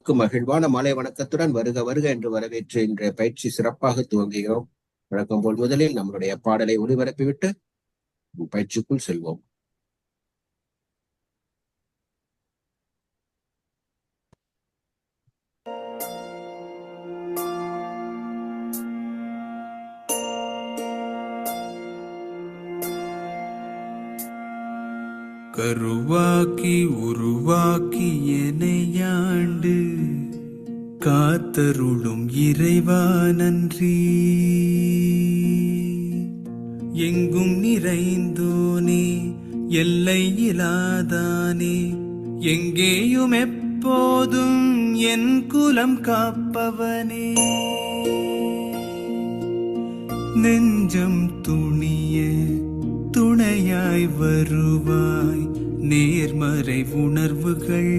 அனைவருக்கும் மகிழ்வான மாலை வணக்கத்துடன் வருக வருக என்று வரவேற்று இன்றைய பயிற்சி சிறப்பாக துவங்குகிறோம். வழக்கம் போல் முதலில் நம்மளுடைய பாடலை ஒளிபரப்பிவிட்டு பயிற்சிக்குள் செல்வோம். கருவாக்கி உருவாக்கி எனையாண்டு காத்தருளும் இறைவா நன்றி. எங்கும் நிறைந்தோனே எல்லை இலாதானே, எங்கேயும் எப்போதும் என் குலம் காப்பவனே. நெஞ்சம் துணிய துணையாய் வருவாய், நேர்மறை உணர்வுகள்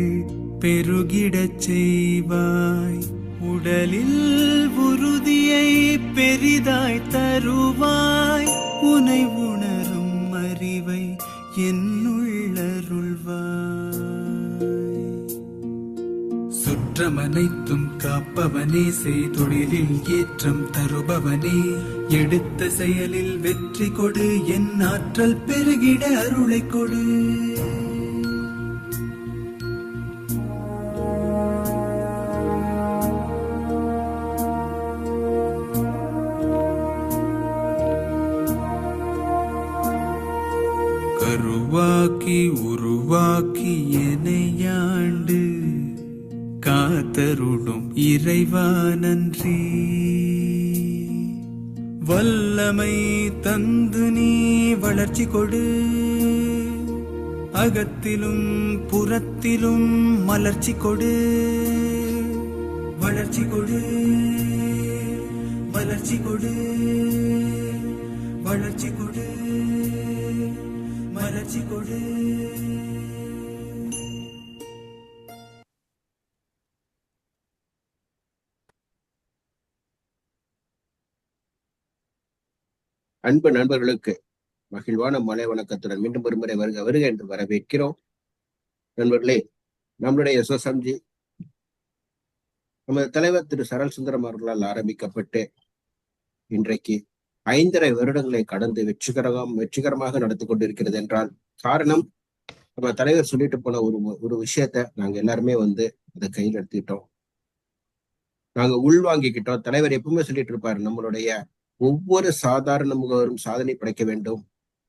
பெருகிடச் செய்வாய். உடலில் உறுதியை பெரிதாய் தருவாய், உனை உணரும் அறிவை என்னுள்ளருள்வாய். சுற்றமனைத்தும் காப்பவனே, செய்தொழிலில் ஏற்றம் தருபவனே, எடுத்த செயலில் வெற்றி கொடு, என் ஆற்றல் பெருகிட அருளை கொடு. கருவாக்கி உருவாக்கி எனையாண்டு காத்தருளும் இறைவா நன்றி. வல்லமை தந்து நீ வளர்ச்சி கொடு, அகத்திலும் புறத்திலும் மலர்ச்சி கொடு. வளர்ச்சி கொடு, வளர்ச்சி கொடு, வளர்ச்சி கொடு, மலர்ச்சி கொடு. அன்பு நண்பர்களுக்கு மகிழ்வான மாலை வணக்கத்துடன் மீண்டும் ஒருமுறை வருக வருக என்று வரவேற்கிறோம். நண்பர்களே, நம்மளுடைய எஸ்எஸ்எம்ஜி நமது தலைவர் திரு சரள் சுந்தரம் அவர்களால் ஆரம்பிக்கப்பட்டு இன்றைக்கு 5.5 வருடங்களை கடந்து வெற்றிகரமாக நடத்தி கொண்டிருக்கிறது என்றால் காரணம், நம்ம தலைவர் சொல்லிட்டு போன ஒரு விஷயத்த நாங்க எல்லாருமே அதை கையில் எடுத்துக்கிட்டோம், நாங்க உள்வாங்கிக்கிட்டோம். தலைவர் எப்பவுமே சொல்லிட்டு இருப்பாரு, நம்மளுடைய ஒவ்வொரு சாதாரண முகவரும் சாதனை படைக்க வேண்டும்.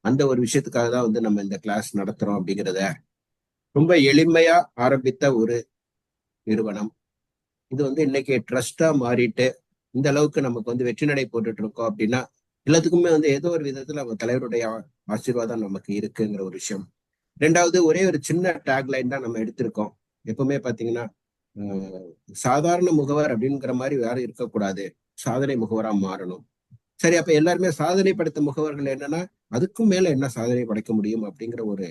அந்த ஒரு விஷயத்துக்காக தான் நம்ம இந்த கிளாஸ் நடத்துறோம். அப்படிங்கிறத ரொம்ப எளிமையா ஆரம்பித்த ஒரு நிறுவனம் இது இன்னைக்கு ட்ரஸ்டா மாறிட்டு இந்த அளவுக்கு நமக்கு வெற்றி நடை போட்டுட்டு இருக்கோம். அப்படின்னா எல்லாத்துக்குமே ஏதோ ஒரு விதத்துல நம்ம தலைவருடைய ஆசீர்வாதம் நமக்கு இருக்குங்கிற ஒரு விஷயம். ரெண்டாவது, ஒரே ஒரு சின்ன டேக்லைன் தான் நம்ம எடுத்திருக்கோம். எப்பவுமே பாத்தீங்கன்னா சாதாரண முகவர் அப்படிங்கிற மாதிரி யாரும் இருக்கக்கூடாது, சாதனை முகவரா மாறணும். சரி, அப்ப எல்லாருமே சாதனை படைத்த முகவர்கள் என்னன்னா அதுக்கும் மேல என்ன சாதனை படைக்க முடியும் அப்படிங்கிற ஒரு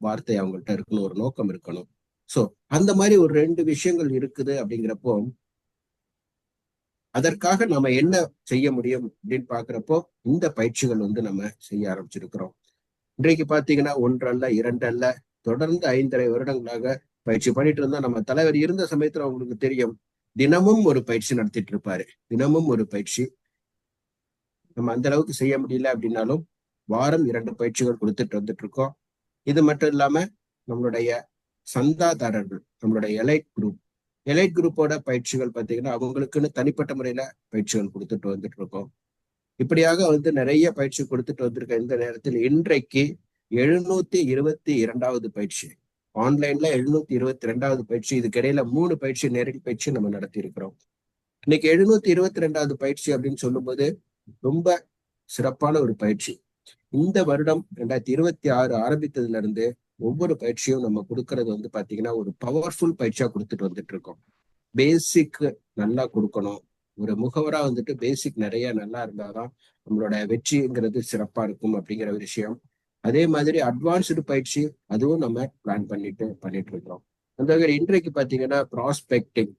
வார்த்தை அவங்கள்ட்ட இருக்கணும், ஒரு நோக்கம் இருக்கணும். சோ அந்த மாதிரி ஒரு 2 விஷயங்கள் இருக்குது. அப்படிங்கிறப்போ அதற்காக நம்ம என்ன செய்ய முடியும் அப்படின்னு பாக்குறப்போ இந்த பயிற்சிகள் நம்ம செய்ய ஆரம்பிச்சிருக்கிறோம். இன்றைக்கு பாத்தீங்கன்னா 1 அல்ல 2 அல்ல, தொடர்ந்து 5.5 வருடங்களாக பயிற்சி பண்ணிட்டு இருந்தா. நம்ம தலைவர் இருந்த சமயத்துல அவங்களுக்கு தெரியும், தினமும் ஒரு பயிற்சி நடத்திட்டு இருப்பாரு. தினமும் ஒரு பயிற்சி. நம்ம அந்த அளவுக்கு செய்ய முடியல அப்படின்னாலும் வாரம் 2 பயிற்சிகள் கொடுத்துட்டு வந்துட்டு இருக்கோம். இது மட்டும் இல்லாம நம்மளுடைய சந்தாதாரர்கள், நம்மளுடைய எலைட் குரூப்போட பயிற்சிகள் பார்த்தீங்கன்னா அவங்களுக்குன்னு தனிப்பட்ட முறையில பயிற்சிகள் கொடுத்துட்டு வந்துட்டு இருக்கோம். இப்படியாக நிறைய பயிற்சி கொடுத்துட்டு வந்திருக்க இந்த நேரத்தில் இன்றைக்கு 722வது பயிற்சி, ஆன்லைன்ல 722வது பயிற்சி. இதுக்கு இடையில 3 பயிற்சி நேரடி பயிற்சி நம்ம நடத்தி இருக்கிறோம். இன்னைக்கு 722வது பயிற்சி அப்படின்னு சொல்லும்போது ரொம்ப சிறப்பான ஒரு பயிற்சி. இந்த வருடம் 2026 ஆரம்பித்ததுல இருந்து ஒவ்வொரு பயிற்சியும் நம்ம கொடுக்கறது பாத்தீங்கன்னா ஒரு பவர்ஃபுல் பயிற்சியா கொடுத்துட்டு வந்துட்டு இருக்கோம். பேசிக் நல்லா கொடுக்கணும். ஒரு முகவரா பேசிக் நிறைய நல்லா இருந்தாதான் நம்மளோட வெற்றிங்கிறது சிறப்பா இருக்கும் அப்படிங்கிற ஒரு விஷயம். அதே மாதிரி அட்வான்ஸ்டு பயிற்சி அதுவும் நம்ம பிளான் பண்ணிட்டு இருக்கிறோம். அந்த வகையில் இன்றைக்கு பாத்தீங்கன்னா ப்ராஸ்பெக்டிங்.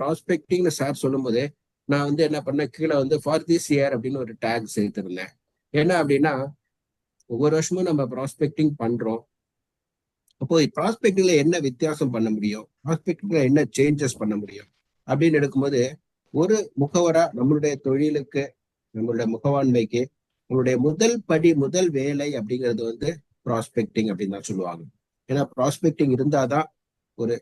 ப்ராஸ்பெக்டிங்னு சார் சொல்லும் போதே நான் என்ன பண்ணேன், கீழே ஃபார் திஸ் இயர் அப்படின்னு ஒரு டேக் சேர்த்திருந்தேன். என்ன அப்படின்னா ஒவ்வொரு வருஷமும் நம்ம ப்ராஸ்பெக்டிங் பண்றோம். அப்போ ப்ராஸ்பெக்டிங்ல என்ன வித்தியாசம் பண்ண முடியும், ப்ராஸ்பெக்டிங்ல என்ன சேஞ்சஸ் பண்ண முடியும் அப்படின்னு எடுக்கும்போது, ஒரு முகவரா நம்மளுடைய தொழிலுக்கு, நம்மளுடைய முகவாண்மைக்கு நம்மளுடைய முதல் படி, முதல் வேலை அப்படிங்கிறது வந்து ப்ராஸ்பெக்டிங் அப்படின்னு தான் சொல்லுவாங்க. ஏன்னா ப்ராஸ்பெக்டிங் இருந்தாதான் ஒரு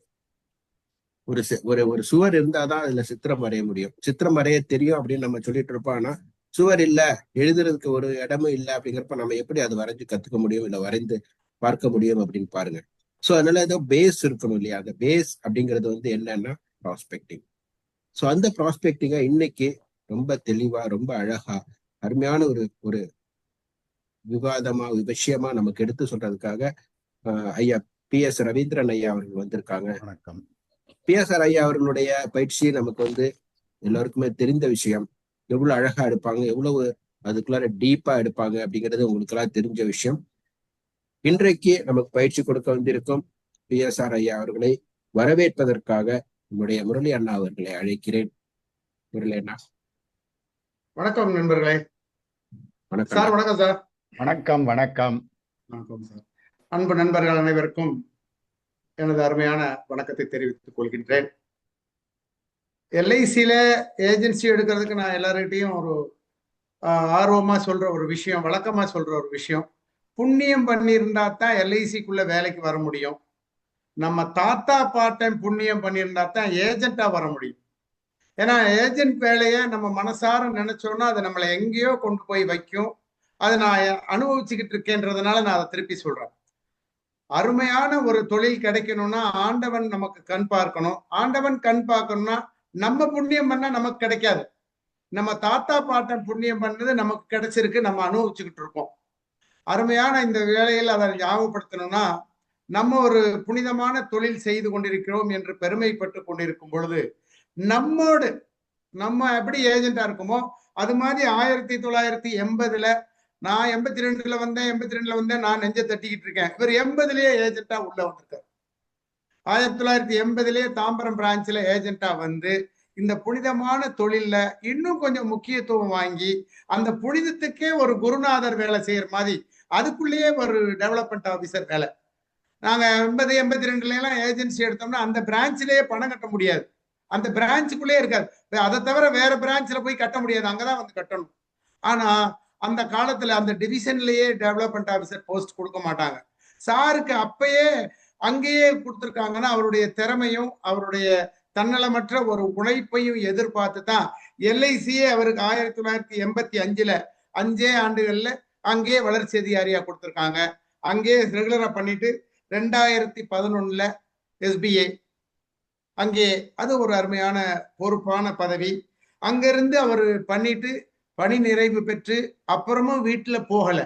ஒரு ஒரு ஒரு சுவர் இருந்தாதான் அதுல சித்திரம் வரைய முடியும். சித்திரம் வரைய தெரியும் அப்படின்னு நம்ம சொல்லிட்டு இருப்போம். ஆனா சுவர் இல்ல, எழுதுறதுக்கு ஒரு இடமும் இல்லை அப்படிங்கிறப்ப நம்ம எப்படி அதை வரைஞ்சு கத்துக்க முடியும், இல்ல வரைந்து பார்க்க முடியும் அப்படின்னு பாருங்க. சோ அதனால ஏதோ பேஸ் இருக்கணும் இல்லையா? அந்த பேஸ் அப்படிங்கிறது வந்து என்னன்னா ப்ராஸ்பெக்டிங். சோ அந்த ப்ராஸ்பெக்டிங்கை இன்னைக்கு ரொம்ப தெளிவா, ரொம்ப அழகா, அருமையான ஒரு ஒரு விவாதமா, விஷயமா நமக்கு எடுத்து சொல்றதுக்காக ஐயா PS ரவீந்திரன் ஐயா அவர்கள் வந்திருக்காங்க. வணக்கம். PS ஐயா அவர்களுடைய பயிற்சி நமக்கு வந்து எல்லாருக்குமே தெரிந்த விஷயம். எவ்வளவு அழகா எடுப்பாங்க, எவ்வளவு அதுக்குள்ளார டீப்பா எடுப்பாங்க அப்படிங்கிறது உங்களுக்கு எல்லாம் தெரிஞ்ச விஷயம். இன்றைக்கு நமக்கு பயிற்சி கொடுக்க வந்திருக்கும் PSR ஐயா அவர்களை வரவேற்பதற்காக நம்முடைய முரளி அண்ணா அவர்களை அழைக்கிறேன். முரளி அண்ணா. வணக்கம் நண்பர்களே. வணக்கம் சார். வணக்கம் சார். வணக்கம். வணக்கம். வணக்கம் சார். அன்பு நண்பர்கள் அனைவருக்கும் எனது அருமையான வணக்கத்தை தெரிவித்துக் கொள்கின்றேன். LICல ஏஜென்சி எடுக்கிறதுக்கு நான் எல்லார்கிட்டையும் ஒரு ஆர்வமா சொல்ற ஒரு விஷயம், வழக்கமா சொல்ற ஒரு விஷயம், புண்ணியம் பண்ணியிருந்தா தான் LICக்குள்ள வேலைக்கு வர முடியும். நம்ம தாத்தா பாட்டன் புண்ணியம் பண்ணியிருந்தா தான் ஏஜென்ட்டா வர முடியும். ஏன்னா ஏஜென்ட் வேலையை நம்ம மனசார நினைச்சோம்னா அதை நம்மளை எங்கேயோ கொண்டு போய் வைக்கும். அதை நான் அனுபவிச்சுக்கிட்டு இருக்கேன்றதுனால நான் அதை திருப்பி சொல்றேன். அருமையான ஒரு தொழில் கிடைக்கணும்னா ஆண்டவன் நமக்கு கண் பார்க்கணும். ஆண்டவன் கண் பார்க்கணும்னா நம்ம புண்ணியம் பண்ணா நமக்கு கிடைக்காது. நம்ம தாத்தா பாட்டன் புண்ணியம் பண்ணது நமக்கு கிடைச்சிருக்கு, நம்ம அனுபவிச்சுக்கிட்டு இருக்கோம். அருமையான இந்த வேலையில் அதை ஞாபகப்படுத்தணும்னா, நம்ம ஒரு புனிதமான தொழில் செய்து கொண்டிருக்கிறோம் என்று பெருமைப்பட்டு கொண்டிருக்கும் பொழுது, நம்ம எப்படி ஏஜென்டா இருக்குமோ அது மாதிரி 1980ல நான் 82ல வந்தேன், நான் நெஞ்ச தட்டிக்கிட்டு இருக்கேன். இவர் 80லயே ஏஜென்டா உள்ள வந்திருக்காரு. 1980லயே தாம்பரம் பிரான்ச்ல ஏஜென்டா வந்து இந்த புனிதமான தொழில்ல இன்னும் கொஞ்சம் முக்கியத்துவம் வாங்கி, அந்த புனிதத்துக்கே ஒரு குருநாதர் வேலை செய்யற மாதிரி அதுக்குள்ளேயே ஒரு டெவலப்மெண்ட் ஆபீசர் வேலை. நாங்க 82ல எல்லாம் ஏஜென்சி எடுத்தோம்னா அந்த பிரான்ச்லயே பணம் கட்ட முடியாது. அந்த பிரான்ச்சுக்குள்ளே இருக்காது. அதை தவிர வேற பிரான்ச்ல போய் கட்ட முடியாது, அங்கதான் வந்து கட்டணும். ஆனா அந்த காலத்துல அந்த டிவிஷன்லயே டெவலப்மெண்ட் ஆபீசர் போஸ்ட் கொடுக்க மாட்டாங்க. சாருக்கு அப்பயே அங்கேயே கொடுத்துருக்காங்கன்னா அவருடைய திறமையும் அவருடைய தன்னலமற்ற ஒரு உழைப்பையும் எதிர்பார்த்து தான் LICயே அவருக்கு 1985ல 5 ஆண்டுகள்ல அங்கேயே வளர்ச்சி அதிகாரியா கொடுத்துருக்காங்க. அங்கேயே ரெகுலரா பண்ணிட்டு 2011ல SBA அங்கே அது ஒரு அருமையான பொறுப்பான பதவி. அங்கிருந்து அவர் பண்ணிட்டு பணி நிறைவு பெற்று அப்புறமும் வீட்டுல போகல.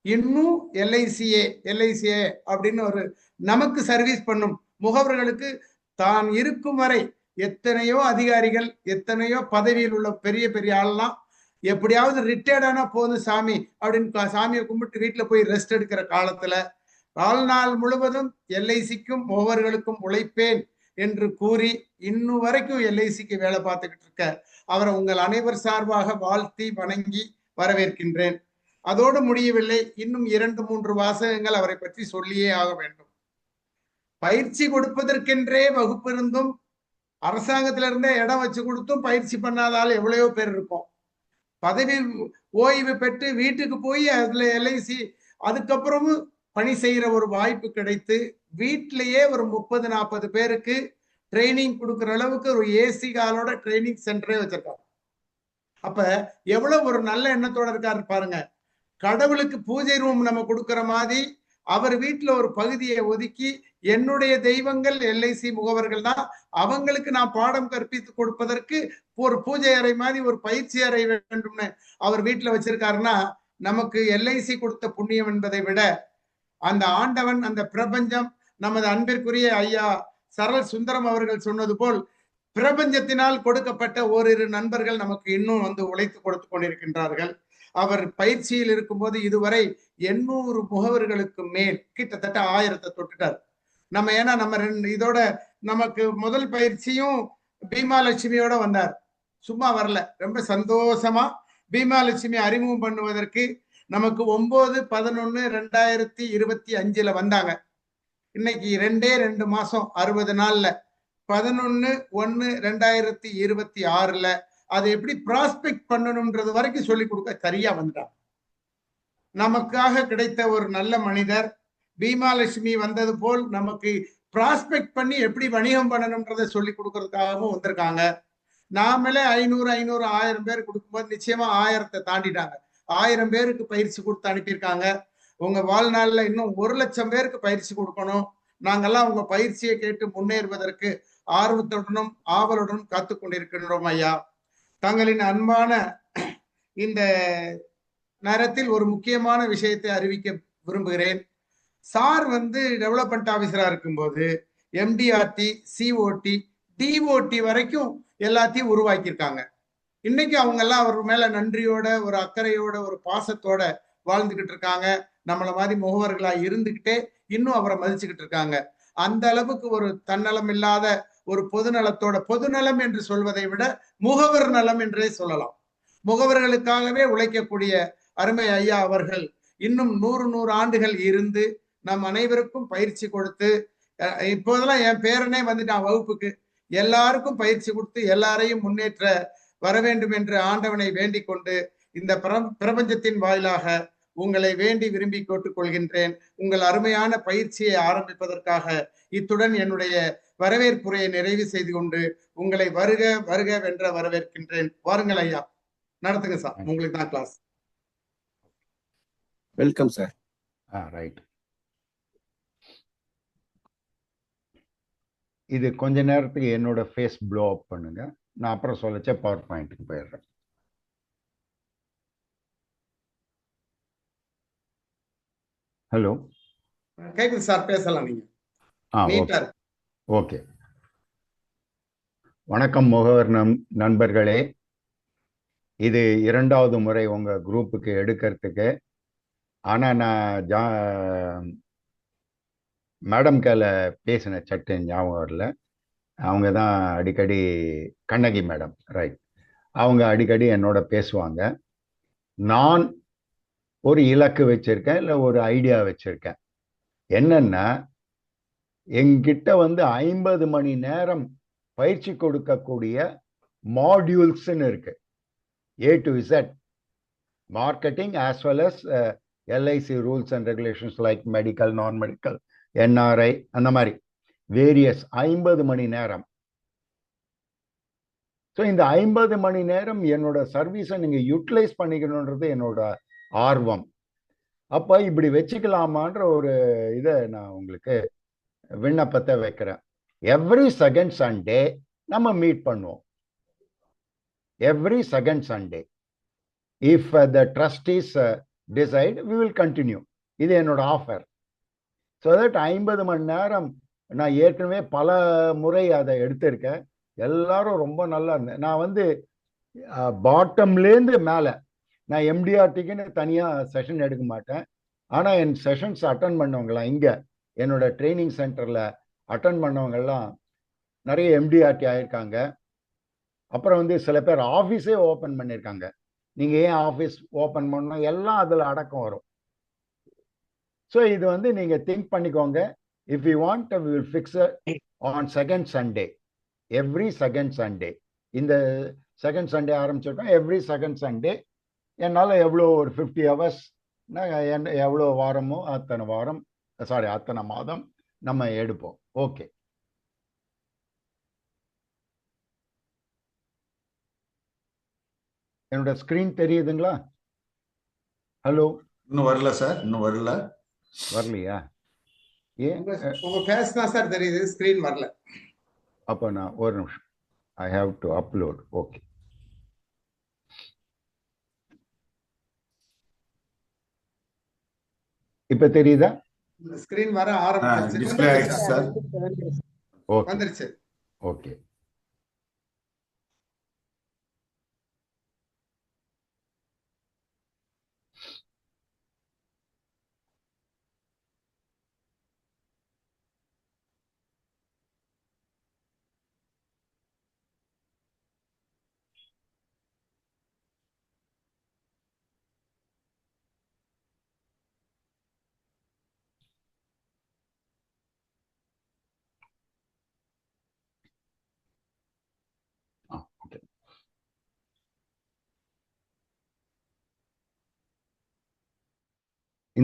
இன்னும் LICA அப்படின்னு ஒரு நமக்கு சர்வீஸ் பண்ணும் முகவர்களுக்கு தான் இருக்கும் வரை எத்தனையோ அதிகாரிகள், எத்தனையோ பதவியில் உள்ள பெரிய பெரிய ஆள்லாம் எப்படியாவது ரிட்டையர்ட் ஆனா போதும் சாமி அப்படின்னு சாமியை கும்பிட்டு வீட்டுல போய் ரெஸ்ட் எடுக்கிற காலத்துல வாழ்நாள் முழுவதும் LICக்கும் முகவர்களுக்கும் உழைப்பேன் என்று கூறி இன்னும் வரைக்கும் LICக்கு வேலை பார்த்துக்கிட்டு இருக்க அவரை உங்கள் அனைவர் சார்பாக வாழ்த்தி வணங்கி வரவேற்கின்றேன். அதோடு முடியவில்லை, இன்னும் 2-3 வாசகங்கள் அவரை பற்றி சொல்லியே ஆக வேண்டும். பயிற்சி கொடுப்பதற்கென்றே வகுப்பு இருந்தும் அரசாங்கத்திலிருந்தே இடம் வச்சு கொடுத்தும் பயிற்சி பண்ணாதால் எவ்வளவோ பேர் இருக்கும். பதவி ஓய்வு பெற்று வீட்டுக்கு போய் அதுல LIC அதுக்கப்புறமும் பணி செய்யற ஒரு வாய்ப்பு கிடைத்து வீட்டிலேயே ஒரு 30-40 பேருக்கு ட்ரைனிங் கொடுக்குற அளவுக்கு ஒரு AC காலோட ட்ரைனிங் சென்டரே வச்சிருக்காங்க. அப்ப எவ்வளவு ஒரு நல்ல எண்ணத்தோட இருக்காரு பாருங்க. கடவுளுக்கு பூஜை ரூம் நம்ம கொடுக்கற மாதிரி அவர் வீட்டுல ஒரு பகுதியை ஒதுக்கி என்னுடைய தெய்வங்கள் LIC முகவர்கள் தான், அவங்களுக்கு நான் பாடம் கற்பித்து கொடுப்பதற்கு ஒரு பூஜை அறை மாதிரி ஒரு பயிற்சி அறை வேண்டும்னு அவர் வீட்டுல வச்சிருக்காருன்னா நமக்கு LIC கொடுத்த புண்ணியம் என்பதை விட அந்த ஆண்டவன், அந்த பிரபஞ்சம், நமது அன்பிற்குரிய ஐயா சரல் சுந்தரம் அவர்கள் சொன்னது போல் பிரபஞ்சத்தினால் கொடுக்கப்பட்ட ஓரிரு நண்பர்கள் நமக்கு இன்னும் வந்து உழைத்து கொடுத்து கொண்டிருக்கின்றார்கள். அவர் பயிற்சியில் இருக்கும்போது இதுவரை 800 முகவர்களுக்கு மேல் கிட்டத்தட்ட 1000 தொட்டுட்டார். நம்ம ஏன்னா நம்ம இதோட நமக்கு முதல் பயிற்சியும் பீமாலட்சுமியோட வந்தார், சும்மா வரல. ரொம்ப சந்தோஷமா பீமாலட்சுமி அறிமுகம் பண்ணுவதற்கு நமக்கு 9/11/2025 வந்தாங்க. இன்னைக்கு 2 மாசம் 60 நாள்ல 11/1/2026 அதை எப்படி ப்ராஸ்பெக்ட் பண்ணணும்ன்றது வரைக்கும் சொல்லி கொடுக்க சரியா வந்துட்டாங்க. நமக்காக கிடைத்த ஒரு நல்ல மனிதர் பீமாலட்சுமி வந்தது போல் நமக்கு ப்ராஸ்பெக்ட் பண்ணி எப்படி வணிகம் பண்ணணும்ன்றதை சொல்லி கொடுக்கறதுக்காகவும் வந்திருக்காங்க. நாமளே 500 500 1000 பேர் கொடுக்கும்போது நிச்சயமா 1000 தாண்டிட்டாங்க. 1000 பேருக்கு பயிற்சி கொடுத்து அனுப்பியிருக்காங்க. உங்க வாழ்நாள்ல இன்னும் 1,00,000 பேருக்கு பயிற்சி கொடுக்கணும். நாங்கெல்லாம் உங்க பயிற்சியை கேட்டு முன்னேறுவதற்கு ஆர்வத்துடனும் ஆவலுடனும் காத்து கொண்டிருக்கின்றோம் ஐயா. தங்களின் அன்பான இந்த நேரத்தில் ஒரு முக்கியமான விஷயத்தை அறிவிக்க விரும்புகிறேன். சார் டெவலப்மெண்ட் ஆபீசரா இருக்கும்போது எம்டிஆர்டி, சிஓடி, டிஓடி வரைக்கும் எல்லாத்தையும் உருவாக்கியிருக்காங்க. இன்னைக்கு அவங்க எல்லாம் அவர் மேல நன்றியோட, ஒரு அக்கறையோட, ஒரு பாசத்தோட வாழ்ந்துகிட்டு இருக்காங்க. நம்மள மாதிரி முகவர்களா இருந்துகிட்டே இன்னும் அவரை மதிச்சுக்கிட்டு இருக்காங்க. அந்த அளவுக்கு ஒரு தன்னலம் இல்லாத ஒரு பொதுநலத்தோட, பொதுநலம் என்று சொல்வதை விட முகவர் நலம் என்றே சொல்லலாம், முகவர்களுக்காகவே உழைக்கக்கூடிய அருமை ஐயா அவர்கள் இன்னும் 100 ஆண்டுகள் இருந்து நம் அனைவருக்கும் பயிற்சி கொடுத்து, இப்போதெல்லாம் என் பேரனே வந்துட்டான் வகுப்புக்கு, எல்லாருக்கும் பயிற்சி கொடுத்து எல்லாரையும் முன்னேற்ற வர வேண்டும் என்று ஆண்டவனை வேண்டிக் கொண்டு இந்த பிரபஞ்சத்தின் வாயிலாக உங்களை வேண்டி விரும்பி கேட்டுக்கொள்கின்றேன். உங்கள் அருமையான பயிற்சியை ஆரம்பிப்பதற்காக இத்துடன் என்னுடைய வரவேற்புரையை நிறைவு செய்து கொண்டு உங்களை வருக வருக வென்ற வரவேற்கின்றேன். வாருங்கள் ஐயா, நடத்துங்க சார், உங்களுக்கு தான் கிளாஸ். Welcome sir. ரைட். இது கொஞ்ச நேரத்துக்கு என்னோட ஃபேஸ் ப்ளோ அப் பண்ணுங்க. நான் அப்புறம் சொல்லச்ச பவர் பாயிண்ட்டுக்கு போயிடுறேன். ஹலோ, கேக்குது சார், பேசலாம் நீங்க. Okay okay. வணக்கம் முகவர் நண்பர்களே. இது 2வது முறை உங்க குரூப்புக்கு எடுக்கிறதுக்கு. ஆனா நான் மேடம் கையில் பேசின சட்டு ஞாபகம் வரல. அவங்க தான் அடிக்கடி, கண்ணகி மேடம், ரைட், அவங்க அடிக்கடி என்னோட பேசுவாங்க. நான் ஒரு இலக்கு வச்சிருக்கேன், இல்லை ஒரு ஐடியா வச்சிருக்கேன். என்னன்னா, எங்கிட்ட 50 மணி நேரம் பயிற்சி கொடுக்கக்கூடிய மாடியூல்ஸ்ன்னு இருக்கு. A to Z marketing as well as LIC rules and regulations like medical, நான் மெடிக்கல், NRI, அந்த மாதிரி வேரியஸ் 50 மணி நேரம். ஸோ இந்த 50 மணி நேரம் என்னோட சர்வீஸை நீங்க யூட்டிலைஸ் பண்ணிக்கணுன்றது என்னோட ஆர்வம். அப்ப இப்படி வச்சுக்கலாமான்ற ஒரு இதை நான் உங்களுக்கு விண்ணப்பத்தை வைக்கிறேன். எவ்ரி செகண்ட் சண்டே நம்ம மீட் பண்ணுவோம். Every second Sunday. If the trustees decide we will continue. இது என்னோட ஆஃபர். ஸோ தட் 50 மணி நேரம் நான் ஏற்கனவே பல முறை அதை எடுத்திருக்கேன். எல்லாரும் ரொம்ப நல்லா இருந்தேன். நான் பாட்டம்லேருந்து மேலே, நான் எம்டிஆர்டிக்குன்னு தனியாக செஷன் எடுக்க மாட்டேன். ஆனால் என் செஷன்ஸ் அட்டன் பண்ணவங்களாம், இங்கே என்னோட ட்ரைனிங் சென்டரில் அட்டன் பண்ணவங்கெல்லாம் நிறைய எம்டிஆர்டி ஆயிருக்காங்க. அப்புறம் சில பேர் ஆஃபீஸே ஓப்பன் பண்ணியிருக்காங்க. நீங்கள் ஏன் ஆஃபீஸ் ஓப்பன் பண்ணணும், எல்லாம் அதில் அடக்கம் வரும். ஸோ இது நீங்கள் திங்க் பண்ணிக்கோங்க. If you want we will fix on second Sunday, every second Sunday. இந்த செகண்ட் சண்டே ஆரம்பிச்சிருக்கோம். எவ்ரி செகண்ட் சண்டே என்னால் எவ்வளோ ஒரு 50 hours எவ்வளோ வாரமோ அத்தனை வாரம், அத்தனை மாதம் நம்ம எடுப்போம். ஓகே. என்னோட ஸ்கிரீன் தெரியுதுங்களா? ஹலோ, இன்னும் வரல சார், இன்னும் வரல. வரலையா? ஏன்? உங்க ஃபேஸ் தான் சார் தெரியுது, ஸ்கிரீன் வரல. அப்போ நான் ஒரு நிமிஷம், I have to upload. Okay, இப்ப தெரியுதா? ஸ்கிரீன் வர ஆரம்பிச்சிருச்சு. டிஸ்ப்ளே ஆயிடுச்சு சார். ஓகே, வந்துருச்சு. ஓகே.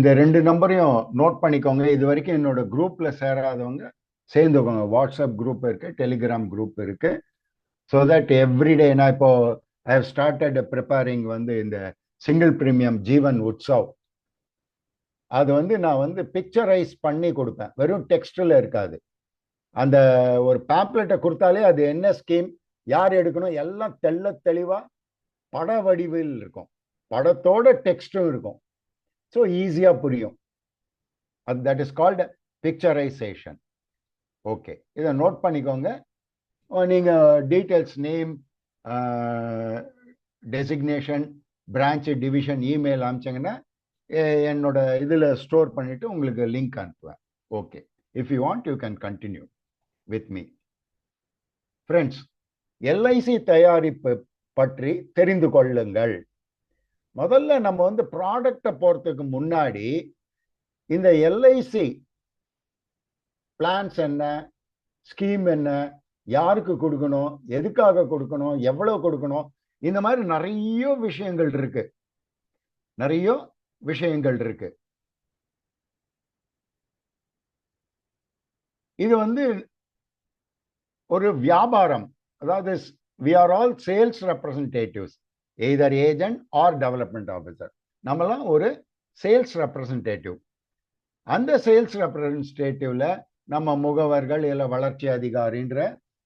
இந்த 2 நம்பரையும் நோட் பண்ணிக்கோங்க. இது வரைக்கும் என்னோட குரூப்ல சேராதவங்க சேர்ந்துக்கோங்க. வாட்ஸ்அப் குரூப் இருக்கு, டெலிகிராம் குரூப் இருக்கு. ஸோ தட் எவ்ரிடே நான் இப்போ ஐ ஹவ் ஸ்டார்டட் ப்ரிப்பேரிங் வந்து இந்த சிங்கிள் பிரீமியம் ஜீவன் உற்சவ். அது வந்து நான் வந்து பிக்சரைஸ் பண்ணி கொடுப்பேன், வெறும் டெக்ஸ்டில் இருக்காது. அந்த ஒரு பேம்ப்ளெட்டை கொடுத்தாலே அது என்ன ஸ்கீம், யார் எடுக்கணும் எல்லாம் தெள்ள தெளிவாக பட வடிவில் இருக்கும், படத்தோட டெக்ஸ்டும் இருக்கும். ஸோ ஈஸியாக புரியும். அது that is called picturisation. Okay, இதை நோட் பண்ணிக்கோங்க. நீங்கள் details, name, designation, branch, division, email அனுப்பிச்சிங்கன்னா என்னோட இதில் ஸ்டோர் பண்ணிவிட்டு உங்களுக்கு லிங்க் அனுப்புவேன். Okay, if you want you can continue with me. Friends, LIC தயாரிப்பு பற்றி தெரிந்து கொள்ளுங்கள். முதல்ல நம்ம வந்து ப்ராடக்டை போகிறதுக்கு முன்னாடி இந்த எல்ஐசி பிளான்ஸ் என்ன, ஸ்கீம் என்ன, யாருக்கு கொடுக்கணும், எதுக்காக கொடுக்கணும், எவ்வளவு கொடுக்கணும், இந்த மாதிரி நிறைய விஷயங்கள் இருக்கு. இது வந்து ஒரு வியாபாரம். அதாவது we are all sales representatives, either agent or development officer. நம்மலாம் ஒரு சேல்ஸ் ரெப்ரசன்டேட்டிவ். அந்த சேல்ஸ் ரெப்ரசன்டேட்டிவ்ல நம்ம முகவர்கள் இல்லை வளர்ச்சி அதிகாரின்ற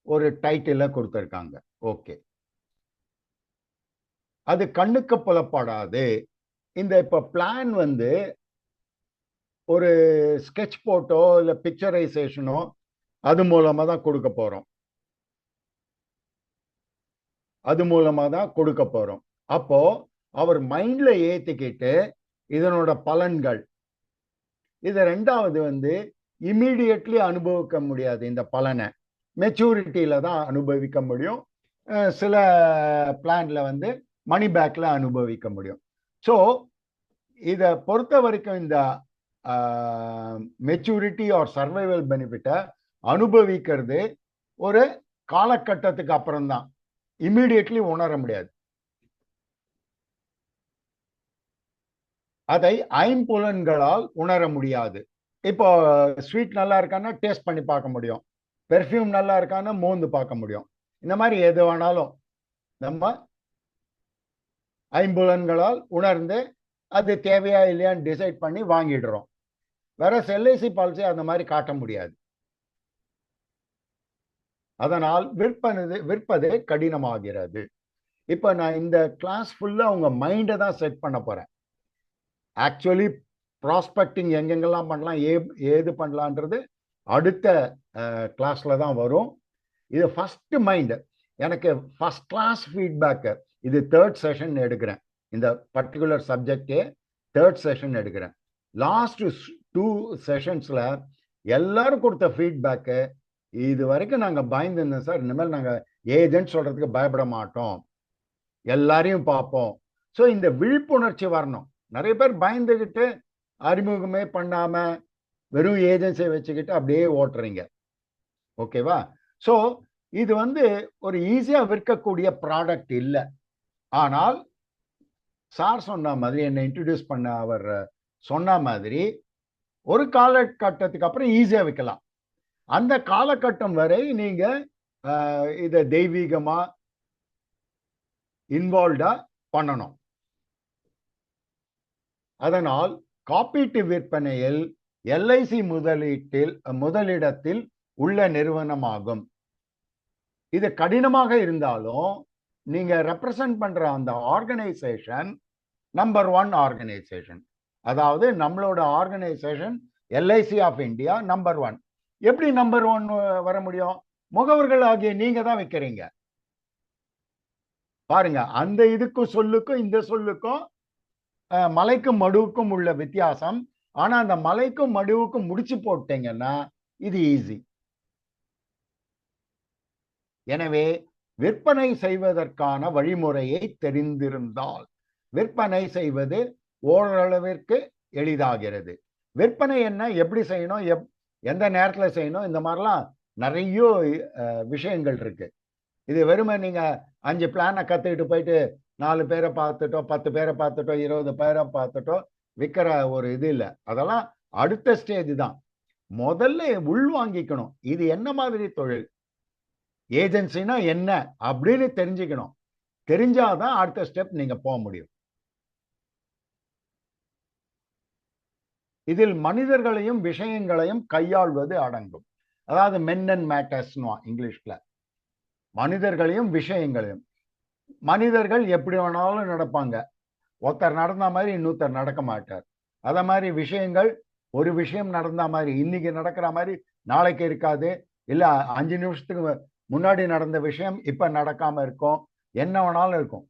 ஒரு டைட்டில கொடுத்துருக்காங்க. ஓகே, அது கண்ணுக்கு புலப்படாது. இந்த இப்போ பிளான் வந்து ஒரு ஸ்கெட்ச் போட்டோ இல்லை பிக்சரைசேஷனோ அது மூலமாக தான் கொடுக்க போகிறோம். அப்போ அவர் மைண்ட்ல ஏற்றிக்கிட்டு இதனோட பலன்கள், இது ரெண்டாவது வந்து இம்மீடியட்லி அனுபவிக்க முடியாது. இந்த பலனை மெச்சூரிட்டியில தான் அனுபவிக்க முடியும். சில பிளான்ல வந்து மணி பேக்ல அனுபவிக்க முடியும். ஸோ இதை பொறுத்த வரைக்கும் இந்த மெச்சூரிட்டி ஆர் சர்வைவல் பெனிஃபிட்டை அனுபவிக்கிறது ஒரு காலகட்டத்துக்கு அப்புறம் தான், இம்மீடியட்லி உணர முடியாது. அதை ஐம்புலன்களால் உணர முடியாது. இப்போ ஸ்வீட் நல்லா இருக்கான்னா டேஸ்ட் பண்ணி பார்க்க முடியும், பெர்ஃப்யூம் நல்லா இருக்கான்னா மோந்து பார்க்க முடியும். இந்த மாதிரி எது வேணாலும் நம்ம ஐம்புலன்களால் உணர்ந்து அது தேவையா இல்லையான்னு டிசைட் பண்ணி வாங்கிடுறோம். வேற எல்ஐசி பாலிசி அந்த மாதிரி காட்ட முடியாது. அதனால் விற்பது கடினமாகிறது. இப்போ நான் இந்த கிளாஸ் ஃபுல்லா உங்க மைண்டை தான் செட் பண்ண போறேன். ஆக்சுவலி ப்ராஸ்பெக்டிங் எங்கெங்கெல்லாம் பண்ணலாம், ஏது பண்ணலான்றது அடுத்த கிளாஸ்ல தான் வரும். இது ஃபர்ஸ்ட் மைண்ட். எனக்கு ஃபர்ஸ்ட் கிளாஸ் ஃபீட்பேக்கு, இது 3rd செஷன் எடுக்கிறேன். இந்த பர்டிகுலர் சப்ஜெக்டே 3rd செஷன் எடுக்கிறேன். லாஸ்ட் 2 செஷன்ஸ்ல எல்லாரும் கொடுத்த ஃபீட்பேக்கு, இது வரைக்கும் நாங்கள் பயந்துருந்தோம் சார், இனிமேல் நாங்கள் ஏஜென்ட் சொல்றதுக்கு பயப்பட மாட்டோம், எல்லாரையும் பார்ப்போம். ஸோ இந்த விழிப்புணர்ச்சி வரணும். நிறைய பேர் பயந்துக்கிட்டு அறிமுகமே பண்ணாம வெறும் ஏஜென்சியை வச்சுக்கிட்டு அப்படியே ஓட்டுறீங்க. ஓகேவா? ஸோ இது வந்து ஒரு ஈஸியா விற்கக்கூடிய ப்ராடக்ட் இல்லை. ஆனால் சார் சொன்ன மாதிரி, என்னை இன்ட்ரடியூஸ் பண்ண அவர் சொன்ன மாதிரி, ஒரு காலகட்டத்துக்கு அப்புறம் ஈஸியா விற்கலாம். அந்த காலகட்டம் வரை நீங்க இதை தெய்வீகமா இன்வால்வ்டா பண்ணணும். அதனால் காப்பீட்டு விற்பனையில் எல்ஐசி முதலிடத்தில் உள்ள நிறுவனமாகும். இது கடினமாக இருந்தாலும் நீங்க ரெப்ரசன்ட் பண்ற அந்த ஆர்கனைசேஷன் நம்பர் 1 ஆர்கனைசேஷன். அதாவது நம்மளோட organisation LIC of India number 1. எப்படி நம்பர் 1 வர முடியும்? முகவர்கள் ஆகிய நீங்க தான் வைக்கிறீங்க. பாருங்க, அந்த இதுக்கும் சொல்லுக்கும் இந்த சொல்லுக்கும் மலைக்கும் மடுவுக்கும் உள்ள வித்தியாசம். ஆனா அந்த மலைக்கும் மடுவுக்கும் முடிச்சு போட்டீங்கன்னா இது ஈஸி. எனவே விற்பனை செய்வதற்கான வழிமுறையை தெரிந்திருந்தால் விற்பனை செய்வது ஓரளவிற்கு எளிதாகிறது. விற்பனை என்ன, எப்படி செய்யணும், எந்த நேரத்தில் செய்யணும், இந்த மாதிரிலாம் நிறைய விஷயங்கள் இருக்கு. இது வெறுமை நீங்க 5 பிளானை கத்துக்கிட்டு போயிட்டு 4 பேரை பார்த்துட்டோம், 10 பேரை பார்த்துட்டோம், 20 பேரை பார்த்துட்டோம், விற்கிற ஒரு இது இல்லை. அதெல்லாம் அடுத்த ஸ்டேஜ் தான். முதல்ல உள்வாங்கிக்கணும், இது என்ன மாதிரி தொழில், ஏஜென்சினா என்ன அப்படின்னு தெரிஞ்சுக்கணும். தெரிஞ்சாதான் அடுத்த ஸ்டெப் நீங்க போக முடியும். இதில் மனிதர்களையும் விஷயங்களையும் கையாள்வது அடங்கும். அதாவது மென் அண்ட் மேட்டர்ஸ்னுவா இங்கிலீஷ்ல. மனிதர்களையும் விஷயங்களையும். மனிதர்கள் எப்படி வேணாலும் நடப்பாங்க, ஒருத்தர் நடந்த மாதிரி இன்னொருத்தர் நடக்க மாட்டார். அத மாதிரி விஷயங்கள், ஒரு விஷயம் நடந்த மாதிரி இன்னைக்கு நடக்கிற மாதிரி நாளைக்கு இருக்காது, இல்ல 5 நிமிஷத்துக்கு முன்னாடி நடந்த விஷயம் இப்ப நடக்காம இருக்கும், என்ன வேணாலும் இருக்கும்.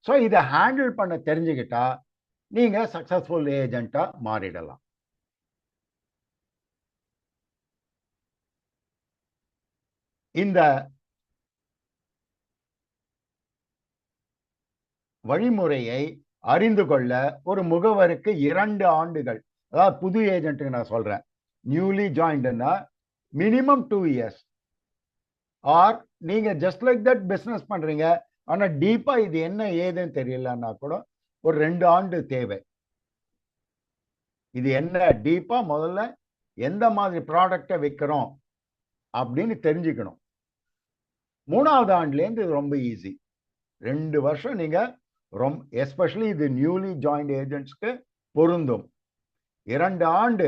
ஸோ இதை ஹேண்டில் பண்ண தெரிஞ்சுக்கிட்டா நீங்க சக்சஸ்ஃபுல் ஏஜென்ட்டா மாறிடலாம். இந்த வழிமுறையை அறிந்து கொள்ள ஒரு முகவருக்கு 2 ஆண்டுகள், அதாவது புது ஏஜென்ட்டுக்கு நான் சொல்றேன், நியூலி ஜாயின்ட்னா மினிமம் 2 இயர்ஸ். ஆர் நீங்க ஜஸ்ட் லைக் தட் பிசினஸ் பண்றீங்க, ஆனா டீப்பா இது என்ன ஏதுன்னு தெரியலன்னா கூட ஒரு 2 ஆண்டு தேவை. இது என்ன டீப்பா முதல்ல எந்த மாதிரி ப்ராடக்டை விற்கிறோம் அப்படின்னு தெரிஞ்சுக்கணும். 3வது ஆண்டுலேருந்து இது ரொம்ப ஈஸி. 2 வருஷம் நீங்க எஸ்பெஷலி இது நியூலி ஜாயின்ட் ஏஜென்ட்ஸ்க்கு பொருந்தும். 2 ஆண்டு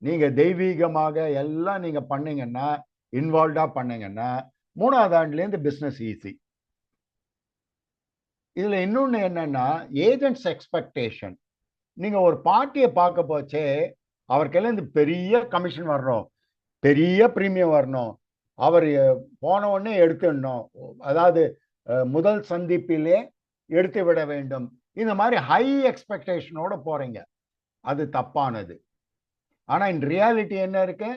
நீங்க தெய்வீகமாக எல்லாம் நீங்க பண்ணீங்கன்னா, இன்வால்வ்டா பண்ணீங்கன்னா 3வது ஆண்டுலேருந்து பிசினஸ் ஈஸி. இதுல இன்னொன்னு என்னன்னா, ஏஜென்ட்ஸ் எக்ஸ்பெக்டேஷன். நீங்க ஒரு பார்ட்டியை பார்க்க போச்சே, அவருக்கெல்லாம் இந்த பெரிய கமிஷன் வரணும், பெரிய பிரீமியம் வரணும், அவர் போன உடனே எடுத்துடணும், அதாவது முதல் சந்திப்பிலே எடுத்து விட வேண்டும், இந்த மாதிரி ஹை எக்ஸ்பெக்டேஷனோட போறீங்க. அது தப்பானது. ஆனா இன் ரியாலிட்டி என்ன இருக்கு,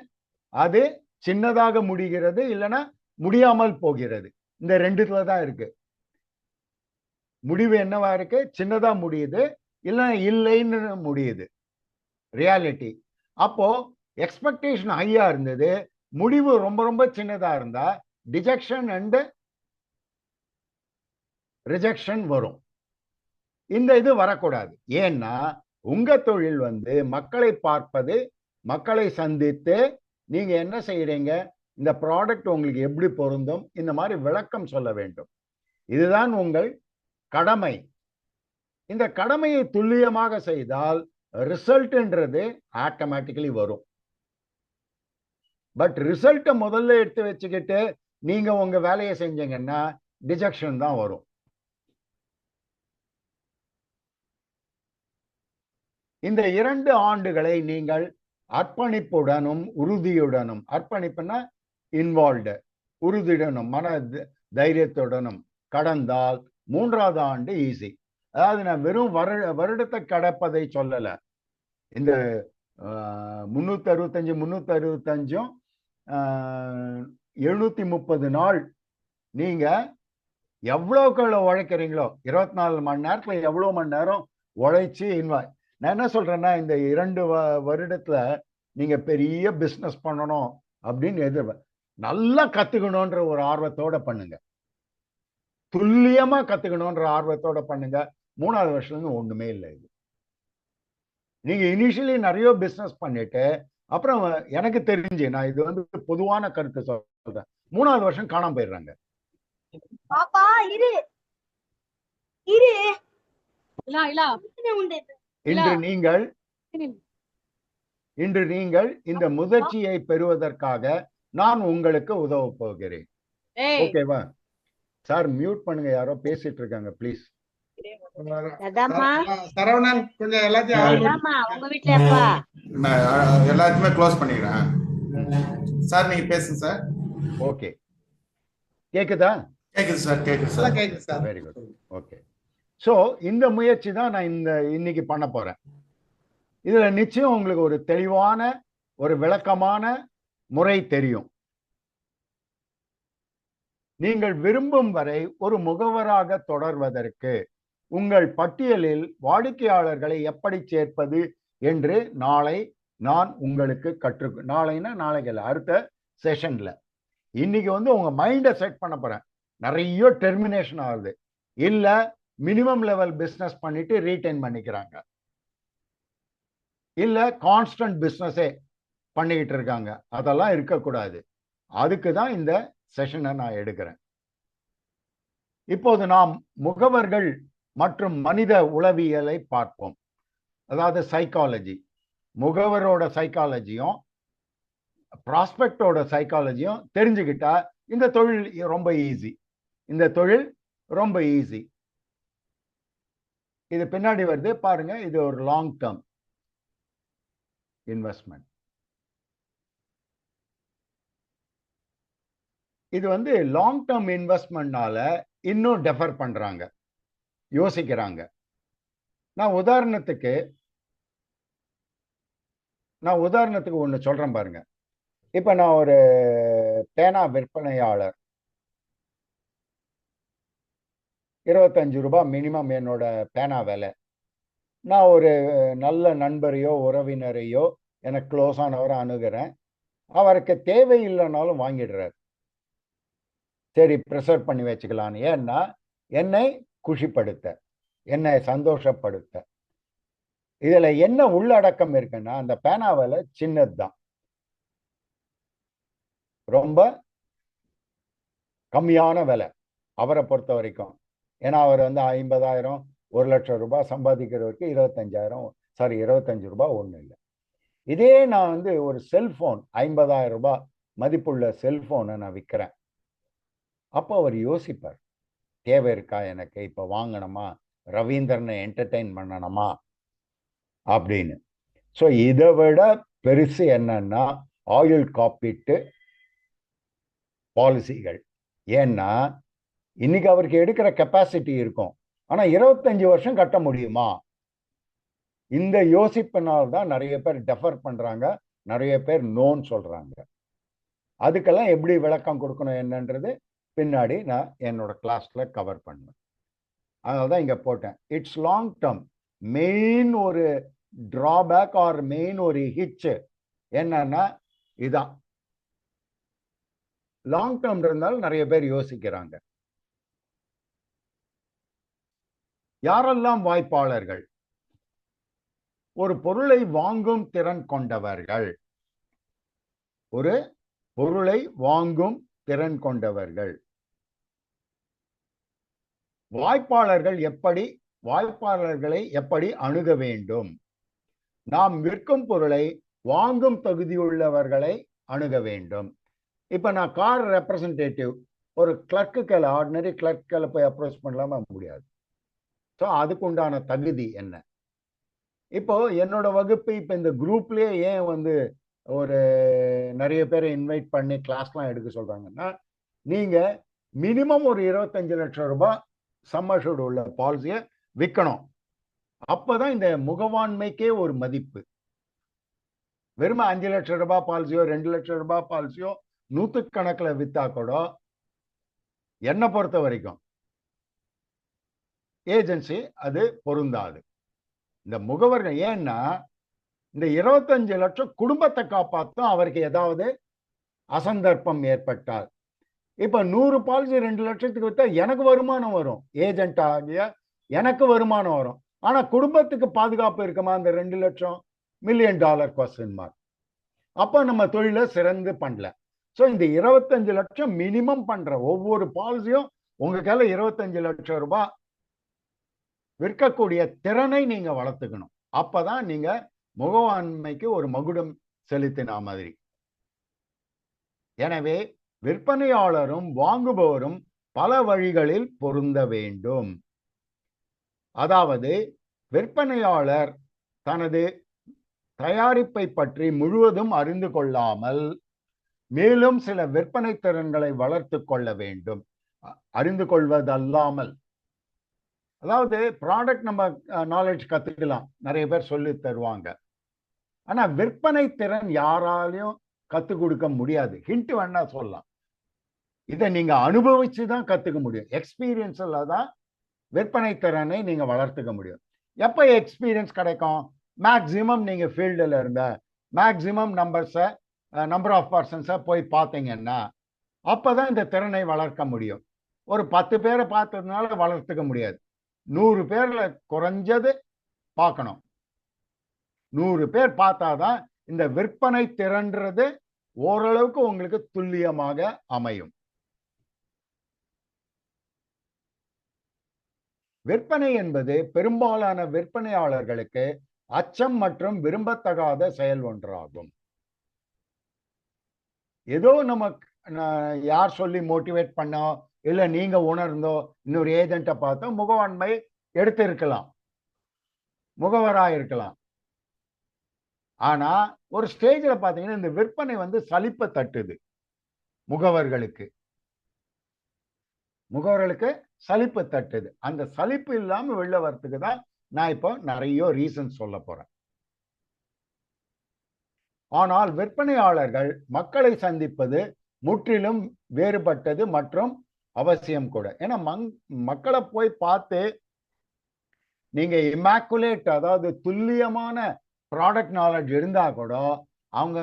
அது சின்னதாக முடிகிறது, இல்லைன்னா முடியாமல் போகிறது. இந்த 2த்துல தான் இருக்கு. முடிவு என்னவா இருக்கு, சின்னதா முடியுது, இல்லைன்னா இல்லைன்னு முடியுது ரியாலிட்டி. அப்போ எக்ஸ்பெக்டேஷன் ஹையா இருந்தது, முடிவு ரொம்ப ரொம்ப சின்னதா இருந்தா டிஜெக்ஷன் அண்ட் ரிஜெக்ஷன் வரும். இந்த இது வரக்கூடாது. ஏன்னா உங்க தொழில் மக்களை பார்ப்பது, மக்களை சந்தித்து நீங்க என்ன செய்யறீங்க, இந்த ப்ராடக்ட் உங்களுக்கு எப்படி பொருந்தும், இந்த மாதிரி விளக்கம் சொல்ல வேண்டும். இதுதான் உங்கள் கடமை. இந்த கடமையை துல்லியமாக செய்தால் ரிசல்ட்ன்றது ஆட்டோமேட்டிக்கலி வரும். பட் ரிசல்ட்டை முதல்ல எடுத்து வச்சுக்கிட்டு நீங்க உங்க வேலையை செஞ்சீங்கன்னா டிஜெக்ஷன் தான் வரும். இந்த 2 ஆண்டுகளை நீங்கள் அர்ப்பணிப்புடனும் உறுதியுடனும், அர்ப்பணிப்புனா இன்வால்வ்டு, உறுதியுடனும் மன தைரியத்துடனும் கடந்தால் 3வது ஆண்டு ஈஸி. அதாவது நான் வெறும் வருடத்தை கடப்பதை சொல்லல. இந்த 365 365 730 நாள் நீங்க எவ்வளவுக்குள்ள உழைக்கிறீங்களோ, 24 மணி நேரத்துல எவ்வளவு மணி நேரம் உழைச்சி நான் என்ன சொல்றேன்னா, இந்த 2 வருடத்துல நீங்க பெரிய பிசினஸ் பண்ணணும் அப்படின்னு நல்லா கத்துக்கணும்ன்ற ஒரு ஆர்வத்தோட பண்ணுங்க, துல்லியமா கத்துக்கணும்ன்ற ஆர்வத்தோட பண்ணுங்க. 3வது வருஷத்துல ஒண்ணுமே இல்லை. இது நீங்க இனிஷியலி நிறைய பிசினஸ் பண்ணிட்டு அப்புறம் எனக்கு தெரிஞ்சு, நான் இது பொதுவான கருத்து சொல்றேன், 3வது வருஷம் காணாம போயிடுறாங்க. பாப்பா இரு இரு இன்று நீங்கள் இந்த முதிர்ச்சியை பெறுவதற்காக நான் உங்களுக்கு உதவ போகிறேன். ஓகேவா சார்? மியூட் பண்ணுங்க, யாரோ பேசிட்டு இருக்காங்க ப்ளீஸ். சரவணன் கொஞ்சம் எல்லாத்தையும் உங்க வீட்டுல அப்பா எல்லாத்தையுமே க்ளோஸ் பண்ணிக்கிறேன் சார், நீங்க பேசுங்க சார். ஓகே, கேக்குதா? கேக்குது சார், கேக்குது சார், கேக்குது sir. Very good. Okay, so இந்த முயற்சி தான் நான் இன்னைக்கு பண்ண போறேன். இதுல நிச்சயம் உங்களுக்கு ஒரு தெளிவான ஒரு விளக்கமான முறை தெரியும். நீங்கள் விரும்பும் வரை ஒரு முகவராக தொடர்வதற்கு உங்கள் பட்டியலில் வாடிக்கையாளர்களை எப்படி சேர்ப்பது என்று நாளை நான் உங்களுக்கு நாளைனா நாளைக்கு அடுத்த செஷன்ல இன்னைக்கு உங்க மைண்டை செட் பண்ண போறேன். நிறைய டெர்மினேஷன் ஆகுது, இல்ல மினிமம் லெவல் பிசினஸ் பண்ணிட்டு ரீடைன் பண்ணிக்கிறாங்க. இல்ல கான்ஸ்டன்ட் பிஸ்னஸே பண்ணிக்கிட்டு இருக்காங்க. அதெல்லாம் இருக்கக்கூடாது. அதுக்கு தான் இந்த செஷனை நான் எடுக்கிறேன். இப்போது நாம் முகவர்கள் மற்றும் மனித உளவியலை பார்ப்போம். அதாவது சைக்காலஜி. முகவரோட சைக்காலஜியும் ப்ராஸ்பெக்டோட சைக்காலஜியும் தெரிஞ்சுக்கிட்டா இந்த தொழில் ரொம்ப ஈஸி. இந்த தொழில் ரொம்ப ஈஸி. இது பின்னாடி வருது பாருங்க. இது ஒரு லாங் டேர்ம் இன்வெஸ்ட்மெண்ட். இது வந்து லாங் டேர்ம் இன்வெஸ்ட்மெண்ட்னால இன்னும் டெஃபர் பண்றாங்க, யோசிக்கிறாங்க. நான் உதாரணத்துக்கு ஒண்ணு சொல்றேன் பாருங்க. இப்ப நான் ஒரு பேனா விற்பனையாளர். 25 ரூபாய் மினிமம் என்னோட பேனா விலை. நான் ஒரு நல்ல நண்பரையோ உறவினரையோ எனக்கு க்ளோஸ் ஆனவரை அணுகிறேன். அவருக்கு தேவையில்லைனாலும் வாங்கிடுறாரு. சரி, ப்ரிசர்வ் பண்ணி வச்சுக்கலான்னு. ஏன்னா என்னை குஷிப்படுத்த, என்னை சந்தோஷப்படுத்த. இதுல என்ன உள்ளடக்கம் இருக்குன்னா, அந்த பேனா விலை சின்னதுதான், ரொம்ப கம்மியான விலை அவரை பொறுத்த வரைக்கும். ஏன்னா அவர் வந்து 50,000 1,00,000 ரூபாய் சம்பாதிக்கிறவருக்கு 25 ரூபாய் ஒன்றும் இல்லை. இதே நான் வந்து ஒரு செல்போன் 50,000 ரூபாய் மதிப்புள்ள செல்போனை நான் விற்கிறேன். அப்போ அவர் யோசிப்பார், தேவை இருக்கா எனக்கு, இப்போ வாங்கணுமா, ரவீந்திரனை என்டர்டெயின் பண்ணணுமா அப்படின்னு. ஸோ இதை விட பெருசு என்னன்னா ஆயுள் காப்பீட்டு பாலிசிகள். ஏன்னா இன்னைக்கு அவருக்கு எடுக்கிற கெப்பாசிட்டி இருக்கும், ஆனா 25 வருஷம் கட்ட முடியுமா? இந்த யோசிப்பினால் நிறைய பேர் டெஃபர் பண்றாங்க, நிறைய பேர் நோன்னு சொல்றாங்க. அதுக்கெல்லாம் எப்படி விளக்கம் கொடுக்கணும் என்னன்றது பின்னாடி நான் என்னோட கிளாஸ்ல கவர் பண்ணுவேன். அதனால்தான் இங்க போட்டேன். It's long term. மெயின் ஒரு டிராபேக் ஆர் மெயின் ஒரு ஹிட்ச் என்னன்னா இதான். லாங் டேர்ம் இருந்தாலும் நிறைய பேர் யோசிக்கிறாங்க. யாரெல்லாம் வாய்ப்பாளர்கள்? ஒரு பொருளை வாங்கும் திறன் கொண்டவர்கள். ஒரு பொருளை வாங்கும் திறன் கொண்டவர்கள். வாய்ப்பாளர்களை எப்படி அணுக வேண்டும்? நாம் விற்கும் பொருளை வாங்கும் தகுதியுள்ளவர்களை அணுக வேண்டும். இப்ப நான் கார் ரெப்ரசன்டேட்டிவ் ஒரு கிளர்க்குகளை, ஆர்டினரி கிளர்க்குகளை போய் அப்ரோச் பண்ணலாமா? முடியாது. ஸோ அதுக்கு உண்டான தகுதி என்ன? இப்போ என்னோட வகுப்பு இப்போ இந்த குரூப்லயே ஏன் வந்து ஒரு நிறைய பேரை இன்வைட் பண்ணி கிளாஸ்லாம் எடுக்க சொல்றாங்கன்னா, நீங்க மினிமம் ஒரு 25 லட்சம் ரூபாய் சம்மர்ஷூட் உள்ள பாலிசியை விற்கணும். அப்பதான் இந்த முகவாண்மைக்கே ஒரு மதிப்பு. வெறும் 5 லட்சம் ரூபாய் பாலிசியோ 2 லட்சம் ரூபாய் பாலிசியோ 100 கணக்கில் வித்தா கூட என்னை பொறுத்த வரைக்கும் ஏஜென்சி அது பொருந்தாது. இந்த முகவர்கள் ஏன்னா இந்த 25 லட்சம் குடும்பத்தை காப்பாற்றும். அவருக்கு ஏதாவது அசந்தர்ப்பம் ஏற்பட்டால், இப்ப 100 பாலிசி 2 லட்சத்துக்கு வித்தா எனக்கு வருமானம் வரும், ஏஜென்ட் ஆகிய எனக்கு வருமானம் வரும். ஆனா குடும்பத்துக்கு பாதுகாப்பு இருக்குமா? அந்த 2 லட்சம் $1 மில்லியன் கொஸ்டின் மார்க். அப்ப நம்ம தொழிலை சிறந்து பண்ணல. ஸோ இந்த 25 லட்சம் மினிமம் பண்ற ஒவ்வொரு பாலிசியும் உங்க கையில 25 லட்சம் ரூபாய் விற்கக்கூடிய திறனை நீங்க வளர்த்துக்கணும். அப்பதான் நீங்க முகவாண்மைக்கு ஒரு மகுடம் செலுத்தின மாதிரி. எனவே விற்பனையாளரும் வாங்குபவரும் பல வழிகளில் பொருந்த வேண்டும். அதாவது விற்பனையாளர் தனது தயாரிப்பை பற்றி முழுவதும் அறிந்து கொள்ளாமல் மேலும் சில விற்பனை திறன்களை வளர்த்து கொள்ள வேண்டும். அறிந்து கொள்வதல்லாமல், அதாவது ப்ராடக்ட் நம்ம நாலேஜ் கத்துக்கலாம், நிறைய பேர் சொல்லி தருவாங்க. ஆனா விற்பனை திறன் யாராலையும் கத்துக் கொடுக்க முடியாது. ஹிண்ட் வேணா சொல்லலாம், இதை நீங்க அனுபவிச்சுதான் கத்துக்க முடியும். எக்ஸ்பீரியன்ஸ்ல தான் விற்பனை திறனை நீங்க வளர்த்துக்க முடியும். எப்ப எக்ஸ்பீரியன்ஸ் கிடைக்கும்? மேக்சிமம் நீங்க ஃபீல்டில் இருந்த மேக்சிமம் நம்பர் ஆஃப் பர்சன்ஸை போய் பார்த்தீங்கன்னா அப்பதான் இந்த திறனை வளர்க்க முடியும். ஒரு 10 பேரை பார்த்ததுனால வளர்த்துக்க முடியாது. 100 பேர்ல குறைஞ்சது பார்க்கணும். 100 பேர் பார்த்தாதான் இந்த விற்பனை திறன்றது ஓரளவுக்கு உங்களுக்கு துல்லியமாக அமையும். விற்பனை என்பது பெரும்பாலான விற்பனையாளர்களுக்கு அச்சம் மற்றும் விரும்பத்தகாத செயல் ஒன்றாகும். ஏதோ நமக்கு யார் சொல்லி மோட்டிவேட் பண்ணோ இல்ல நீங்க உணர்ந்தோ இன்னொரு ஏஜென்ட்டை பார்த்தோ முகவாண்மை எடுத்திருக்கலாம், முகவராயிருக்கலாம். ஆனா ஒரு ஸ்டேஜ்ல பாத்தீங்கன்னா இந்த விற்பனை வந்து சலிப்பை தட்டுது. முகவர்களுக்கு சலிப்பு தட்டுது. அந்த சலிப்பு இல்லாம வெளில வரத்துக்கு தான் நான் இப்போ நிறைய ரீசன் சொல்ல போறேன். ஆனால் விற்பனையாளர்கள் மக்களை சந்திப்பது முற்றிலும் வேறுபட்டது மற்றும் அவசியம் கூட. ஏன்னா மக்களை போய் பார்த்து நீங்க இமாக்குலேட், அதாவது துல்லியமான ப்ராடக்ட் நாலேஜ் இருந்தா கூட அவங்க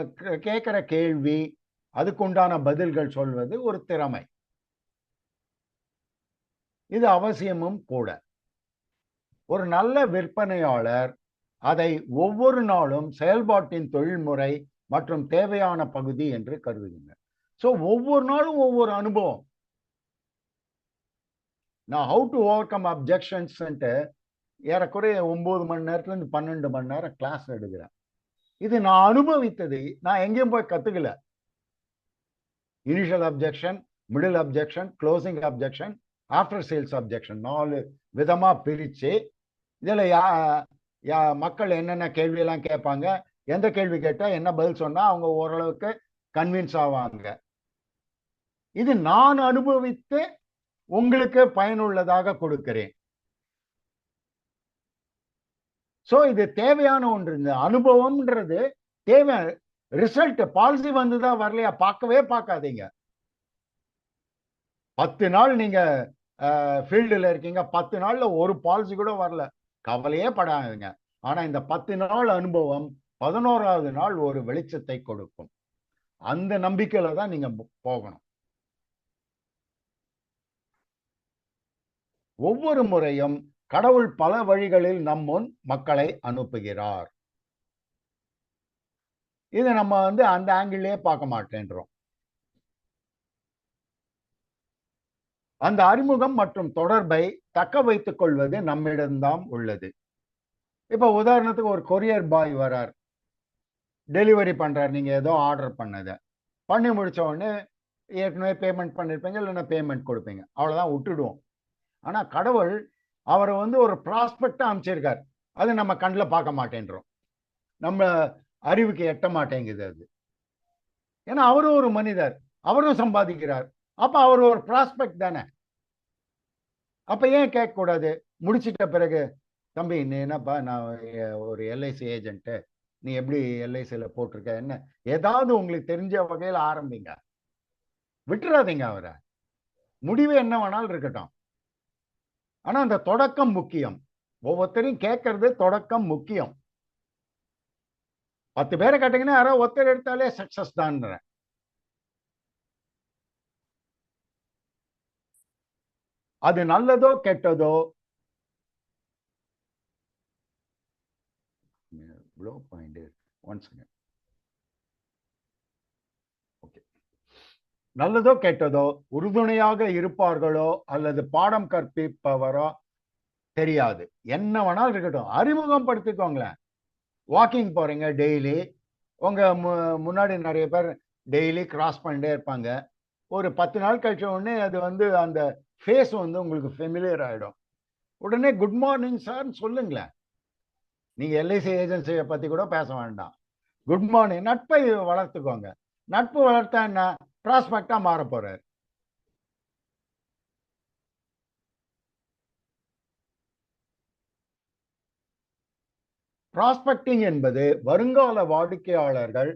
கேட்கிற கேள்வி அதுக்குண்டான பதில்கள் சொல்வது ஒரு திறமை. இது அவசியமும் கூட. ஒரு நல்ல விற்பனையாளர் அதை ஒவ்வொரு நாளும் செயல்பாட்டின் தொழில்முறை மற்றும் தேவையான பகுதி என்று கருதுகின்றனர். ஸோ ஒவ்வொரு நாளும் ஒவ்வொரு அனுபவம். நான் how to over come objections ஏறக்குறைய 9 மணி நேரத்துல இருந்து 12 மணி நேரம் கிளாஸ் எடுக்கிறேன். இது நான் அனுபவித்தது, நான் எங்கேயும் போய் கத்துக்கல. Initial objection, middle objection, closing objection, after sales objection 4 விதமா பிரிச்சு இதுல மக்கள் என்னென்ன கேள்வியெல்லாம் கேட்பாங்க, எந்த கேள்வி கேட்டா என்ன பதில் சொன்னா அவங்க ஓரளவுக்கு கன்வின்ஸ் ஆவாங்க. இது நான் அனுபவித்து உங்களுக்கு பயனுள்ளதாக கொடுக்கிறேன். சோ இது தேவையான ஒன்று. இந்த அனுபவம்ன்றது தேவை. ரிசல்ட் பாலிசி வந்துதான் வரலையா பார்க்கவே பார்க்காதீங்க. 10 நாள் நீங்க ஃபீல்டுல இருக்கீங்க, 10 நாள்ல ஒரு பாலிசி கூட வரல, கவலையே படாதுங்க. ஆனா இந்த 10 நாள் அனுபவம் 11வது நாள் ஒரு வெளிச்சத்தை கொடுக்கும். அந்த நம்பிக்கையில தான் நீங்க போகணும். ஒவ்வொரு முறையும் கடவுள் பல வழிகளில் நம் முன் மக்களை அனுப்புகிறார். இதை நம்ம அந்த ஆங்கிள்லயே பார்க்க மாட்டேன்றோம். அந்த அறிமுகம் மற்றும் தொடர்பை தக்க வைத்துக் கொள்வது நம்மிடம்தான் உள்ளது. இப்ப உதாரணத்துக்கு ஒரு கொரியர் பாய் வரார், டெலிவரி பண்றார். நீங்க ஏதோ ஆர்டர் பண்ணி முடிச்ச உடனே ஏற்கனவே பேமெண்ட் பண்ணிருப்பீங்க, இல்லைன்னா பேமெண்ட் கொடுப்பீங்க, அவ்வளவுதான், விட்டுடுவோம். ஆனா கடவுள் அவரை ஒரு ப்ராஸ்பெக்டா அமைச்சிருக்கார். அது நம்ம கண்ணில் பார்க்க மாட்டேன்றோம், நம்ம அறிவுக்கு எட்ட மாட்டேங்குது அது. ஏன்னா அவரும் ஒரு மனிதர், அவரும் சம்பாதிக்கிறார். அப்ப அவர் ஒரு ப்ராஸ்பெக்ட் தானே. அப்ப ஏன் கேட்க கூடாது? முடிச்சிட்ட பிறகு, தம்பி நீ என்னப்பா, நான் ஒரு எல்ஐசி ஏஜென்ட், நீ எப்படி எல்ஐசியில போட்டிருக்க, என்ன ஏதாவது உங்களுக்கு தெரிஞ்ச வகையில் ஆரம்பிங்க, விட்டுறாதீங்க அவரை. முடிவு என்ன வேணாலும் இருக்கட்டும், ஆனா அந்த தொடக்கம் முக்கியம். ஒவ்வொருத்தரையும் கேட்கறது தொடக்கம் முக்கியம். 10 பேரை கேட்டீங்கன்னா யாரோ ஒருத்தர் எடுத்தாலே சக்சஸ் தான். அது நல்லதோ கெட்டதோ, நல்லதோ கெட்டதோ உறுதுணையாக இருப்பார்களோ அல்லது பாடம் கற்பிப்பவரோ தெரியாது. என்ன வேணாலும் இருக்கட்டும், அறிமுகம் படுத்திக்கோங்களேன். வாக்கிங் போறீங்க டெய்லி, உங்க முன்னாடி நிறைய பேர் டெய்லி கிராஸ் பண்ணிட்டே இருப்பாங்க. ஒரு 10 நாள் கழிச்ச உடனே அது அந்த ஃபேஸ் உங்களுக்கு ஃபெமிலியர் ஆயிடும். உடனே குட் மார்னிங் சார் சொல்லுங்களேன். நீங்க எல்ஐசி ஏஜென்சியை பத்தி கூட பேச வேண்டாம், குட் மார்னிங். நட்பை வளர்த்துக்கோங்க. நட்பு வளர்த்தா என்ன, ப்ராஸ்பெக்டா மாற போறாரு. ப்ராஸ்பெக்டிங் என்பது வருங்கால வாடிக்கையாளர்கள்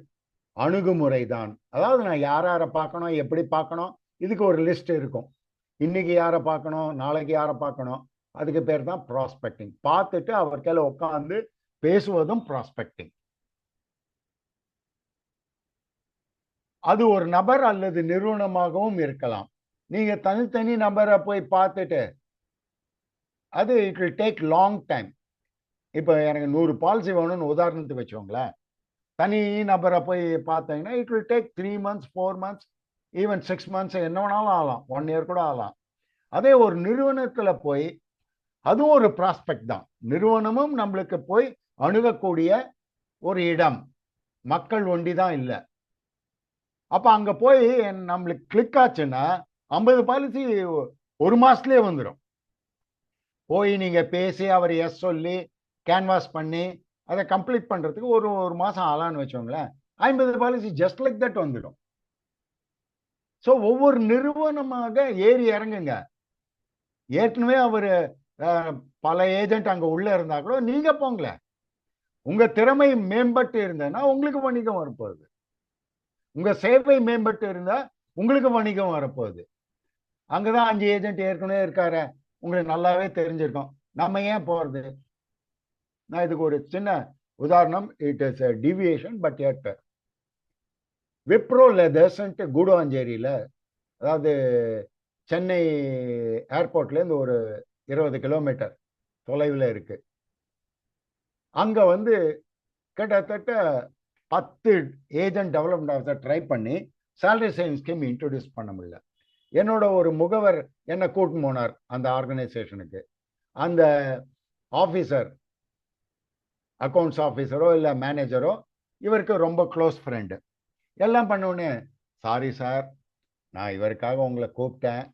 அணுகுமுறை தான். அதாவது நான் யாரை பார்க்கணும், எப்படி பார்க்கணும், இதுக்கு ஒரு லிஸ்ட் இருக்கும். இன்னைக்கு யாரை பார்க்கணும், நாளைக்கு யாரை பார்க்கணும், அதுக்கு பேர் தான் ப்ராஸ்பெக்டிங். பார்த்துட்டு அவர் கையில உட்காந்து பேசுவதும் ப்ராஸ்பெக்டிங். அது ஒரு நபர் அல்லது நிறுவனமாகவும் இருக்கலாம். நீங்க தனித்தனி நபரை போய் பார்த்துட்டு அது it will take long time. இப்போ எனக்கு 100 பாலிசி வேணும்னு உதாரணத்துக்கு வச்சுக்கோங்களேன். தனி நபரை போய் பார்த்தீங்கன்னா it will take 3 months 4 months even 6 months என்ன வேணாலும் ஆகலாம், 1 year கூட ஆகலாம். அதே ஒரு நிறுவனத்துல போய் அதுவும் ஒரு ப்ராஸ்பெக்ட் தான். நிறுவனமும் நம்மளுக்கு போய் அணுகக்கூடிய ஒரு இடம், மக்கள் ஒண்டி தான் இல்லை. அப்ப அங்க போய் நம்மளுக்கு கிளிக் ஆச்சுன்னா 50 பாலிசி 1 மாசத்துலயே வந்துடும். போய் நீங்க பேசி அவர் எஸ் சொல்லி கேன்வாஸ் பண்ணி அதை கம்ப்ளீட் பண்றதுக்கு ஒரு மாசம் ஆகலான்னு வச்சோங்களேன். 50 பாலிசி ஜஸ்ட் லைக் தட் வந்துடும். ஸோ ஒவ்வொரு நிறுவனமாக ஏறி இறங்குங்க. ஏற்கனவே அவரு பல ஏஜென்ட் அங்க உள்ள இருந்தா கூட நீங்க போங்களேன். உங்க திறமை மேம்பட்டு இருந்ததுன்னா உங்களுக்கு வணிகம் வரப்போகுது. உங்க சேவை மேம்பட்டு இருந்தா உங்களுக்கு வணிகம் வரப்போகுது. அங்கதான் 5 ஏஜென்ட் ஏற்கனவே இருக்காரு, உங்களுக்கு நல்லாவே தெரிஞ்சிருக்கும். நம்ம ஏன் போறது? நான் இதுக்கு ஒரு சின்ன உதாரணம். இட் இஸ் டிவியேஷன் பட் எட் விப்ரோ லெதர்ஸ்ன்ட்டு கூடுவாஞ்சேரியில, அதாவது சென்னை ஏர்போர்ட்லேருந்து ஒரு 20 கிலோமீட்டர் தொலைவில் இருக்கு. அங்க வந்து கிட்டத்தட்ட 10 ஏஜென்ட் டெவலப்மெண்ட் ஆஃபீஸர் ட்ரை பண்ணி சேலரி சேவிங் ஸ்கீம் இன்ட்ரோடியூஸ் பண்ண முடியல. என்னோட ஒரு முகவர் என்ன கூட்டின்னு போனார் அந்த ஆர்கனைசேஷனுக்கு. அந்த ஆஃபீஸர், அக்கௌண்ட்ஸ் ஆஃபீஸரோ இல்லை மேனேஜரோ இவருக்கு ரொம்ப க்ளோஸ் ஃப்ரெண்டு. எல்லாம் பண்ணோடனே, சாரி சார், நான் இவருக்காக உங்களை கூப்பிட்டேன்,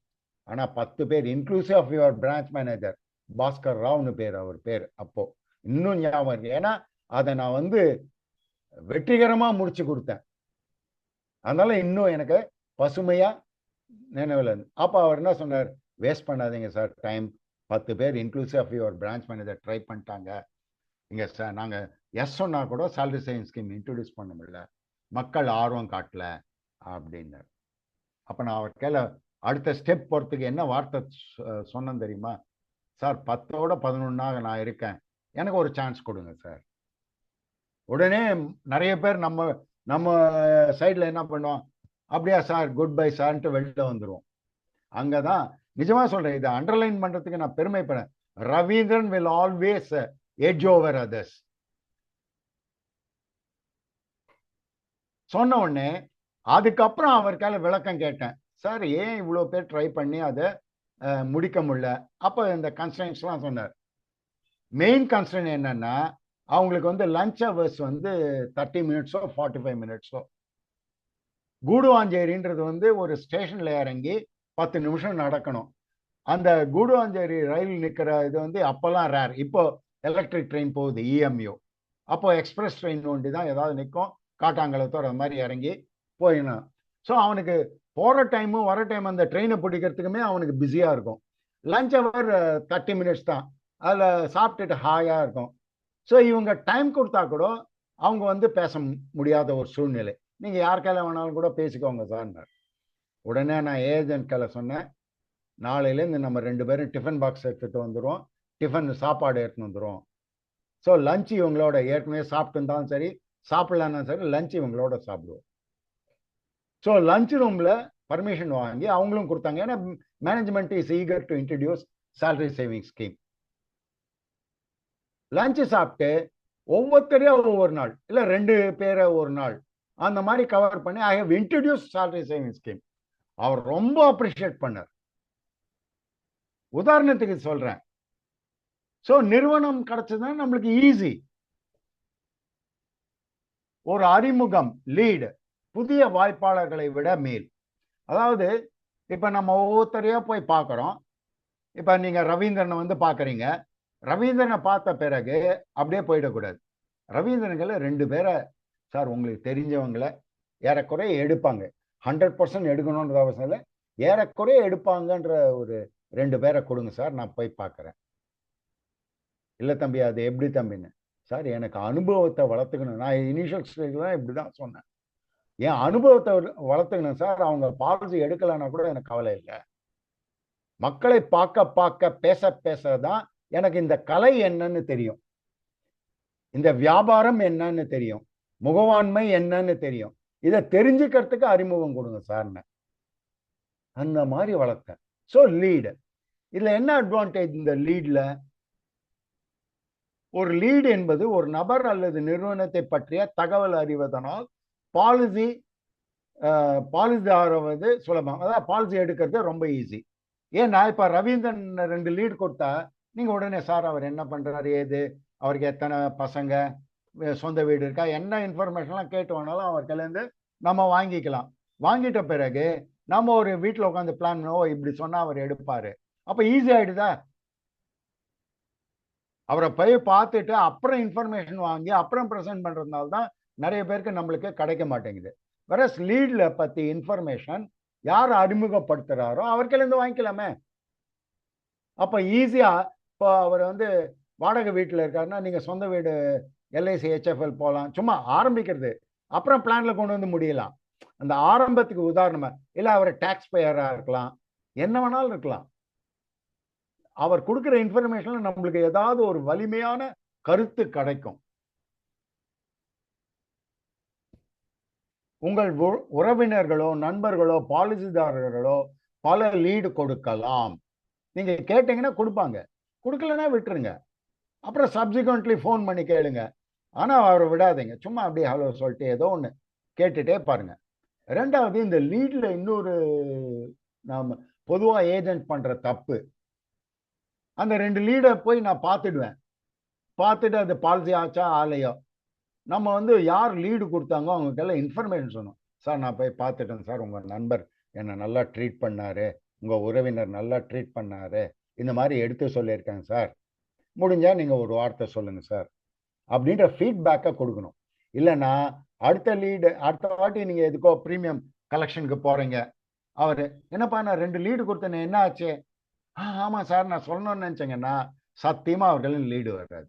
ஆனால் 10 பேர் inclusive of your branch manager Bhaskar ராவ்னு பேர், அவர் பேர் அப்போ இன்னும் ஞாபகம் இருக்கு. ஏன்னா அதை நான் வந்து வெற்றிகரமாக முடிச்சு கொடுத்தேன். அதனால இன்னும் எனக்கு பசுமையா நினைவில் இருந்து. அப்போ அவர் என்ன சொன்னார், வேஸ்ட் பண்ணாதீங்க சார் டைம், 10 பேர் inclusive of your branch manager try பண்ணிட்டாங்க, இங்கே சார் நாங்கள் எஸ் சொன்னா கூட சேலரி சேவிங் ஸ்கீம் இன்ட்ரோடியூஸ் பண்ண முடியல, மக்கள் ஆர்வம் காட்டல அப்படின்னார். அப்போ நான் அவர் கேள்வி அடுத்த ஸ்டெப் போகிறதுக்கு என்ன வார்த்தை சொன்னேன் தெரியுமா? சார் 10ஓட 11ஆக நான் இருக்கேன், எனக்கு ஒரு சான்ஸ் கொடுங்க சார். உடனே நிறைய பேர் நம்ம சைடில் என்ன பண்ணுவோம், அப்படியா சார் குட் பை சார்ன்ட்டு வெளில வந்துடுவோம். அங்கதான் நிஜமா சொல்றேன், இதை அண்டர்லைன் பண்றதுக்கு நான் பெருமைப்படேன். Ravindran will always edge over others. சொன்ன உடனே அதுக்கப்புறம் அவருக்கால விளக்கம் கேட்டேன், சார் ஏன் இவ்வளோ பேர் ட்ரை பண்ணி அதை முடிக்க முடியல? அப்போ இந்த கன்ஸ்டன்ஸ்லாம் சொன்னார். மெயின் கன்ஸ்டன் என்னன்னா, அவங்களுக்கு வந்து லஞ்ச் ஹவர்ஸ் வந்து 30 மினிட்ஸோ 45 மினிட்ஸோ. கூடுவாஞ்சேரின்றது வந்து ஒரு ஸ்டேஷன்ல இறங்கி 10 நிமிஷம் நடக்கணும். அந்த கூடுவாஞ்சேரி ரயில் நிற்கிற இது வந்து அப்போல்லாம் ரேர். இப்போ எலக்ட்ரிக் ட்ரெயின் போகுது, இஎம்யூ. அப்போ எக்ஸ்பிரஸ் ட்ரெயின் ஒண்டி தான் ஏதாவது நிற்கும், காட்டாங்குளத்தோர் அது மாதிரி இறங்கி போயிடணும். ஸோ அவனுக்கு போகிற டைமும் வர டைம் அந்த ட்ரெயினை பிடிக்கிறதுக்குமே அவனுக்கு பிஸியாக இருக்கும். லஞ்ச் ஹவர் 30 மினிட்ஸ் தான், அதில் சாப்பிட்டுட்டு ஹாயாக இருக்கும். ஸோ இவங்க டைம் கொடுத்தா கூட அவங்க வந்து பேச முடியாத ஒரு சூழ்நிலை. நீங்கள் யார் கையில் வேணாலும் கூட பேசிக்கோங்க சார்னார். உடனே நான் ஏஜென்ட் கையில் சொன்னேன், நாளையிலேருந்து நம்ம 2 பேரும் டிஃபன் பாக்ஸ் எடுத்துகிட்டு வந்துடுவோம், டிஃபன் சாப்பாடு எடுத்துன்னு வந்துடுவோம். ஸோ லஞ்ச் இவங்களோட, ஏற்கனவே சாப்பிட்டு இருந்தாலும் சரி சாப்பிடலான்னு சரி, லஞ்ச் இவங்களோட சாப்பிடுவோம். ஸோ லஞ்ச் ரூமில் பர்மிஷன் வாங்கி அவங்களும் கொடுத்தாங்க. ஏன்னா management is eager to introduce salary saving scheme. Lunch சாப்பிட்டு ஒவ்வொருத்தரையும் ஒவ்வொரு நாள், இல்லை 2 பேரை ஒரு நாள், அந்த மாதிரி கவர் பண்ணி I have introduce salary saving scheme. அவர் ரொம்ப அப்ரிஷியேட் பண்ணார். உதாரணத்துக்கு சொல்றேன். ஸோ நிறுவனம் கிடைச்சதுன்னா நம்மளுக்கு ஈஸி. ஒரு அறிமுகம், லீடு, புதிய வாய்ப்பாளர்களை விட மேல். அதாவது இப்ப நம்ம ஒவ்வொருத்தரையா போய் பார்க்குறோம். இப்ப நீங்க ரவீந்திரனை வந்து பார்க்குறீங்க. ரவீந்திரனை பார்த்த பிறகு அப்படியே போயிடக்கூடாது. ரவீந்திரன்களை 2 பேரை, சார் உங்களுக்கு தெரிஞ்சவங்களை ஏறக்குறைய எடுப்பாங்க, 100% எடுக்கணுன்ற அவசியம் இல்லை, ஏறக்குறைய எடுப்பாங்கன்ற ஒரு 2 பேரை கொடுங்க சார், நான் போய் பார்க்குறேன். இல்லை தம்பி, அது எப்படி தம்பின்னு, சார் எனக்கு அனுபவத்தை வளர்த்துக்கணும். நான் இனிஷியல் ஸ்டேஜில் தான் இப்படி தான் சொன்னேன், என் அனுபவத்தை வளர்த்துக்கணும் சார். அவங்க பாலிசி எடுக்கலைன்னா கூட எனக்கு கவலை இல்லை. மக்களை பார்க்க பார்க்க பேச பேச தான் எனக்கு இந்த கலை என்னன்னு தெரியும், இந்த வியாபாரம் என்னன்னு தெரியும், முகவாண்மை என்னன்னு தெரியும். இதை தெரிஞ்சுக்கிறதுக்கு அறிமுகம் கொடுங்க சார்ன்னு அந்த மாதிரி வளர்த்தேன். ஸோ லீடு, இதுல என்ன அட்வான்டேஜ் இந்த லீட்ல? ஒரு லீடு என்பது ஒரு நபர் அல்லது நிறுவனத்தை பற்றிய தகவல் அறிவதனால் பாலிசி ஆகிறது சுலபம். அதாவது பாலிசி எடுக்கிறது ரொம்ப ஈஸி. ஏன்னா இப்ப ரவீந்திரன் 2 லீடு கொடுத்தா நீங்க உடனே சார் அவர் என்ன பண்றாரு, ஏது, அவருக்கு எத்தனை பசங்க, சொந்த வீடு இருக்கா, என்ன இன்ஃபர்மேஷன்லாம் கேட்டு வேணாலும் அவர்கிட்ட நம்ம வாங்கிக்கலாம். வாங்கிட்ட பிறகு நம்ம ஒரு வீட்டில் உட்காந்து பிளான் பண்ணுவோம், இப்படி சொன்னா அவர் எடுப்பாரு. அப்ப ஈஸி ஆயிடுதா? அவரை போய் பார்த்துட்டு அப்புறம் இன்ஃபர்மேஷன் வாங்கி அப்புறம் ப்ரெசென்ட் பண்றதுனால தான் நிறைய பேருக்கு நம்மளுக்கு கிடைக்க மாட்டேங்குது. வேற லீட்ல பத்தி இன்ஃபர்மேஷன் யார் அறிமுகப்படுத்துறாரோ அவர்கிட்ட வாங்கிக்கலாமே. அப்ப ஈஸியா இப்போ அவர் வாடகை வீட்டில் இருக்காருன்னா நீங்க சொந்த வீடு எல்ஐசி HFL போகலாம், சும்மா ஆரம்பிக்கிறது, அப்புறம் பிளான்ல கொண்டு முடியலாம். அந்த ஆரம்பத்துக்கு உதாரணமா இல்ல அவர் டாக்ஸ் பேயரா இருக்கலாம், என்ன வேணாலும் இருக்கலாம். அவர் கொடுக்கிற இன்ஃபர்மேஷன்ல நம்மளுக்கு ஏதாவது ஒரு வலிமையான கருத்து கிடைக்கும். உங்கள் உறவினர்களோ நண்பர்களோ பாலிசிதாரர்களோ பல லீடு கொடுக்கலாம். நீங்க கேட்டீங்கன்னா கொடுப்பாங்க, கொடுக்கலன்னா விட்டுருங்க. அப்புறம் சப்சிக்வெண்ட்லி ஃபோன் பண்ணி கேளுங்க. ஆனா அவரை விடாதீங்க, சும்மா அப்படியே ஹலோ சொல்லிட்டு ஏதோ ஒன்று கேட்டுட்டே பாருங்க. ரெண்டாவது, இந்த லீட்ல இன்னொரு நாம பொதுவா ஏஜென்ட் பண்ற தப்பு, அந்த 2 லீடை போய் நான் பார்த்துடுவேன். பார்த்துட்டு அது பாலிசி ஆச்சா ஆலையோ, நம்ம யார் லீடு கொடுத்தாங்க அவங்களுக்கெல்லாம் இன்ஃபர்மேஷன் சொன்னோம். சார் நான் போய் பார்த்துட்டேன் சார், உங்க நண்பர் என்னை நல்லா ட்ரீட் பண்ணாரு, உங்க உறவினர் நல்லா ட்ரீட் பண்ணாரு, இந்த மாதிரி எடுத்து சொல்லியிருக்காங்க சார், முடிஞ்சா நீங்க ஒரு வார்த்தை சொல்லுங்க சார் அப்படின்ற ஃபீட்பேக்கை கொடுக்கணும். இல்லைன்னா அடுத்த வாட்டி நீங்க எதுக்கோ ப்ரீமியம் கலெக்ஷனுக்கு போறீங்க, அவரு என்னப்பா நான் 2 லீடு கொடுத்தேன் என்ன ஆச்சு, ஆமா சார் நான் சொல்லணும்னு நினைச்சேங்கன்னா சத்தியமா அவர்களின் லீடு வராது.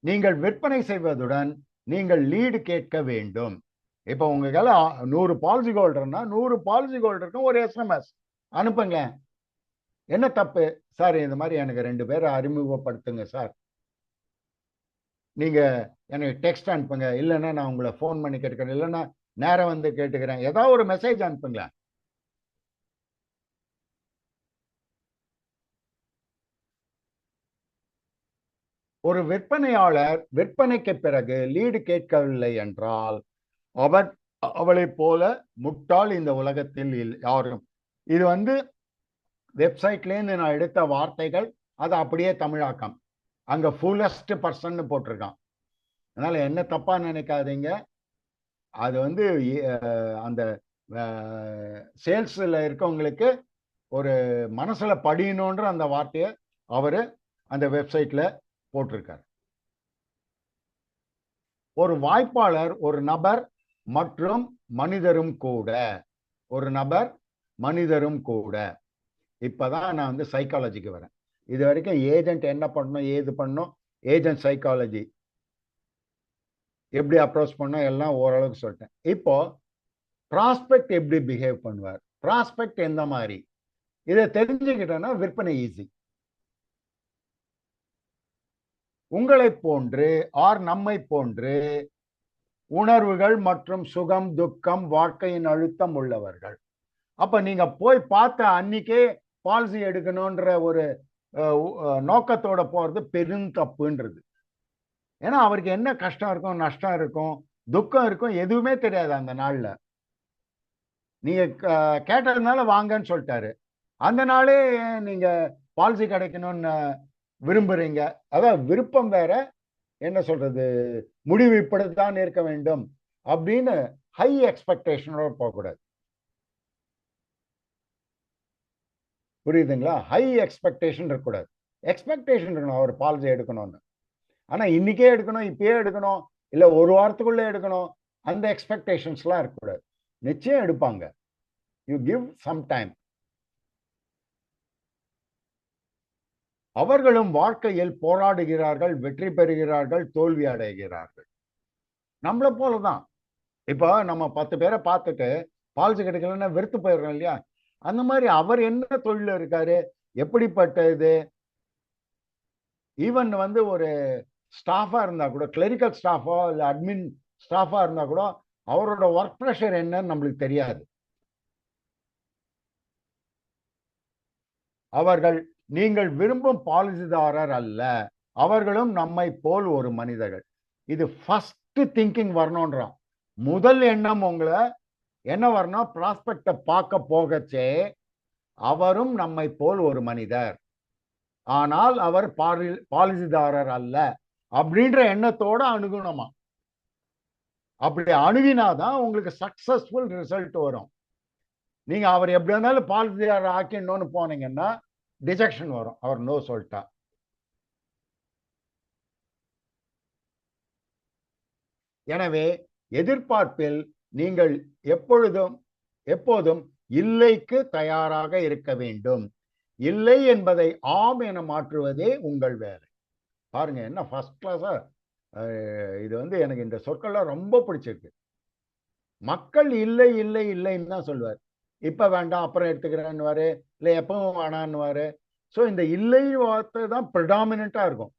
நீங்கள் விற்பனை செய்வதுடன் நீங்கள் லீடு கேட்க வேண்டும். இப்போ உங்களால 100 பாலிசி ஹோல்டர்னா 100 பாலிசி ஹோல்டருக்கும் ஒரு SMS அனுப்புங்க. என்ன தப்பு சார், இந்த மாதிரி எனக்கு 2 பேரை அறிமுகப்படுத்துங்க சார், நீங்க எனக்கு டெக்ஸ்ட் அனுப்புங்க, இல்லைன்னா நான் உங்களை ஃபோன் பண்ணி கேட்டுக்கிறேன், இல்லைன்னா நேரம் கேட்டுக்கிறேன், ஏதாவது ஒரு மெசேஜ் அனுப்புங்க. ஒரு விற்பனையாளர் விற்பனைக்கு பிறகு லீடு கேட்கவில்லை என்றால் அவளை போல முட்டாள் இந்த உலகத்தில் யாரும். இது வெப்சைட்லேருந்து நான் எடுத்த வார்த்தைகள், அது அப்படியே தமிழாக்கம், அங்க ஃபுல்லஸ்ட் பர்சன் போட்டிருக்கான். அதனால என்ன தப்பா நினைக்காதீங்க. அது அந்த சேல்ஸ்ல இருக்கவங்களுக்கு ஒரு மனசுல படியணுன்ற அந்த வார்த்தையை அவரு அந்த வெப்சைட்ல போட்டிருக்காரு. ஒரு வாய்ப்பாளர் ஒரு நபர் மற்றும் மனிதரும் கூட, ஒரு நபர் மனிதரும் கூட. இப்பதான் நான் சைக்காலஜிக்கு வரேன். இது வரைக்கும் ஏஜென்ட் என்ன பண்ணணும் ஏது பண்ணணும், ஏஜென்ட் சைக்காலஜி எப்படி அப்ரோச் பண்ணணும் எல்லாம் ஓரளவுக்கு சொல்லிட்டேன். இப்போ ப்ராஸ்பெக்ட் எப்படி பிஹேவ் பண்ணுவார், ப்ராஸ்பெக்ட் எந்த மாதிரி, இதை தெரிஞ்சுக்கிட்டோன்னா விற்பனை ஈஸி. உங்களை போன்று நம்மை போன்று உணர்வுகள் மற்றும் சுகம் துக்கம் வாழ்க்கையின் அழுத்தம் உள்ளவர்கள். அப்ப நீங்க போய் பார்த்த அன்னைக்கே பாலிசி எடுக்கணும்ன்ற ஒரு நோக்கத்தோட போறது பெருந்தப்புன்றது. ஏன்னா அவருக்கு என்ன கஷ்டம் இருக்கும், நஷ்டம் இருக்கும், துக்கம் இருக்கும், எதுவுமே தெரியாது அந்த நாள்ல. நீங்க கேட்டதுனால வாங்கன்னு சொல்லிட்டாரு, அந்த நாளே நீங்க பாலிசி கிடைக்கணும்னு விரும்புறீங்க. அதான் விருப்பம் வேற, என்ன சொல்றது, முடிவு இப்படித்தான் இருக்க வேண்டும் அப்படின்னு ஹை எக்ஸ்பெக்டேஷனோட போகக்கூடாது. புரியுதுங்களா? ஹை எக்ஸ்பெக்டேஷன் இருக்கக்கூடாது. எக்ஸ்பெக்டேஷன் இருக்கணும் அவர் பாலிசி எடுக்கணும்னு. ஆனா இன்னைக்கே எடுக்கணும், இப்பயே எடுக்கணும், இல்ல ஒரு வாரத்துக்குள்ள எடுக்கணும், அந்த எக்ஸ்பெக்டேஷன்ஸ்லாம் இருக்கக்கூடாது. நிச்சயம் எடுப்பாங்க. You give some time. அவர்களும் வாழ்க்கையில் போராடுகிறார்கள், வெற்றி பெறுகிறார்கள், தோல்வி அடைகிறார்கள். நம்மளை போலதான். இப்போ நம்ம 10 பேரை பார்த்துட்டு பாலிசி கிடைக்கலன்னா வெறுத்து போயிடுறோம் இல்லையா? அந்த மாதிரி அவர் என்ன தொழில் இருக்காரு, எப்படிப்பட்ட இது, ஈவன் ஒரு ஸ்டாஃபா இருந்தா கூட, கிளரிக்கல் ஸ்டாஃபோ இல்ல அட்மின் ஸ்டாஃபா இருந்தா கூட அவரோட ஒர்க் ப்ரெஷர் என்னன்னு நம்மளுக்கு தெரியாது. அவர்கள் நீங்கள் விரும்பும் பாலிசிதாரர் அல்ல, அவர்களும் நம்மை போல் ஒரு மனிதர்கள். இது ஃபர்ஸ்ட் திங்கிங் வரணும்ன்றான். முதல் எண்ணம் உங்களை என்ன வரணும்? ப்ராஸ்பெக்ட பார்க்க போகச்சே அவரும் நம்மை போல் ஒரு மனிதர், ஆனால் அவர் பாலிசிதாரர் அல்ல அப்படின்ற எண்ணத்தோட அணுகணுமா. அப்படி அணுகினாதான் உங்களுக்கு சக்சஸ்ஃபுல் ரிசல்ட் வரும். நீங்க அவர் எப்படி இருந்தாலும் பாலிசிதாரர் ஆக்கிடணும்னு போனீங்கன்னா டிஜெக்ஷன் வரும், அவர் நோ சொல்லிட்டா. எனவே எதிர்பார்ப்பில் நீங்கள் எப்போதும் இல்லைக்கு தயாராக இருக்க வேண்டும். இல்லை என்பதை ஆம் என மாற்றுவதே உங்கள் வேலை. பாருங்க என்ன ஃபர்ஸ்ட் கிளாஸா. இது எனக்கு இந்த சொற்கள்லாம் ரொம்ப பிடிச்சிருக்கு. மக்கள் இல்லை இல்லை இல்லைன்னு தான் சொல்லுவார். இப்ப வேண்டாம் அப்புறம் எடுத்துக்கிறேன்னு, இல்லை எப்பவும் வேணான்னு. ஸோ இந்த இல்லை வார்த்தை தான் ப்ரிடாமினா இருக்கும்.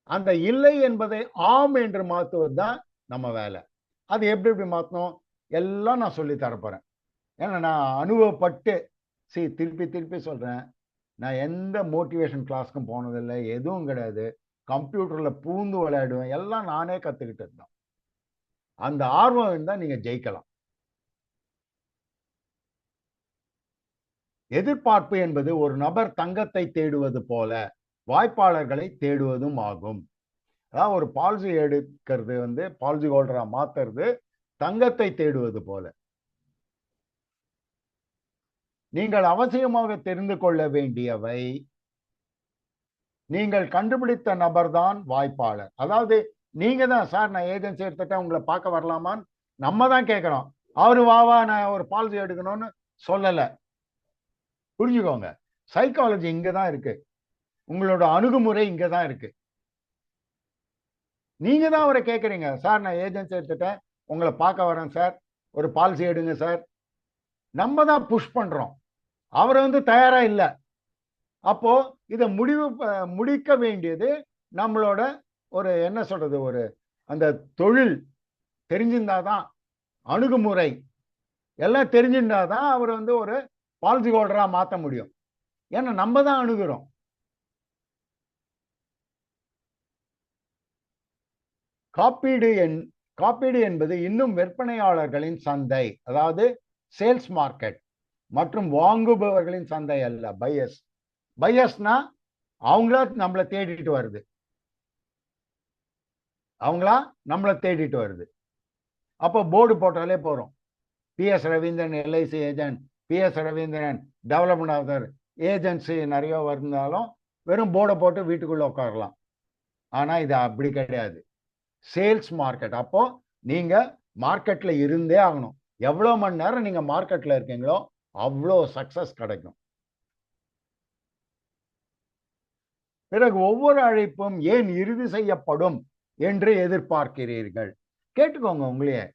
அந்த இல்லை என்பதை ஆம் என்று மாற்றுவது தான் நம்ம வேலை. அது எப்படி மாற்றணும் எல்லாம் நான் சொல்லி தரப்போறேன். ஏன்னா நான் அனுபவப்பட்டு திருப்பி சொல்றேன். நான் எந்த மோட்டிவேஷன் கிளாஸ்க்கும் போனதில்லை, எதுவும் கிடையாது. கம்ப்யூட்டர்ல பூந்து விளையாடுவேன், எல்லாம் நானே கத்துக்கிட்டது தான். அந்த ஆர்வம் இருந்தால் நீங்க ஜெயிக்கலாம். எதிர்பார்ப்பு என்பது ஒரு நபர் தங்கத்தை தேடுவது போல வாய்ப்பாளர்களை தேடுவதும் ஆகும். அதாவது ஒரு பாலிசி எடுக்கிறது பாலிசி ஹோல்டரா மாத்துறது தங்கத்தை தேடுவது போல. நீங்கள் அவசியமாக தெரிந்து கொள்ள வேண்டியவை, நீங்கள் கண்டுபிடித்த நபர்தான் வாய்ப்பாளர். அதாவது நீங்க தான், சார் நான் ஏஜென்சி எடுத்துட்டேன் உங்களை பார்க்க வரலாமான்னு நம்ம தான் கேட்கிறோம். அவரு வா நான் ஒரு பாலிசி எடுக்கணும்னு சொல்லல. புரிஞ்சுக்கோங்க, சைக்காலஜி இங்கதான் இருக்கு, உங்களோட அணுகுமுறை இங்கதான் இருக்கு. நீங்க தான் அவரை கேட்குறீங்க, சார் நான் ஏஜென்சி எடுத்துட்டேன் உங்களை பார்க்க வரேன் சார், ஒரு பாலிசி எடுங்க சார். நம்ம தான் புஷ் பண்றோம், அவர் தயாரா இல்லை. அப்போ இதை முடிக்க வேண்டியது நம்மளோட ஒரு என்ன சொல்றது, ஒரு அந்த தொழில் தெரிஞ்சிருந்தாதான், அணுகுமுறை எல்லாம் தெரிஞ்சிருந்தாதான் அவர் ஒரு பாலிசி ஹோல்டரா மாற்ற முடியும். ஏன்னா நம்ம தான் அணுகிறோம். காப்பீடு என்பது இன்னும் விற்பனையாளர்களின் சந்தை, அதாவது சேல்ஸ் மார்க்கெட், மற்றும் வாங்குபவர்களின் சந்தை அல்ல. பையஸ்னா அவங்களா நம்மளை தேடிட்டு வருது, அப்போ போர்டு போட்டாலே போறோம், PS Ravindran LIC agent, PS Ravindran development officer, agency நிறைய இருந்தாலும் வெறும் போர்டை போட்டு வீட்டுக்குள்ள உட்காரலாம். ஆனா இது அப்படி கிடையாது, சேல்ஸ் மார்க்கெட். அப்போ நீங்க மார்க்கெட்ல இருந்தே ஆகணும். எவ்வளவு மணி நேரம் நீங்க மார்க்கெட்ல இருக்கீங்களோ அவ்வளோ சக்சஸ் கிடைக்கும். பிறகு ஒவ்வொரு அழைப்பும் ஏன் இறுதி செய்யப்படும் என்று எதிர்பார்க்கிறீர்கள்? கேட்டுக்கோங்க உங்களையே.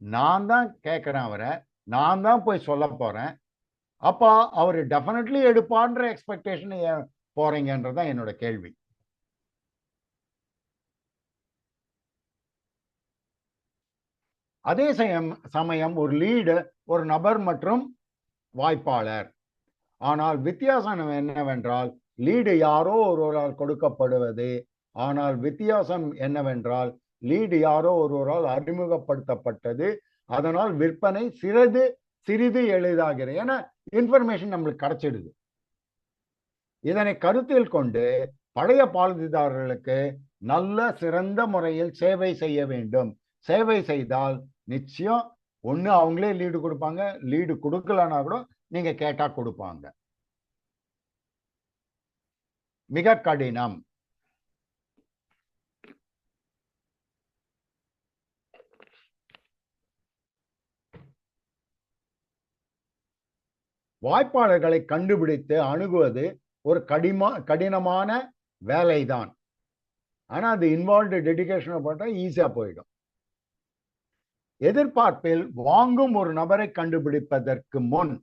நான் தான் கேட்கிறேன் அவரை, நான் தான் போய் சொல்ல போறேன். அப்ப அவர் டெஃபினெட்லி எடுப்பான்ற எக்ஸ்பெக்டேஷன் போறீங்கன்றதான் என்னோட கேள்வி. அதே சமயம் ஒரு லீடு ஒரு நபர் மற்றும் வாய்ப்பாளர். ஆனால் வித்தியாசம் என்னவென்றால் லீடு யாரோ ஒருவரால் கொடுக்கப்படுவது, ஆனால் வித்தியாசம் என்னவென்றால் லீடு யாரோ ஒருவரால் அறிமுகப்படுத்தப்பட்டது. அதனால் விற்பனை சிறிது எளிதாகிறது. ஏன்னா இன்ஃபர்மேஷன் நம்மளுக்கு கிடைச்சிடுது. இதனை கருத்தில் கொண்டு பழைய பாலிசிதாரர்களுக்கு நல்ல சிறந்த முறையில் சேவை செய்ய வேண்டும். சேவை செய்தால் நிச்சயம் ஒண்ணு அவங்களே லீடு கொடுப்பாங்க, லீடு கொடுக்கலன்னா கூட நீங்க கேட்டா கொடுப்பாங்க. மிக கடினம். வாய்ப்பாளர்களை கண்டுபிடித்து அணுகுவது ஒரு கடினமான வேலைதான். ஆனா அது இன்வால்வ்டு டெடிகேஷனை போட்டா ஈஸியா போயிடும். எதிர்பார்ப்பில் வாங்கும் ஒரு நபரை கண்டுபிடிப்பதற்கு முன்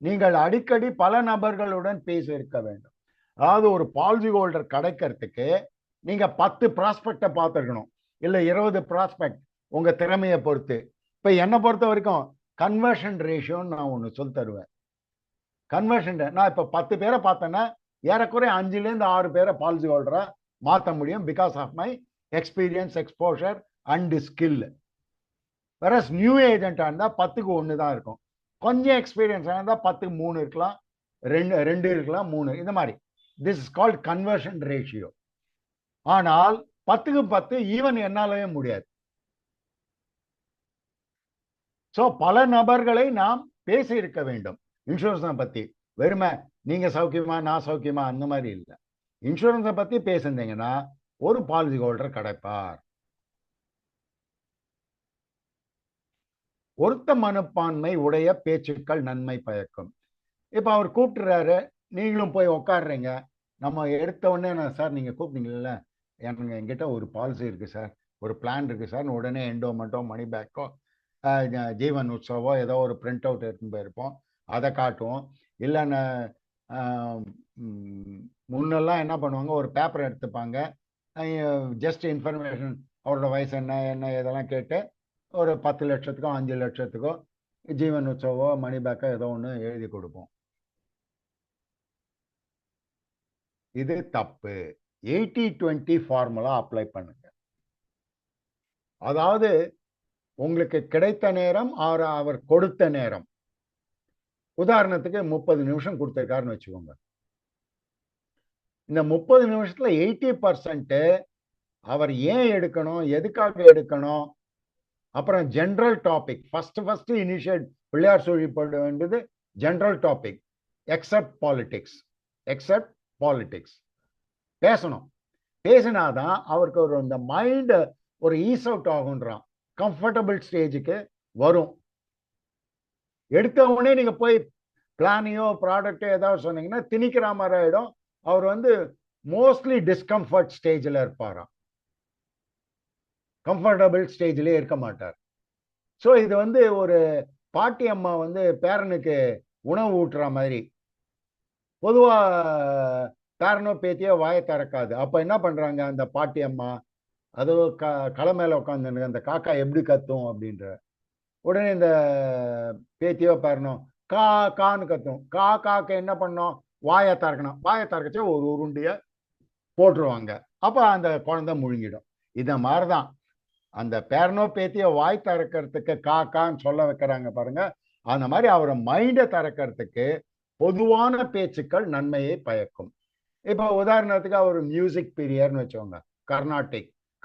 நீங்கள் அடிக்கடி பல நபர்களுடன் பேசி இருக்க வேண்டும். அதாவது ஒரு பாலிசி ஹோல்டர் கிடைக்கிறதுக்கு நீங்க 10 ப்ராஸ்பெக்டை பார்த்துருக்கணும், இல்லை 20 ப்ராஸ்பெக்ட், உங்க திறமையை பொறுத்து. இப்ப என்னை பொறுத்த வரைக்கும் கன்வர்ஷன் ரேஷியோன்னு நான் ஒன்று சொல்லி தருவேன். கன்வர்ஷன் நான் இப்போ 10 பேரை பார்த்தேன்னா ஏறக்குறைய 5லேருந்து 6 பேரை பாலிசி ஹோல்டரா மாற்ற முடியும் because of my experience, exposure and skill. வேற நியூ ஏஜென்ட்டாக இருந்தால் 10க்கு 1 தான் இருக்கும். கொஞ்சம் எக்ஸ்பீரியன்ஸாக இருந்தால் 10க்கு 3 இருக்கலாம், 2 இருக்கலாம், 3 இந்த மாதிரி. This is called conversion ratio. ஆனால் 10க்கு 10 ஈவன் என்னாலவே முடியாது. ஸோ பல நபர்களை நாம் பேசி இருக்க வேண்டும் இன்சூரன்ஸை பற்றி. வெறுமை நீங்க சௌக்கியமா நான் சௌக்கியமா அந்த மாதிரி இல்லை. இன்சூரன்ஸை பற்றி பேசியிருந்தீங்கன்னா ஒரு பாலிசி ஹோல்டர் கிடைப்பார். ஒருத்த மனப்பான்மை உடைய பேச்சுக்கள் நன்மை பயக்கும். இப்போ அவர் கூப்பிட்டுறாரு, நீங்களும் போய் உட்காடுறீங்க. நம்ம எடுத்த உடனே சார் நீங்கள் கூப்பிட்டீங்கல்ல, எனக்கு என்கிட்ட ஒரு பாலிசி இருக்குது சார், ஒரு பிளான் இருக்குது சார், உடனே என்டோமெண்ட்டோ மணி பேக்கோ ஜீவன் உற்சவோ ஏதோ ஒரு பிரிண்ட் அவுட் எடுத்துன்னு போயிருப்போம், அதை காட்டுவோம். இல்லைன்னா முன்னெல்லாம் என்ன பண்ணுவாங்க, ஒரு பேப்பர் எடுத்துப்பாங்க, ஜஸ்ட் இன்ஃபர்மேஷன் அவரோட வயசு என்ன என்ன இதெல்லாம் கேட்டு ஒரு 10 லட்சத்துக்கோ 5 லட்சத்துக்கோ ஜீவன் உற்சவோ மணி பேக்கோ ஏதோ ஒன்று எழுதி கொடுப்போம். இது தப்பு. 80-20 ஃபார்முலா அப்ளை பண்ணுங்க. அதாவது உங்களுக்கு கிடைத்த நேரம் அவர் கொடுத்த நேரம். உதாரணத்துக்கு 30 நிமிஷம் கொடுத்திருக்காருன்னு வச்சுக்கோங்க. இந்த 30 நிமிஷத்துல 80% அவர் ஏன் எடுக்கணும், எதுக்காக எடுக்கணும், அப்புறம் general topic. First initiate Pillaiyar சொல்லப்பட வேண்டியது ஜென்ரல் டாபிக். எக்ஸப்ட் பாலிடிக்ஸ் பேசணும். பேசினாதான் அவருக்கு ஒரு இந்த மைண்ட் ஒரு ஈஸ் அவுட் ஆகுன்றான், கம்ஃபர்டபுள் ஸ்டேஜுக்கு வரும். எடுத்த உடனே நீங்க போய் பிளானையோ ப்ராடக்டோ ஏதாவது சொன்னீங்கன்னா திணிக்கிற மாதிரி ஆயிடும். அவர் மோஸ்ட்லி டிஸ்கம்ஃபர்ட் ஸ்டேஜில் இருப்பாராம், கம்ஃபர்டபுள் ஸ்டேஜ்லேயே இருக்க மாட்டார். ஸோ இது ஒரு பாட்டி அம்மா பேரனுக்கு உணவு ஊட்டுற மாதிரி. பொதுவாக பேரனோ பேத்தியோ வாயை திறக்காது. அப்போ என்ன பண்ணுறாங்க, அந்த பாட்டி அம்மா அது களை மேலே உட்காந்து அந்த காக்கா எப்படி கத்தும் அப்படின்ற உடனே இந்த பேத்தியோ பேரனோ கான்னு கத்தும். காக்க என்ன பண்ணோம், வாயை திறக்கணும். வாயை திறக்கச்சே ஒரு உருண்டையை போட்டுருவாங்க. அப்போ அந்த குழந்தை முழுங்கிடும். இதை மாதிரிதான் அந்த பேரனோ பேத்தியோ வாய் திறக்கிறதுக்கு காக்கான்னு சொல்ல வைக்கிறாங்க பாருங்க. அந்த மாதிரி அவரை மைண்டை திறக்கிறதுக்கு பொதுவான பேச்சுக்கள் நன்மையை பயக்கும். இப்போ உதாரணத்துக்கு அவர் மியூசிக் பீரியர்னு வச்சோங்க,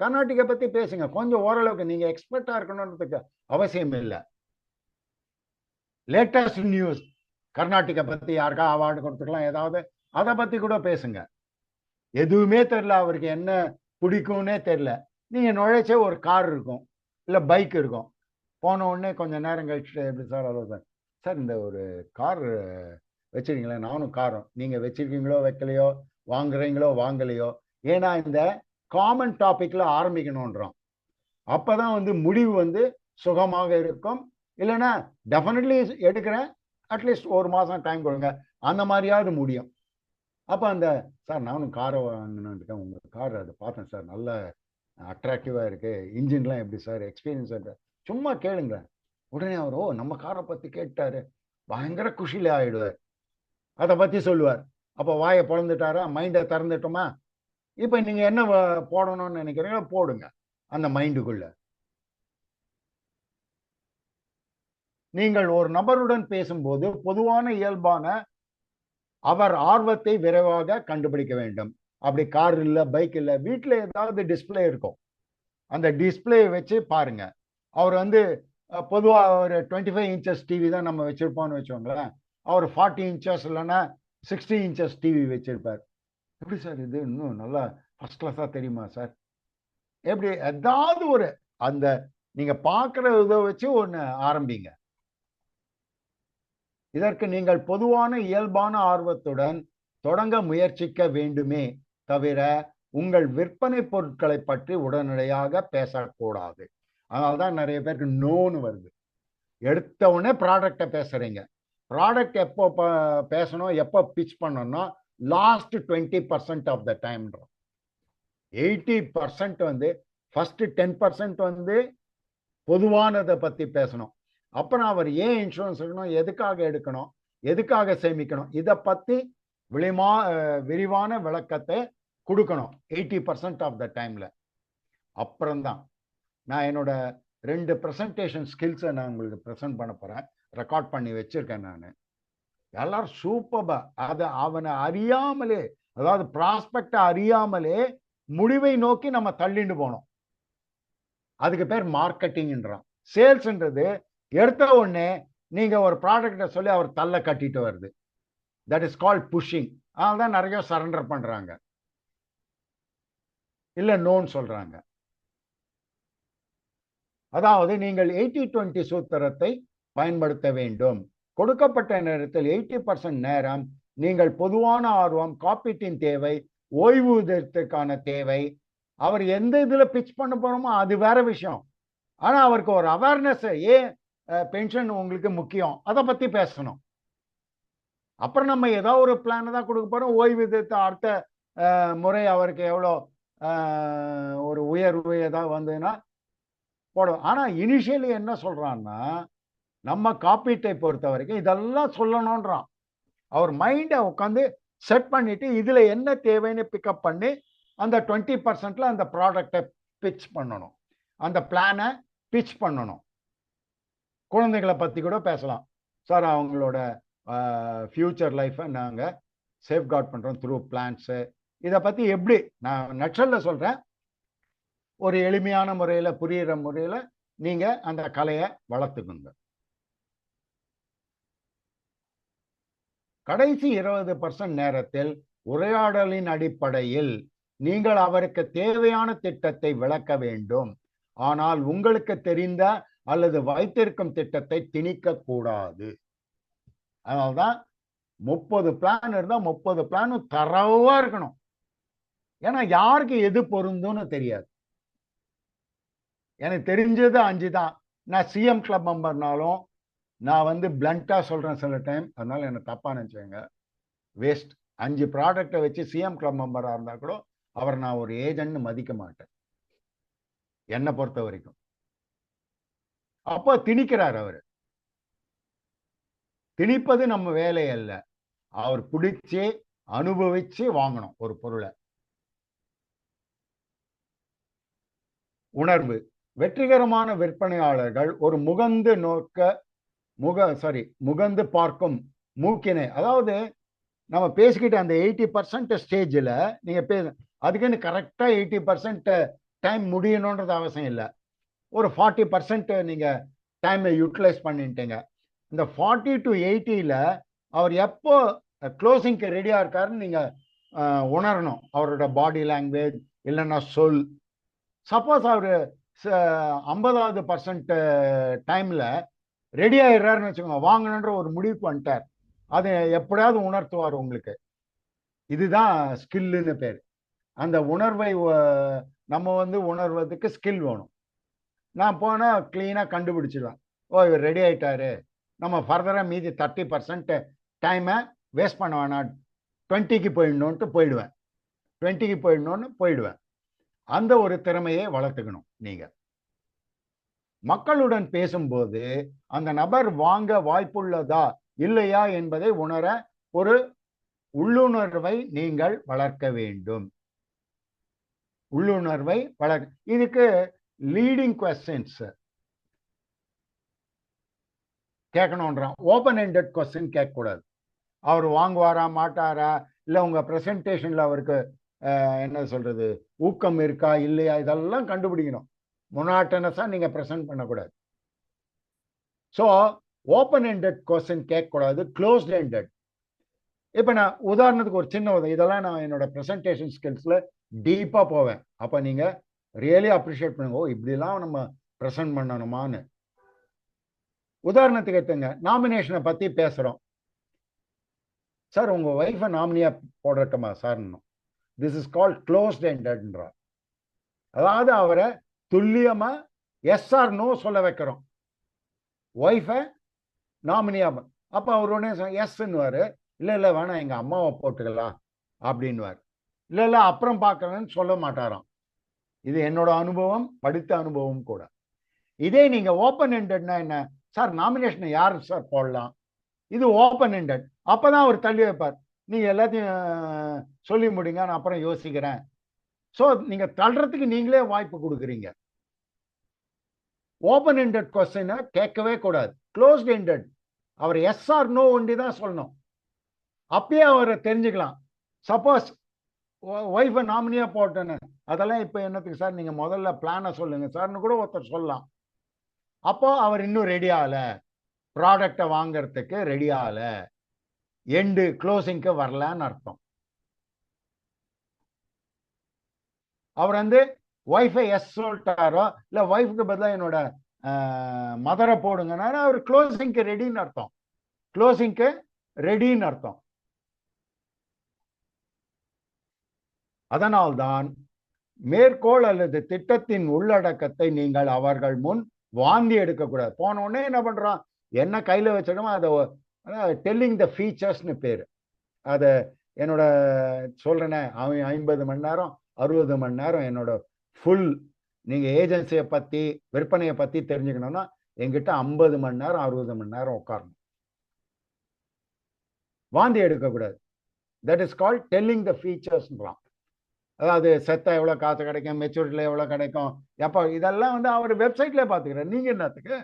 கர்நாடிக்கை பத்தி பேசுங்க. கொஞ்சம் ஓரளவுக்கு நீங்க எக்ஸ்பர்ட்டா இருக்கணும்ன்றதுக்கு அவசியம் இல்லை. லேட்டஸ்ட் நியூஸ் கர்நாடிக்கை பத்தி யாருக்கா அவார்டு கொடுத்துக்கலாம், ஏதாவது அதை பத்தி கூட பேசுங்க. எதுவுமே தெரியல, அவருக்கு என்ன பிடிக்கும்னே தெரியல. நீங்க நுழைச்சே ஒரு கார் இருக்கும், இல்லை பைக் இருக்கும். போன உடனே கொஞ்சம் நேரம் கழிச்சுட்டு எப்படி சார் அவ்வளோ சார் இந்த ஒரு கார் வச்சிருக்கீங்களா, நானும் காரும். நீங்க வச்சிருக்கீங்களோ வைக்கலையோ, வாங்குறீங்களோ வாங்கலையோ, ஏன்னா இந்த காமன் டாபிக்ல ஆரம்பிக்கணும்ன்றோம். அப்பதான் முடிவு சுகமாக இருக்கும். இல்லைன்னா டெஃபினெட்லி எடுக்கிறேன், அட்லீஸ்ட் ஒரு மாசம் டைம் கொடுங்க, அந்த மாதிரியாவது முடியும். அப்போ அந்த சார் நானும் காரை வாங்கினேன், உங்க கார் அதை பார்த்தேன் சார், நல்ல அட்ராக்டிவா இருக்கு, இன்ஜின்லாம் எப்படி சார், எக்ஸ்பீரியன்ஸ் சும்மா கேளுங்க. உடனே அவர் நம்ம காரை பத்தி கேட்டாரு, பயங்கர குஷியில ஆயிடுவார், அதை பத்தி சொல்லுவார். அப்போ வாயை பொழந்துட்டாரா, மைண்டை திறந்துட்டோமா. இப்போ நீங்க என்ன போடணும்னு நினைக்கிறீங்களோ போடுங்க அந்த மைண்டுக்குள்ள. நீங்கள் ஒரு நபருடன் பேசும்போது பொதுவான இயல்பான அவர் ஆர்வத்தை விரைவாக கண்டுபிடிக்க வேண்டும். அப்படி கார் இல்லை, பைக் இல்லை, வீட்டில் ஏதாவது டிஸ்பிளே இருக்கும், அந்த டிஸ்பிளே வச்சு பாருங்க. அவர் பொதுவாக ஒரு 25 இன்ச்சஸ் டிவி தான் நம்ம வச்சிருப்போம்னு வச்சோங்களேன். அவர் 40 இன்ச்சஸ் இல்லைன்னா 60 இன்ச்சஸ் டிவி வச்சிருப்பார். எப்படி சார் இது இன்னும் நல்லா ஃபர்ஸ்ட் கிளாஸா தெரியுமா சார், எப்படி ஏதாவது ஒரு அந்த நீங்க பார்க்குற இதை வச்சு ஒன்று ஆரம்பிங்க. இதற்கு நீங்கள் பொதுவான இயல்பான ஆர்வத்துடன் தொடங்க முயற்சிக்க வேண்டுமே தவிர உங்கள் விற்பனை பொருட்களை பற்றி உடனடியாக பேசக்கூடாது. அதனால்தான் நிறைய பேருக்கு நோன்னு வருது. எடுத்த உடனே ப்ராடக்டை பேசுறீங்க. ப்ராடக்ட் எப்போ பேசணும், எப்போ பிச் பண்ணணும்னா லாஸ்ட் 20% ஆஃப் த டைம்ன்றோம். 80% ஃபர்ஸ்ட் 10% பொதுவானதை பத்தி பேசணும். அப்புறம் அவர் ஏன் இன்சூரன்ஸ் எடுக்கணும், எதுக்காக எடுக்கணும், எதுக்காக சேமிக்கணும், இதை பத்தி விரிவான விளக்கத்தை கொடுக்கணும் 80% ஆஃப் த டைம்ல. அப்புறம்தான் நான் என்னோட 2 ப்ரெசன்டேஷன் ஸ்கில்ஸை நான் உங்களுக்கு ப்ரெசென்ட் பண்ண போறேன். ரெக்கார்ட் பண்ணி வச்சிருக்கேன் நான். எல்லாரும் சூப்பர்பா அதை அவனை அறியாமலே, அதாவது ப்ராஸ்பெக்டை அறியாமலே முடிவை நோக்கி நம்ம தள்ளிண்டு போனோம். அதுக்கு பேர் மார்க்கெட்டிங்ன்றான். சேல்ஸ்ன்றது எடுத்த உடனே நீங்க ஒரு ப்ராடக்டை சொல்லி அவர் தள்ள கட்டிட்டு வருது. That is called pushing. அதனால்தான் நிறைய சரண்டர் பண்றாங்க, இல்ல நோன்னு சொல்றாங்க. அதாவது நீங்கள் 80-20 சூத்திரத்தை பயன்படுத்த வேண்டும். கொடுக்கப்பட்ட நேரத்தில் 80% நேரம் நீங்கள் பொதுவான ஆர்வம், காப்பீட்டின் தேவை, ஓய்வூதியத்திற்கான தேவை, அவர் எந்த இதுல பிச் பண்ண போறோமோ அது வேற விஷயம். ஆனா அவருக்கு ஒரு அவேர்னஸ், ஏன் பென்ஷன் உங்களுக்கு முக்கியம், அதை பத்தி பேசணும். அப்புறம் நம்ம ஏதோ ஒரு பிளான் தான் கொடுக்க போறோம். ஓய்வூதியத்தை அடுத்த முறை அவருக்கு எவ்வளோ ஒரு உயர்வு ஏதாவது வந்ததுன்னா போடும். ஆனா இனிஷியலி என்ன சொல்றான்னா, நம்ம காப்பீட்டை பொறுத்த வரைக்கும் இதெல்லாம் சொல்லணும்ன்றான். அவர் மைண்டை உட்காந்து செட் பண்ணிட்டு இதுல என்ன தேவைன்னு பிக்கப் பண்ணி அந்த 20%ல அந்த ப்ராடக்டை பிச் பண்ணணும், அந்த பிளானை பிச் பண்ணணும். குழந்தைகளை பத்தி கூட பேசலாம். சார் அவங்களோட ஃபியூச்சர் லைஃப்பை நாங்கள் சேஃப்கார்ட் பண்றோம் த்ரூ பிளான்ஸு. இதை பத்தி எப்படி நான் நட்சல்ல சொல்றேன், ஒரு எளிமையான முறையில புரியுற முறையில நீங்க அந்த கலையை வளர்த்துக்குங்க. கடைசி 20% நேரத்தில் உரையாடலின் அடிப்படையில் நீங்கள் அவருக்கு தேவையான திட்டத்தை விளக்க வேண்டும். ஆனால் உங்களுக்கு தெரிந்த அல்லது வைத்திருக்கும் திட்டத்தை திணிக்க கூடாது. அதனால்தான் 30 பிளான் இருந்தா 30 பிளானும் தரவா இருக்கணும். ஏன்னா யாருக்கு எது பொருந்தும்னு தெரியாது. எனக்கு தெரிஞ்சது 5 தான். நான் சிஎம் கிளப் மெம்பர்னாலும் நான் பிளண்டா சொல்றேன் சில டைம், அதனால என்ன தப்பா நினைச்சுங்க. வேஸ்ட். 5 ப்ராடக்டை வச்சு சிஎம் கிளப் மெம்பரா இருந்தா கூட அவர் நான் ஒரு ஏஜென்ட்னு மதிக்க மாட்டேன் என்னை பொறுத்த வரைக்கும். அப்போ திணிக்கிறார் அவர். திணிப்பது நம்ம வேலை அல்ல. அவர் பிடிச்சு அனுபவிச்சு வாங்கணும் ஒரு பொருளை. உணர்வு. வெற்றிகரமான விற்பனையாளர்கள் ஒரு முகந்து பார்க்கும் மூக்கினை, அதாவது நம்ம பேசிக்கிட்டு அந்த 80% ஸ்டேஜில் நீங்க அதுக்குன்னு கரெக்டா 80% டைம் முடியணுன்றது அவசியம் இல்லை. ஒரு 40% நீங்க டைமை யூட்டிலைஸ் பண்ணிட்டீங்க. இந்த 40 to 80ல அவர் எப்போ க்ளோசிங்க்கு ரெடியா இருக்காருன்னு நீங்க உணரணும். அவரோட பாடி லாங்குவேஜ் இல்லைன்னா சொல். சப்போஸ் அவர் 50% டைம்ல ரெடி ஆயிடுறாருன்னு வச்சுக்கோங்க, வாங்கணுன்ற ஒரு முடிவுக்கு வந்துட்டார், அதை எப்படியாவது உணர்த்துவார் உங்களுக்கு. இதுதான் ஸ்கில்லுன்னு பேர். அந்த உணர்வை நம்ம உணர்வதுக்கு ஸ்கில் வேணும். நான் போனால் கிளீனாக கண்டுபிடிச்சிடுவேன், ஓ இவர் ரெடி ஆயிட்டாரு, நம்ம ஃபர்தராக மீதி 30% டைமை வேஸ்ட் பண்ண வேணாம், 20க்கு போயிடுவேன். அந்த ஒரு திறமையை வளர்த்துக்கணும். நீங்க மக்களுடன் பேசும்போது அந்த நபர் வாங்க வாய்ப்புள்ளதா இல்லையா என்பதை உணர ஒரு உள்ளுணர்வை நீங்கள் வளர்க்க வேண்டும். இதுக்கு லீடிங் கொஸ்டின்ஸ் கேட்கணும்ன்றான். ஓப்பன் எண்டட் கொஸ்டின் கேட்கக்கூடாது. அவர் வாங்குவாரா மாட்டாரா, இல்லை உங்க பிரசன்டேஷன்ல அவருக்கு என்ன சொல்றது ஊக்கம் இருக்கா இல்லையா, இதெல்லாம் கண்டுபிடிக்கணும். மொனாட்டனஸா நீங்க பிரசன்ட் பண்ணக்கூடாது. ஸோ ஓப்பன் எண்டட் கொஸ்டின் கேட்கக்கூடாது, க்ளோஸ்ட் எண்டட். இப்போ நான் உதாரணத்துக்கு ஒரு சின்ன இதெல்லாம் நான் என்னோட ப்ரெசன்டேஷன் ஸ்கில்ஸ்ல டீப்பா போவேன். அப்போ நீங்க ரியலி அப்ரிஷியேட் பண்ணுங்க, ஓ இப்படிலாம் நம்ம ப்ரெசன்ட் பண்ணணுமான்னு. உதாரணத்துக்கு எடுத்துங்க, நாமினேஷனை பத்தி பேசுறோம். சார் உங்க ஒய்ஃபை நாமினியா போடட்டுமா sir? This is called closed எண்டட்ன்றா. அதாவது அவரை துல்லியமா எஸ் ஆர் நோ சொல்ல வைக்கிறோம். ஒய்ஃபை நாமினியா. அப்ப அவர் உடனே எஸ்ன்னுவாரு, இல்ல வேணாம் எங்க அம்மாவை போட்டுக்கலாம் அப்படின்னுவார். இல்ல அப்புறம் பார்க்கறேன்னு சொல்ல மாட்டாராம். இது என்னோட அனுபவம், படித்த அனுபவம் கூட. இதே நீங்க ஓப்பன் எண்டட்னா என்ன, சார் நாமினேஷனை யார் சார் போடலாம் இது ஓப்பன் எண்டட். அப்பதான் அவர் தள்ளி வைப்பார். நீங்க எல்லாத்தையும் சொல்லி முடிங்க, நான் அப்புறம் யோசிக்கிறேன். ஸோ நீங்க தள்ளுறதுக்கு நீங்களே வாய்ப்பு கொடுக்குறீங்க. ஓப்பன் எண்டட் கொஸ்டினை கேட்கவே கூடாது. Closed ended our S or no ஒண்டி தான் சொல்லணும். அப்பயே அவரை தெரிஞ்சுக்கலாம். சப்போஸ் ஒய்ஃபை நாமினியா போட்டேன்னு, அதெல்லாம் இப்போ என்னத்துக்கு சார், நீங்க முதல்ல பிளானை சொல்லுங்க சார்னு கூட ஒருத்தர் சொல்லலாம். அப்போ அவர் இன்னும் ரெடி ஆகல, ப்ராடக்டை வாங்கறதுக்கு ரெடி ஆகல, எண்டு க்ளோசிங்க்கு வரலன்னு அர்த்தம். அவர் வந்து ஒய்ஃபை எஸ் சொல்லிட்டாரோ, இல்லை ஒய்ஃபுக்கு பதிலாக என்னோட மதரை போடுங்கன்னா அவர் க்ளோசிங்க்கு ரெடின்னு அர்த்தம். க்ளோசிங்க்கு ரெடின்னு அர்த்தம். அதனால்தான் மேற்கோள் அல்லது திட்டத்தின் உள்ளடக்கத்தை நீங்கள் அவர்கள் முன் வாந்தி எடுக்கக்கூடாது. போன உடனே என்ன பண்றான், என்ன கையில வச்சிடமோ அதை டெல்லிங் த ஃபீச்சர்ஸ்னு பேரு. அதை என்னோட சொல்றேனே, அவன் 50 மணி நேரம் 60 மணி நேரம் என்னோட ஃபுல், நீங்க ஏஜென்சியை பத்தி விற்பனையை பத்தி தெரிஞ்சுக்கணும்னா என்கிட்ட 50 மணி நேரம் 60 மணி நேரம் உட்காரணும். வாந்தி எடுக்கக்கூடாது. That is called telling the ஃபீச்சர்ஸ்ன்றான். அதாவது செத்தா எவ்வளோ காசு கிடைக்கும், மெச்சூரிட்டியில் எவ்வளோ கிடைக்கும், எப்போ, இதெல்லாம் வந்து அவர் வெப்சைட்லேயே பார்த்துக்கிறார். நீங்கள் என்னத்துக்கு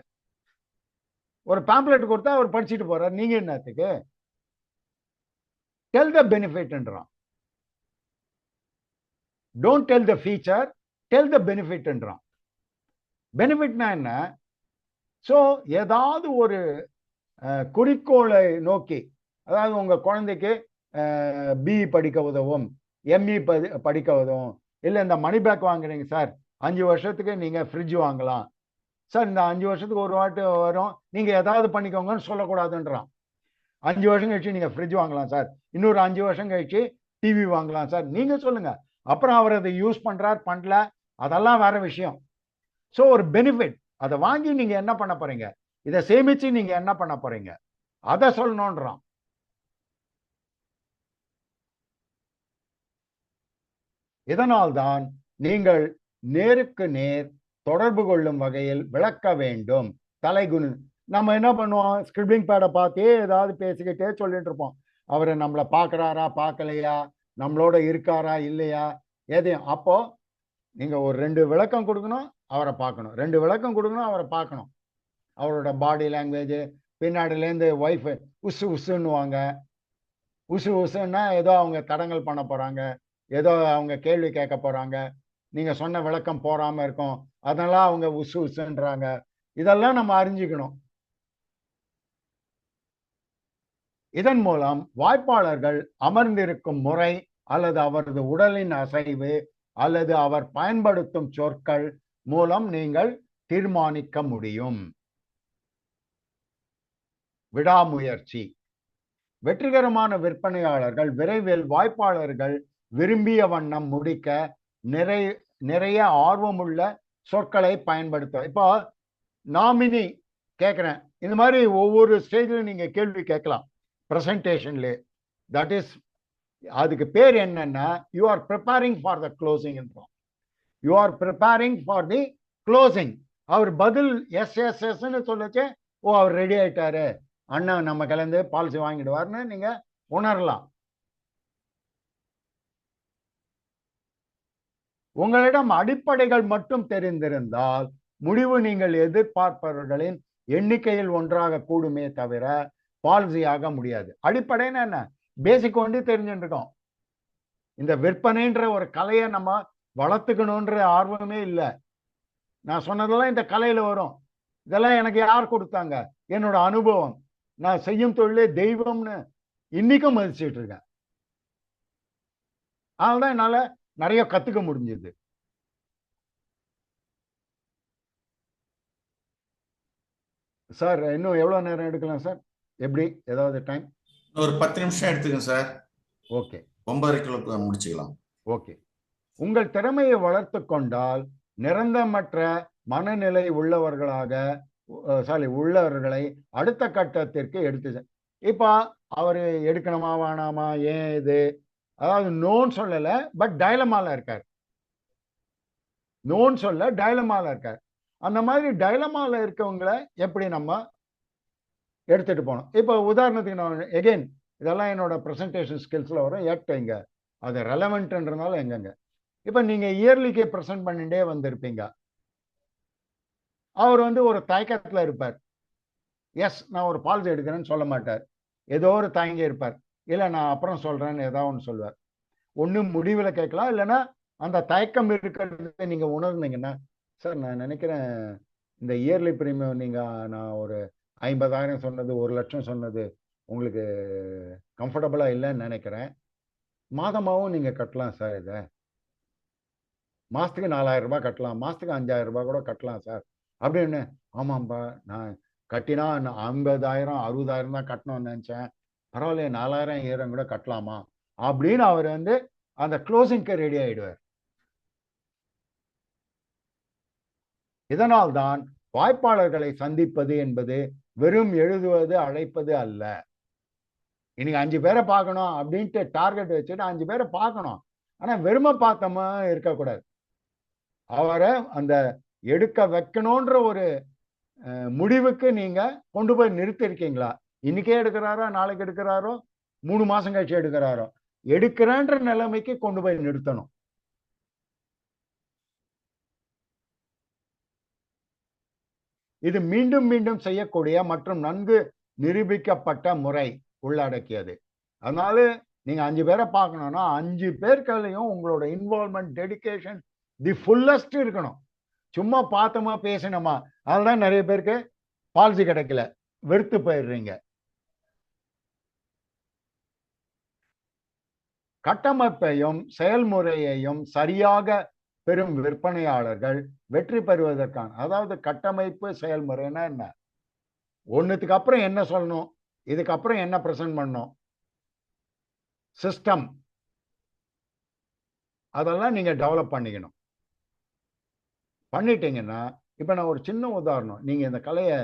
ஒரு பேம்ப்ளெட் கொடுத்தா அவர் படிச்சுட்டு போகிறார், நீங்கள் என்னத்துக்கு? டெல் த பெனிஃபிட்ன்றான். Don't tell the feature, tell the பெனிஃபிட்ன்றான். பெனிஃபிட்னா என்ன? ஸோ ஏதாவது ஒரு குறிக்கோளை நோக்கி, அதாவது உங்கள் குழந்தைக்கு பிஇ படிக்க உதவும், எம்இ படிக்க உதவும், இல்லை இந்த மணி பேக் வாங்குறீங்க சார், 5 வருஷத்துக்கு நீங்கள் ஃப்ரிட்ஜ் வாங்கலாம் சார், இந்த 5 வருஷத்துக்கு ஒரு வாட்டி வரும், நீங்கள் ஏதாவது பண்ணிக்கோங்கன்னு சொல்லக்கூடாதுன்றான். 5 வருஷம் கழிச்சு நீங்கள் ஃப்ரிட்ஜ் வாங்கலாம் சார், இன்னொரு 5 வருஷம் கழிச்சு டிவி வாங்கலாம் சார், நீங்கள் சொல்லுங்க. அப்புறம் அவர் அதை யூஸ் பண்ணுறார் பண்ணல, அதெல்லாம் வேற விஷயம். ஸோ ஒரு பெனிஃபிட், அதை வாங்கி நீங்கள் என்ன பண்ண போறீங்க, இதை சேமிச்சு நீங்கள் என்ன பண்ண போறீங்க, அதை சொல்லணுன்றான். இதனால்தான் நீங்கள் நேருக்கு நேர் தொடர்பு கொள்ளும் வகையில் விளக்க வேண்டும். தலைகுனு நம்ம என்ன பண்ணுவோம், ஸ்கிரிப்டிங் பேடை பார்த்தே ஏதாவது பேசிக்கிட்டே சொல்லிட்டு இருப்போம். அவர் நம்மளை பார்க்குறாரா பார்க்கலையா, நம்மளோட இருக்காரா இல்லையா, எதையும். அப்போ நீங்க ஒரு 2 விளக்கம் கொடுக்கணும், அவரை பார்க்கணும், 2 விளக்கம் கொடுக்கணும், அவரை பார்க்கணும். அவரோட பாடி லாங்குவேஜ், பின்னாடிலேருந்து ஒய்ஃபு உசு உசுன்னுவாங்க. உசு உசுன்னா ஏதோ அவங்க தடங்கல் பண்ண போறாங்க, ஏதோ அவங்க கேள்வி கேட்க போறாங்க, நீங்க சொன்ன விளக்கம் போறாம இருக்கும், அதெல்லாம் அவங்க உசு உசுன்றாங்க. இதெல்லாம் நம்ம அறிஞ்சுக்கணும். இதன் மூலம் வாய்ப்பாளர்கள் அமர்ந்திருக்கும் முறை அல்லது அவரது உடலின் அசைவு அல்லது அவர் பயன்படுத்தும் சொற்கள் மூலம் நீங்கள் தீர்மானிக்க முடியும். விடாமுயற்சி. வெற்றிகரமான விற்பனையாளர்கள் விரைவில் வாய்ப்பாளர்கள் விரும்பிய வண்ணம் முடிக்க நிறைய ஆர்வமுள்ள சொற்களை பயன்படுத்த. இப்போ நாமினி கேட்குறேன், இந்த மாதிரி ஒவ்வொரு ஸ்டேஜில் நீங்க கேள்வி கேட்கலாம் பிரசன்டேஷன்ல. தட் இஸ், அதுக்கு பேர் என்னன்னா, you are preparing for the closing. You are preparing for the closing. அவர் பதில் எஸ் எஸ் எஸ்ன்னு சொல்லச்சு, ஓ அவர் ரெடி ஆயிட்டாரு, அண்ணன் நம்ம கலந்து பாலிசி வாங்கிடுவார்னு நீங்க உணரலாம். உங்களிடம் அடிப்படைகள் மட்டும் தெரிந்திருந்தால் முடிவு நீங்கள் எதிர்பார்ப்பவர்களின் எண்ணிக்கையில் ஒன்றாக கூடுமே தவிர பாலிசியாக முடியாது. அடிப்படைன்னு என்ன, பேசிக் ஒண்டி தெரிஞ்சுருக்கோம். இந்த விற்பனைன்ற ஒரு கலையை நம்ம வளர்த்துக்கணுன்ற ஆர்வமே இல்லை. நான் சொன்னதெல்லாம் இந்த கலையில வரும். இதெல்லாம் எனக்கு யார் கொடுத்தாங்க, என்னோட அனுபவம். நான் செய்யும் தொழிலே தெய்வம்னு இன்னைக்கும் மதிச்சுட்டு இருக்கேன். அதனால்தான் என்னால நிறைய கத்துக்க முடிஞ்சது. சார் இன்னும் எவ்வளவு நேரம் எடுக்கலாம் சார், எப்படி ஏதாவது டைம்? ஒரு 10 நிமிஷம் எடுத்துக்கங்க சார். ஓகே, 9:30 முடிச்சுக்கலாம். ஓகே. உங்கள் திறமையை வளர்த்து கொண்டால் நிரந்தரமற்ற மனநிலை உள்ளவர்களை அடுத்த கட்டத்திற்கு எடுத்து. இப்ப அவரு எடுக்கணுமா வேணாமா, ஏன் இது, அதாவது நோன் சொல்லல, பட் டைலமால இருக்கார். நோன் சொல்ல டைலமால இருக்கார். அந்த மாதிரி டைலமால இருக்கவங்களை எப்படி நம்ம எடுத்துட்டு போகணும். இப்போ உதாரணத்துக்கு நான் எகெயின் இதெல்லாம் என்னோட ப்ரெசன்டேஷன் ஸ்கில்ஸில் வரும். எங்க அது ரெலவெண்ட்ன்றதுனால எங்கெங்க இப்போ நீங்கள் இயர்லிக்கு ப்ரெசென்ட் பண்ணிட்டே வந்திருப்பீங்க. அவர் வந்து ஒரு தயக்கத்தில் இருப்பார். எஸ் நான் ஒரு பாலிசி எடுக்கிறேன்னு சொல்ல மாட்டார். ஏதோ ஒரு தயங்கி இருப்பார். இல்லை நான் அப்புறம் சொல்கிறேன்னு ஏதாவது ஒன்று சொல்வார். ஒன்று முடிவில் கேட்கலாம், இல்லைன்னா அந்த தயக்கம் இருக்கிறத நீங்கள் உணர்ந்தீங்கன்னா, சார் நான் நினைக்கிறேன் இந்த இயர்லி ப்ரீமியம் நீங்கள் நான் ஒரு 50,000 சொன்னது 1,00,000 சொன்னது உங்களுக்கு கம்ஃபர்டபுளாக இல்லைன்னு நினைக்கிறேன். மாதமாகவும் நீங்கள் கட்டலாம் சார். இதை மாதத்துக்கு 4,000 ரூபாய் கட்டலாம், மாதத்துக்கு 5,000 ரூபாய் கூட கட்டலாம் சார் அப்படின்னு. ஆமாம்பா நான் கட்டினா 50,000 60,000 தான் கட்டணும்னு நினச்சேன், பரவாயில்ல 4,000 7,000 கூட கட்டலாமா அப்படின்னு அவர் வந்து அந்த க்ளோசிங்க்கு ரெடி ஆயிடுவார். இதனால்தான் வாய்ப்பாளர்களை சந்திப்பது என்பது வெறும் எழுதுவது அழைப்பது அல்ல. இன்னைக்கு 5 பேரை பார்க்கணும் அப்படின்ட்டு டார்கெட் வச்சுட்டு 5 பேரை பார்க்கணும். ஆனா வெறுமை பார்த்தோமா இருக்கக்கூடாது. அவரை அந்த எடுக்க வைக்கணும்ன்ற ஒரு முடிவுக்கு நீங்க கொண்டு போய் நிறுத்திருக்கீங்களா? இன்னைக்கே எடுக்கிறாரோ, நாளைக்கு எடுக்கிறாரோ, 3 மாசம் கழிச்சு எடுக்கிறாரோ, எடுக்கிறேன்ற நிலைமைக்கு கொண்டு போய் நிறுத்தணும். இது மீண்டும் மீண்டும் செய்யக்கூடிய மற்றும் நன்கு நிரூபிக்கப்பட்ட முறை உள்ளடக்கியது. அதனால நீங்க 5 பேரை பார்க்கணும்னா 5 பேர்களையும் உங்களோட இன்வால்மெண்ட், டெடிகேஷன் தி ஃபுல்லஸ்ட் இருக்கணும். சும்மா பார்த்தோமா பேசினோமா அதுதான் நிறைய பேருக்கு பாலிசி கிடைக்கல, வெறுத்து போயிடுறீங்க. கட்டமைப்பையும் செயல்முறையையும் சரியாக பெறும் விற்பனையாளர்கள் வெற்றி பெறுவதற்கான, அதாவது கட்டமைப்பு செயல்முறைன்னா என்ன, ஒன்றுத்துக்கு அப்புறம் என்ன சொல்லணும், இதுக்கப்புறம் என்ன ப்ரெசென்ட் பண்ணணும், சிஸ்டம், அதெல்லாம் நீங்க டெவலப் பண்ணிக்கணும். பண்ணிட்டீங்கன்னா இப்ப நான் ஒரு சின்ன உதாரணம், நீங்க இந்த கலையை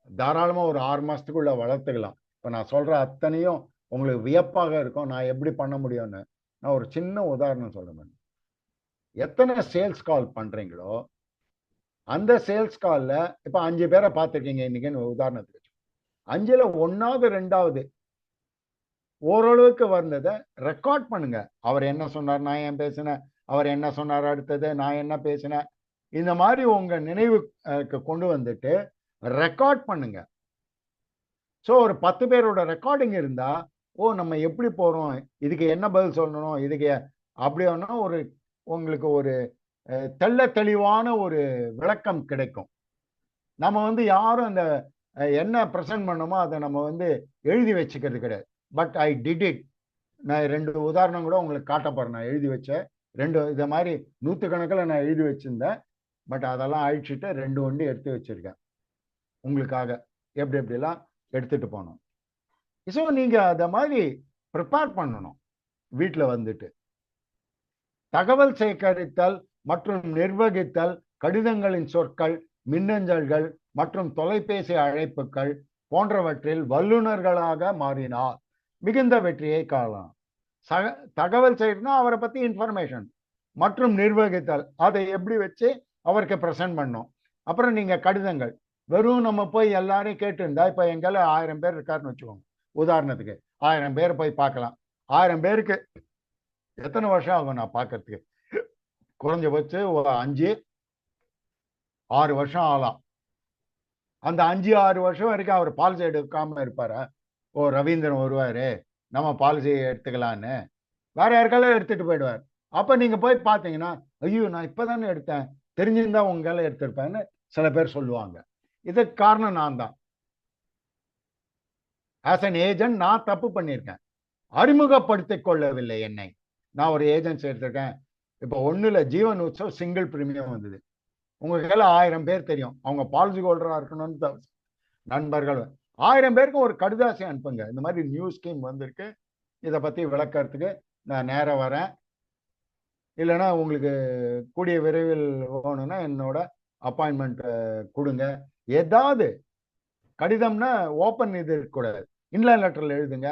தாராளமா ஒரு 6 மாசத்துக்குள்ள வளர்த்துக்கலாம். இப்ப நான் சொல்ற அத்தனையும் உங்களுக்கு வியப்பாக இருக்கும், நான் எப்படி பண்ண முடியும்னு. நான் ஒரு சின்ன உதாரணம் சொல்றேன். எத்தனை சேல்ஸ் கால் பண்றீங்களோ அந்த சேல்ஸ் கால்ல இப்ப 5 பேரை பார்த்துருக்கீங்க இன்னைக்குன்னு உதாரணத்துக்கு, 5ல் 1வது 2வது ஓரளவுக்கு வந்ததை ரெக்கார்ட் பண்ணுங்க. அவர் என்ன சொன்னார், நான் ஏன் பேசினேன், அவர் என்ன சொன்னார், அடுத்தது நான் என்ன பேசினேன், இந்த மாதிரி உங்க நினைவுக்கு கொண்டு வந்துட்டு ரெக்கார்ட் பண்ணுங்க. ஸோ ஒரு 10 பேரோட ரெக்கார்டிங் இருந்தா, ஓ நம்ம எப்படி போறோம், இதுக்கு என்ன பதில் சொல்லணும், இதுக்கு அப்படின்னா ஒரு உங்களுக்கு ஒரு தெள்ள தெளிவான ஒரு விளக்கம் கிடைக்கும். நம்ம வந்து யாரும் அந்த என்ன ப்ரெசென்ட் பண்ணோமோ அதை நம்ம வந்து எழுதி வச்சுக்கிறது கிடையாது. But I did it. நான் 2 உதாரணம் கூட உங்களுக்கு காட்ட போறேன். நான் எழுதி வச்சேன் 2 இதை மாதிரி 100கணக்கில் நான் எழுதி வச்சிருந்தேன். பட் அதெல்லாம் அழிச்சிட்டு 2 வண்டி எடுத்து வச்சிருக்கேன் உங்களுக்காக, எப்படி எப்படிலாம் எடுத்துட்டு போகணும். ஸோ நீங்க அதை மாதிரி ப்ரிப்பேர் பண்ணணும். வீட்டில் வந்துட்டு தகவல் சேகரித்தல் மற்றும் நிர்வகித்தல், கடிதங்களின் சொற்கள், மின்னஞ்சல்கள் மற்றும் தொலைபேசி அழைப்புகள் போன்றவற்றில் வல்லுநர்களாக மாறினால் மிகுந்த வெற்றியை காணலாம். தகவல் செய்யணும்னா அவரை பத்தி இன்ஃபர்மேஷன் மற்றும் நிர்வகித்தல், அதை எப்படி வச்சு அவருக்கு ப்ரெசென்ட் பண்ணோம். அப்புறம் நீங்க கடிதங்கள், வெறும் நம்ம போய் எல்லாரையும் கேட்டுருந்தா, இப்ப எங்கால 1000 பேர் இருக்காருன்னு வச்சுக்கோங்க உதாரணத்துக்கு, 1000 பேர் போய் பார்க்கலாம். 1000 பேருக்கு எத்தனை வருஷம் ஆகும் நான் பார்க்கறதுக்கு? குறைஞ்சபட்சம் 5-6 வருஷம் ஆகலாம். அந்த 5-6 வருஷம் வரைக்கும் அவர் பாலிசி எடுக்காம இருப்பாரா? ஓ ரவீந்திரன் வருவாரு, நம்ம பாலிசியை எடுத்துக்கலான்னு வேற யாருக்காலும் எடுத்துட்டு போயிடுவார். அப்ப நீங்க போய் பார்த்தீங்கன்னா, ஐயோ நான் இப்பதானே எடுத்தேன், தெரிஞ்சிருந்தா உங்களால எடுத்திருப்பேன்னு சில பேர் சொல்லுவாங்க. இதுக்கு காரணம் நான் தான். ஆஸ் அன் ஏஜென்ட் நான் தப்பு பண்ணியிருக்கேன், அறிமுகப்படுத்திக் கொள்ளவில்லை என்னை. நான் ஒரு ஏஜென்சி எடுத்திருக்கேன். இப்போ 1ல் ஜீவன் உற்சவ் சிங்கிள் பிரீமியம் வந்தது. உங்க கையில 1000 பேர் தெரியும், அவங்க பாலிசி ஹோல்டரா இருக்கணும்னு நண்பர்கள் 1000 பேருக்கு ஒரு கடிதாசி அனுப்புங்க, இந்த மாதிரி நியூ ஸ்கீம் வந்திருக்கு, இதை பத்தி விளக்கறதுக்கு நான் நேரம் வரேன், இல்லைன்னா உங்களுக்கு கூடிய விரைவில் வேணும்னா என்னோட அப்பாயின்மெண்ட் கொடுங்க. ஏதாவது கடிதம்னா ஓப்பன் இது இருக்கக்கூடாது, இன்லைன் லெட்டர்ல எழுதுங்க,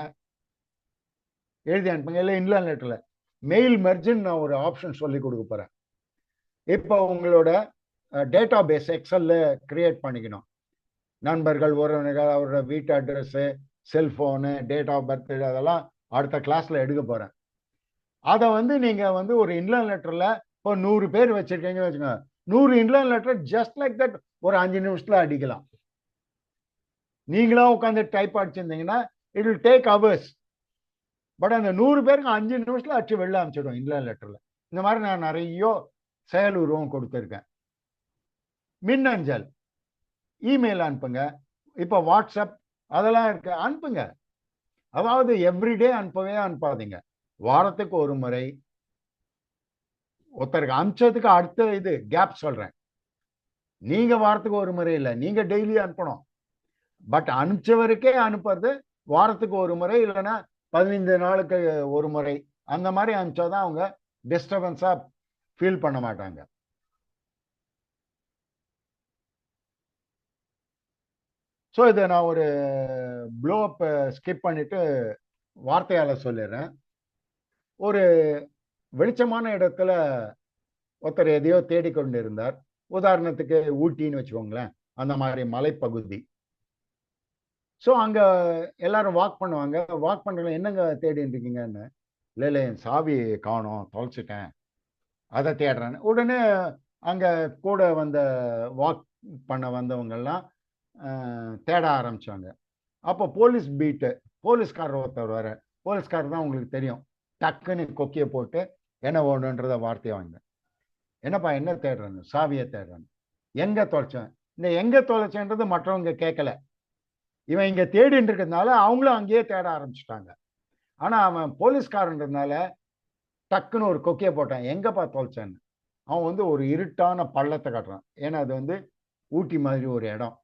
எழுதி அனுப்புங்க. இல்லை இன்லைன் லெட்டர்ல மெயில் மெர்ஜின்னு நான் ஒரு ஆப்ஷன் சொல்லி கொடுக்க போறேன். இப்போ உங்களோட டேட்டா பேஸ் எக்ஸல்ல கிரியேட் பண்ணிக்கணும். நண்பர்கள், உறவினர்கள், அவரோட வீட்டு address, cellphone, date of birth, அதெல்லாம் அடுத்த கிளாஸ்ல எடுக்க போறேன். அதை வந்து நீங்க வந்து ஒரு இன்லைன் லெட்டர்ல இப்போ 100 பேர் வச்சிருக்கீங்கன்னு வச்சுக்கோங்க, 100 inline letter just like that ஒரு 5 நிமிஷத்துல அடிக்கலாம். நீங்களா உட்காந்து டைப் அடிச்சிருந்தீங்கன்னா it will take hours. But அந்த 100 பேருக்கு 5 நிமிஷத்துல அடிச்சு வெளில அனுப்பிச்சிடும் இன்லைன் லெட்டர்ல. இந்த மாதிரி நான் நிறைய செயல் உருவம் கொடுத்துருக்கேன். மின்னஞ்சல், இமெயில் அனுப்புங்க. இப்போ வாட்ஸ்அப் அதெல்லாம் இருக்கு, அனுப்புங்க. அதாவது எவ்ரிடே அனுப்பவே அனுப்பாதீங்க. வாரத்துக்கு ஒரு முறை. ஒருத்தருக்கு அனுப்பிச்சதுக்கு அடுத்த இது கேப் சொல்றேன். நீங்க வாரத்துக்கு ஒரு முறை இல்லை, நீங்க டெய்லி அனுப்பணும். பட் அனுப்பிச்சவருக்கே அனுப்புறது வாரத்துக்கு ஒரு முறை, இல்லைன்னா 15 நாளுக்கு ஒரு முறை, அந்த மாதிரி அனுப்பிச்சாதான் அவங்க டிஸ்டர்பன்ஸா ஃபீல் பண்ண மாட்டாங்க. ஸோ இதை நான் ஒரு ப்ளோ அப் ஸ்கிப் பண்ணிட்டு வார்த்தையால சொல்லிடுறேன். ஒரு வெளிச்சமான இடத்துல ஒருத்தர் எதையோ தேடிக்கொண்டு இருந்தார். உதாரணத்துக்கு ஊட்டின்னு வச்சுக்கோங்களேன், அந்த மாதிரி மலைப்பகுதி. ஸோ அங்க எல்லாரும் வாக் பண்ணுவாங்க. வாக் பண்றதுல என்னங்க தேடிட்டு இருக்கீங்கன்னு, இல்லை என் சாவி காணோம், தொலைச்சிட்டேன், அதை தேடுறேன்னு. உடனே அங்க கூட வந்த வாக் பண்ண வந்தவங்கெல்லாம் தேட ஆரம்பிச்சாங்க. அப்போ போலீஸ் பீட்டு, போலீஸ்காரர் ஒருத்தர் வர, போலீஸ்காரர் தான் உங்களுக்கு தெரியும், டக்குன்னு கொக்கியை போட்டு என்ன வேணுன்றத வார்த்தையை வாங்க. என்னப்பா என்ன தேடுறேன்னு, சாவியை தேடுறேன்னு. எங்க தொலைச்சேன், இந்த எங்க தொலைச்சேன்றது மற்றவங்க கேட்கல. இவன் இங்க தேடிட்டு இருக்கிறதுனால அவங்களும் அங்கேயே தேட ஆரம்பிச்சுட்டாங்க. ஆனா அவன் போலீஸ்காரன்றதுனால டக்குன்னு ஒரு கொக்கியை போட்டான், எங்கப்பா தொலைச்சேன்னு. அவன் வந்து ஒரு இருட்டான பள்ளத்தை காட்டுறான். ஏன்னா அது வந்து ஊட்டி மாதிரி ஒரு இடம்,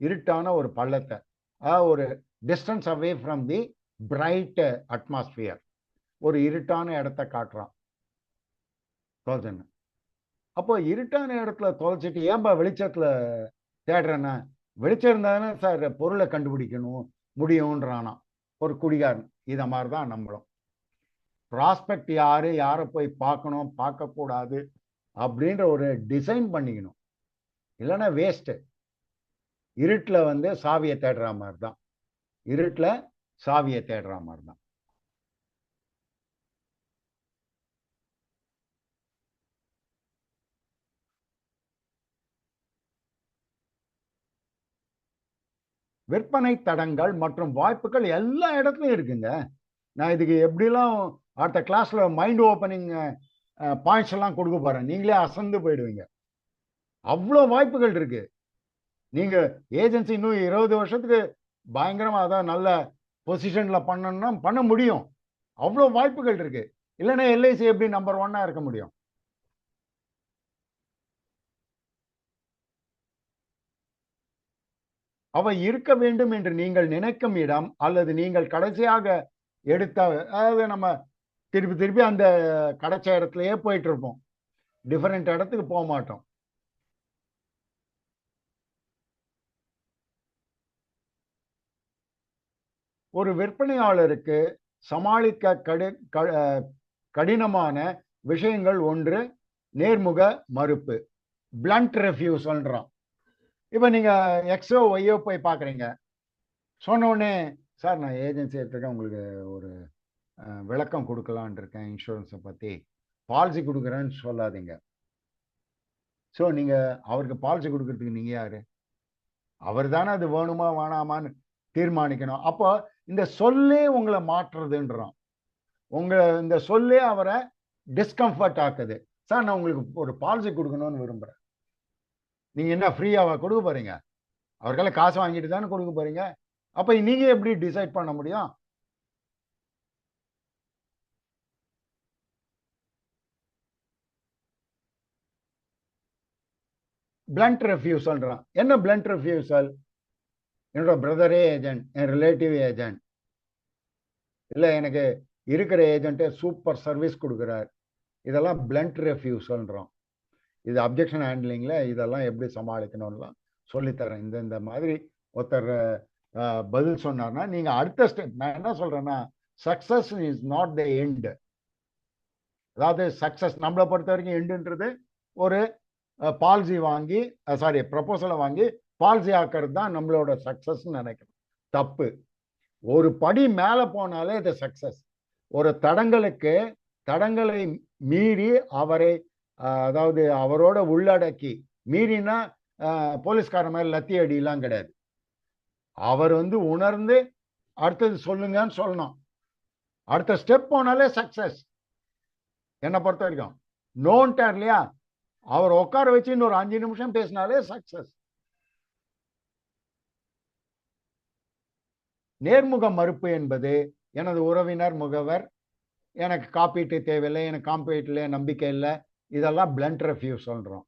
இருட்டான ஒரு பள்ளத்தை, அதாவது ஒரு distance away from the bright atmosphere, ஒரு இருட்டான இடத்த காட்டுறான் தொலைச்சேன்னு. அப்போ இருட்டான இடத்துல தொலைச்சிட்டு ஏன்பா வெளிச்சத்துல தேடுறேன்னா, வெளிச்சம் இருந்தாதானே சார் பொருளை கண்டுபிடிக்கணும் முடியும்ன்றானா ஒரு குடிகாரன். இதை மாதிரி தான் நம்மளும் ப்ராஸ்பெக்ட் யாரு, யாரை போய் பார்க்கணும் பார்க்கக்கூடாது அப்படின்ற ஒரு டிசைன் பண்ணிக்கணும். இல்லைன்னா வேஸ்ட்டு. இருட்டில் வந்து சாவியை தேடுற மாதிரி தான், இருட்டில் சாவியை தேடுற மாதிரி தான். விற்பனை தடங்கள் மற்றும் வாய்ப்புகள் எல்லா இடத்துலையும் இருக்குங்க. நான் இதுக்கு எப்படிலாம் அடுத்த கிளாஸ்ல மைண்ட் ஓப்பனிங் பாயிண்ட்ஸ் எல்லாம் கொடுக்க போறேன், நீங்களே அசந்து போயிடுவீங்க. அவ்வளோ வாய்ப்புகள் இருக்கு. நீங்க ஏஜென்சி இன்னும் 20 வருஷத்துக்கு பயங்கரமா அதான் நல்ல பொசிஷன்ல பண்ணணும்னா பண்ண முடியும். அவ்வளோ வாய்ப்புகள் இருக்கு. இல்லைன்னா எல்ஐசி எப்படி நம்பர் 1 இருக்க முடியும்? அவை இருக்க வேண்டும் என்று நீங்கள் நினைக்கும் இடம், அல்லது நீங்கள் கடைசியாக எடுத்த, அதாவது நம்ம திருப்பி திருப்பி அந்த கிடைச்ச இடத்துலயே போயிட்டு இருப்போம், டிஃபரெண்ட் இடத்துக்கு போக மாட்டோம். ஒரு விற்பனையாளருக்கு சமாளிக்க கடினமான விஷயங்கள் ஒன்று நேர்முக மறுப்பு, பிளண்ட் ரெஃப்யூசல்ன்றான். இப்போ நீங்க எக்ஸோ ஒய்யோ போய் பார்க்குறீங்க, சொன்ன உடனே சார் நான் ஏஜென்சி எடுத்துருக்கேன், உங்களுக்கு ஒரு விளக்கம் கொடுக்கலான் இருக்கேன் இன்சூரன்ஸை பற்றி, பாலிசி கொடுக்குறேன்னு சொல்லாதீங்க. ஸோ நீங்கள் அவருக்கு பாலிசி கொடுக்கறதுக்கு நீங்கள் யார்? அவர் தானே அது வேணுமா வேணாமான்னு தீர்மானிக்கணும். அப்போ இந்த சொல்லே உங்களை மாற்றுறதுன்றான். இந்த சொல்லே அவரை டிஸ்கம்ஃபர்ட் ஆக்குது. சார் நான் உங்களுக்கு ஒரு பாலிசி கொடுக்கணும்னு விரும்புகிறேன். நீங்கள் என்ன ஃப்ரீயாக கொடுக்க போகிறீங்க? அவர்களை காசு வாங்கிட்டு தானே கொடுக்க போகிறீங்க. அப்போ நீங்கள் எப்படி டிசைட் பண்ண முடியும்? பிளண்ட் ரெஃப்யூசல்ன்றான். என்ன பிளண்ட் ரெஃப்யூசல்? என்னோட பிரதரே ஏஜென்ட், என் ரிலேட்டிவ் ஏஜென்ட், இல்லை எனக்கு இருக்கிற ஏஜென்ட்டே சூப்பர் சர்வீஸ் கொடுக்குறார், இதெல்லாம் பிளண்ட் ரெஃப்யூசல்ன்றோம். இது அப்ஜெக்ஷன் ஹேண்ட்லிங்கில் இதெல்லாம் எப்படி சமாளிக்கணும்லாம் சொல்லித்தரேன். இந்த மாதிரி ஒருத்தர் பதில் சொன்னார்னா நீங்கள் அடுத்த ஸ்டெப், நான் என்ன சொல்கிறேன்னா, success is not the end. அதாவது சக்ஸஸ் நம்மளை பொறுத்த வரைக்கும் எண்டுன்றது ஒரு பாலிசி வாங்கி, ப்ரப்போசலை வாங்கி பாலிசி ஆக்கிறது தான் நம்மளோட சக்சஸ் நினைக்கிறோம். தப்பு. ஒரு படி மேல போனாலே இது சக்சஸ். ஒரு தடங்களை மீறி அவரை அதாவது அவரோட உள்ளடக்கி, மீறினா போலீஸ்கார மாதிரி லத்தி அடியெல்லாம் கிடையாது. அவர் உணர்ந்து அடுத்தது சொல்லுங்கன்னு சொல்லணும். அடுத்த ஸ்டெப் போனாலே சக்சஸ் என்னை பொறுத்த வரைக்கும். நோன்ட்டார் இல்லையா, அவர் உட்கார வச்சு இன்னொரு 5 நிமிஷம் பேசினாலே சக்சஸ். நேர்முக மறுப்பு என்பது எனது உறவினர், முகவர், எனக்கு காப்பீட்டு தேவையில்லை, எனக்கு காப்பீட்டுல நம்பிக்கை இல்லை, இதெல்லாம் பிளண்ட் ரெஃப்யூஸ் சொல்றோம்.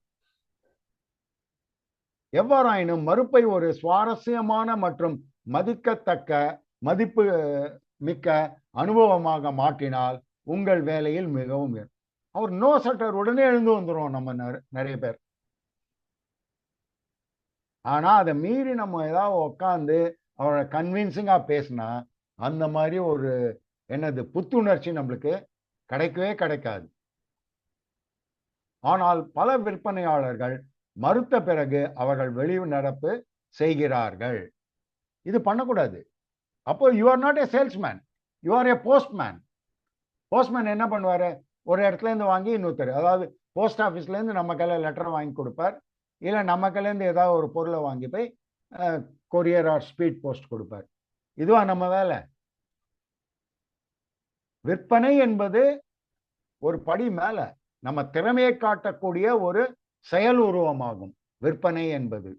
எவ்வாறாயினும் மறுப்பை ஒரு சுவாரஸ்யமான மற்றும் மதிப்பு மிக்க அனுபவமாக மாற்றினால் உங்கள் வேலையில் மிகவும் அவர் நோ சட்டர் உடனே எழுந்து வந்துடும் நம்ம நிறைய பேர். ஆனா அதை மீறி நம்ம ஏதாவது உட்காந்து அவரை கன்வின்சிங்கா பேசினா அந்த மாதிரி ஒரு புத்துணர்ச்சி நம்மளுக்கு கிடைக்கவே கிடைக்காது. ஆனால் பல விற்பனையாளர்கள் மறுத்த பிறகு அவர்கள் வெளிநடப்பு செய்கிறார்கள். இது பண்ணக்கூடாது. அப்போ you are not a salesman, you are A postman. Postman என்ன பண்ணுவாரு, ஒரு இடத்துல இருந்து வாங்கி இன்னொருத்தர், அதாவது போஸ்ட் ஆஃபீஸ்ல இருந்து நம்ம கையில லெட்டர் வாங்கி கொடுப்பார், இல்லை நம்ம கையில இருந்து ஏதாவது ஒரு பொருளை வாங்கி போய் கொரியர் ஆர் ஸ்பீட் போஸ்ட் கொடுப்பார். இதுவா நம்ம வேலை? விற்பனை என்பது ஒரு படி மேல நம்ம திறமையை காட்டக்கூடிய ஒரு செயல் உருவமாகும் விற்பனை என்பது.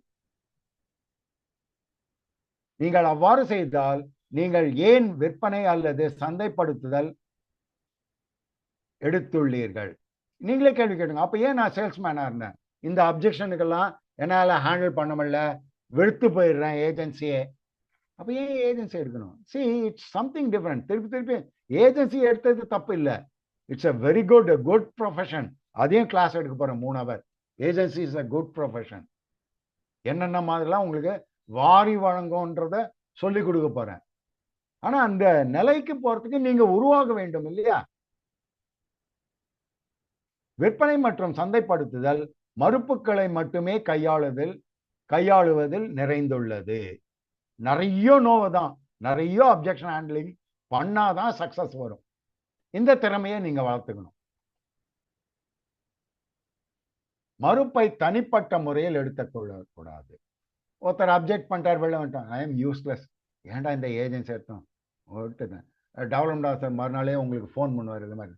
நீங்கள் அவ்வாறு செய்தால் நீங்கள் ஏன் விற்பனை அல்லது சந்தைப்படுத்துதல் எடுத்துள்ளீர்கள்? நீங்களே கேள்வி கேட்டுங்க. அப்ப ஏன் நான் சேல்ஸ்மேனா இருந்தேன்? இந்த அப்ஜெக்ஷனுக்கெல்லாம் என்னால ஹேண்டில் பண்ண முடியல, வெறுத்து போயிடுறேன் ஏஜென்சியே. அப்ப ஏன் ஏஜென்சி எடுக்கணும்? C, it's something different. திருப்பி ஏஜென்சி எடுத்தது தப்பு இல்லை. It's a very good profession. அதையும் கிளாஸ் எடுக்க போறேன் 3 hour. Agency is a good profession. என்னென்ன மாதிரிலாம் உங்களுக்கு வாரி வழங்கும்ன்றத சொல்லி கொடுக்க போறேன். ஆனா அந்த நிலைக்கு போறதுக்கு நீங்க உருவாக வேண்டும் இல்லையா? விற்பனை மற்றும் சந்தைப்படுத்துதல் மறுப்புகளை மட்டுமே கையாளுவதில் நிறைந்துள்ளது. நிறைய நோவுதான், நிறைய அப்ஜெக்ஷன் ஹேண்ட்லிங் பண்ணாதான் சக்சஸ் வரும். இந்த திறமையை நீங்க வளர்த்துக்கணும். மறுப்பை தனிப்பட்ட முறையில் எடுத்துக்கொள்ளக்கூடாது. ஒருத்தர் அப்ஜெக்ட் பண்ணிட்டார், வெளில வந்துட்டான், ஐ எம் யூஸ்லெஸ், ஏன்டா இந்த ஏஜென்சி எடுத்தோம் விட்டுட்டேன். டெவலப்மெண்ட் ஆஃபீஸர் மறுநாளே உங்களுக்கு ஃபோன் பண்ணுவார், இது மாதிரி,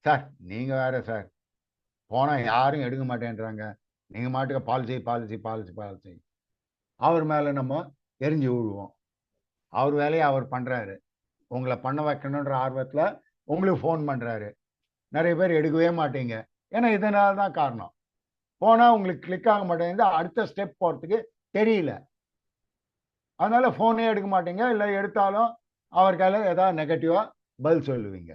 சார் நீங்க வேற சார், போனா யாரும் எடுக்க மாட்டேன்றாங்க, நீங்க மாட்டுக்க பாலிசி. அவர் மேல நம்ம எரிஞ்சு விழுவோம். அவர் வேலையை அவர் பண்றாரு, உங்களை பண்ண வைக்கணுன்ற ஆர்வத்துல உங்களுக்கு ஃபோன் பண்றாரு. நிறைய பேர் எடுக்கவே மாட்டீங்க. ஏன்னா இதனால தான் காரணம். போனா உங்களுக்கு கிளிக் ஆக மாட்டேங்குது, அடுத்த ஸ்டெப் போறதுக்கு தெரியல. அதனால போனே எடுக்க மாட்டீங்க, இல்லை எடுத்தாலும் அவர் கையில ஏதாவது நெகட்டிவா பதில் சொல்லுவீங்க.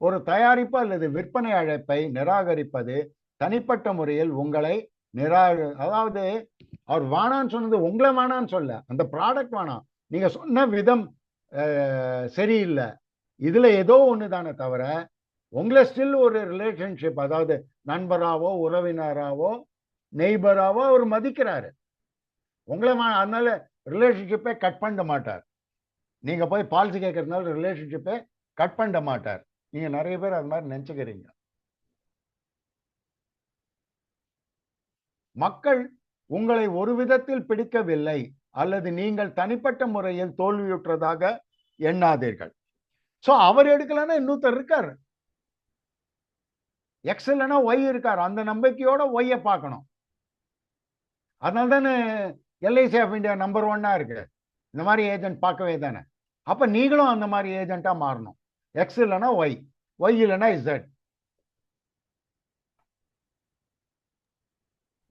ஒரு தயாரிப்பு அல்லது விற்பனை அழைப்பை நிராகரிப்பது தனிப்பட்ட முறையில் உங்களை அதாவது அவர் வேணான்னு சொன்னது உங்களை வேணான்னு சொல்ல, அந்த ப்ராடக்ட் வேணாம், நீங்க சொன்ன விதம் சரியில்லை, இதுல ஏதோ ஒன்று தானே தவிர உங்களை ஸ்டில் ஒரு ரிலேஷன்ஷிப், அதாவது நண்பராவோ உறவினராவோ நெய்பராவோ அவர் மதிக்கிறாரு உங்களை. அதனால ரிலேஷன்ஷிப்பை கட் பண்ண மாட்டார். நீங்க போய் பாலிசி கேட்கறதுனால ரிலேஷன்ஷிப்பை கட் பண்ண மாட்டார். நீங்க நிறைய பேர் அது மாதிரி நினைச்சுக்கிறீங்க. மக்கள் உங்களை ஒரு விதத்தில் பிடிக்கவில்லை அல்லது நீங்கள் தனிப்பட்ட முறையில் தோல்வியுற்றதாக எண்ணாதீர்கள். சோ அவர் எடுக்கலன்னா இன்னொருத்தர் இருக்காரு, எக்ஸ் இல்லைன்னா ஒய் இருக்காரு, அந்த நம்பிக்கையோட ஒய்யை பார்க்கணும். அதனால தானே எல்ஐசி ஆஃப் இந்தியா நம்பர் 1 இருக்கு. இந்த மாதிரி ஏஜென்ட் பார்க்கவே தானே. அப்ப நீங்களும் அந்த மாதிரி ஏஜென்ட்டா மாறணும். எக்ஸ் இல்லைன்னா ஒய், ஒய் இல்லைன்னா இசட்.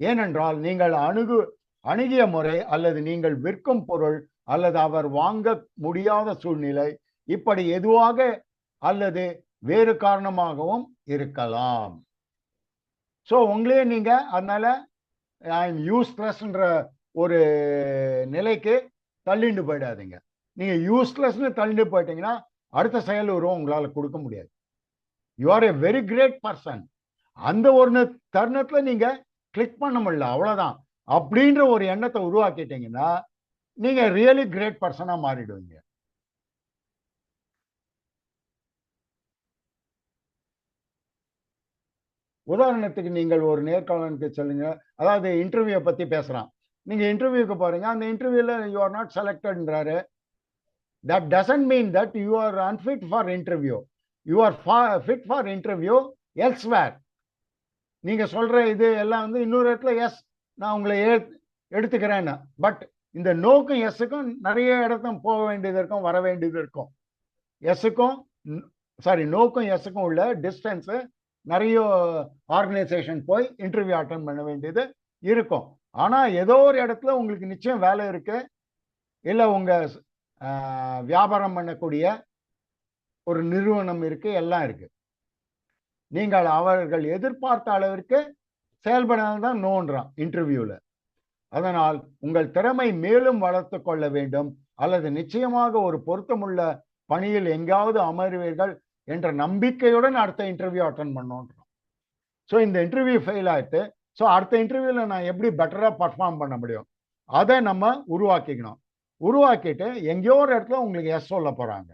ஏனென்றால் நீங்கள் அணுகிய முறை அல்லது நீங்கள் விற்கும் பொருள் அல்லது அவர் வாங்க முடியாத சூழ்நிலை, இப்படி எதுவாக அல்லது வேறு காரணமாகவும் இருக்கலாம். ஸோ உங்களே நீங்க அதனால யூஸ்லெஸ்ன்ற ஒரு நிலைக்கு தள்ளிண்டு போயிடாதீங்க. நீங்க யூஸ்லெஸ்ன்னு தள்ளிட்டு போயிட்டீங்கன்னா அடுத்த செயல் உருவம் உங்களால கொடுக்க முடியாது. You are a very great person. அந்த ஒரு தருணத்துல நீங்க கிளிக் பண்ண முடியல, அவ்வளவுதான். அப்படின்ற ஒரு எண்ணத்தை உருவாக்கிட்டீங்கன்னா நீங்க ரியலி கிரேட் பர்சனா மாறிடுவீங்க. உதாரணத்துக்கு நீங்கள் ஒரு நேர்காணலுக்கு சொல்லுங்க, அதாவது இன்டர்வியூ பத்தி பேசுறான், நீங்க இன்டர்வியூக்கு போறீங்க, அந்த இன்டர்வியூல யூ ஆர் நாட் செலக்டட்ன்றாரு. that doesn't mean that you are unfit for interview. You are fit for interview elsewhere. நீங்க சொல்ற இது எல்லாம் வந்து இன்னொரு இடத்துல எஸ் நான் உங்களை எடுத்துக்கிறேன், பட் இந்த நோக்கும் எஸ்ஸுக்கும் நிறைய இடத்துல போக வேண்டியது இருக்கும், வர வேண்டியது இருக்கும். எஸ்ஸுக்கும் நோக்கும் எஸ்ஸுக்கும் உள்ள டிஸ்டன்ஸ் நிறைய ஆர்கனைசேஷன் போய் இன்டர்வியூ அட்டன் பண்ண வேண்டியது இருக்கும். ஆனா ஏதோ ஒரு இடத்துல உங்களுக்கு நிச்சயம் வேலை இருக்கு, இல்லை உங்க வியாபாரம் பண்ணக்கூடிய ஒரு நிறுவனம் இருக்கு, எல்லாம் இருக்கு. நீங்கள் அவர்கள் எதிர்பார்த்த அளவிற்கு செயல்படாதான் நோன்றான் இன்டர்வியூல. அதனால் உங்கள் திறமை மேலும் வளர்த்து கொள்ள வேண்டும், அல்லது நிச்சயமாக ஒரு பொருத்தமுள்ள பணியில் எங்காவது அமர்வீர்கள் என்ற நம்பிக்கையுடன் அடுத்த இன்டர்வியூ அட்டன் பண்ணோன்றான். ஸோ இந்த இன்டர்வியூ ஃபெயில் ஆயிட்டு, ஸோ அடுத்த இன்டர்வியூல நான் எப்படி பெட்டரா பர்ஃபார்ம் பண்ண முடியும், அதை நம்ம உருவாக்கிக்கணும். உருவாக்கிட்டு எங்கேயோ ஒரு இடத்துல உங்களுக்கு எஸ் சொல்ல போறாங்க.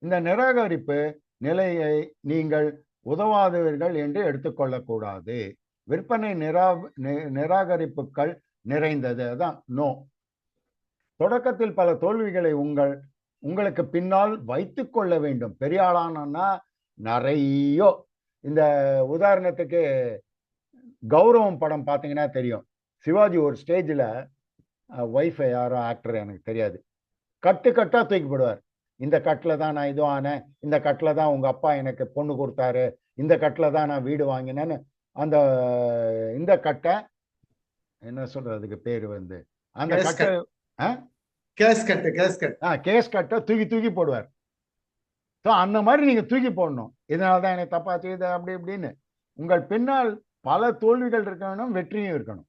இந்த நிராகரிப்பு நிலையை நீங்கள் உதவாதவர்கள் என்று எடுத்துக்கொள்ளக்கூடாது. விற்பனை நிராகரிப்புகள் நிறைந்தது, அதான் நோ. தொடக்கத்தில் பல தோல்விகளை உங்களுக்கு பின்னால் வைத்து கொள்ள வேண்டும். பெரிய ஆளானா நிறைய, இந்த உதாரணத்துக்கு கௌரவம் படம் பார்த்தீங்கன்னா தெரியும், சிவாஜி ஒரு ஸ்டேஜில் ஒய்ஃபை யாரோ ஆக்டர் எனக்கு தெரியாது, கட்டா தூக்கி போடுவார். இந்த கட்டில் தான் நான் இது ஆனேன், இந்த கட்டில் தான் உங்க அப்பா எனக்கு பொண்ணு கொடுத்தாரு, இந்த கட்டில் தான் நான் வீடு வாங்கினேன்னு அந்த இந்த கட்டை என்ன சொல்றதுக்கு பேரு வந்து அந்த கட்டை கேஸ் கட்டை தூக்கி போடுவார். ஸோ அந்த மாதிரி நீங்க தூக்கி போடணும். இதனால்தான் எனக்கு தப்பா செய்யுது அப்படி இப்படின்னு. உங்கள் பின்னால் பல தோல்விகள் இருக்கணும், வெற்றியும் இருக்கணும்.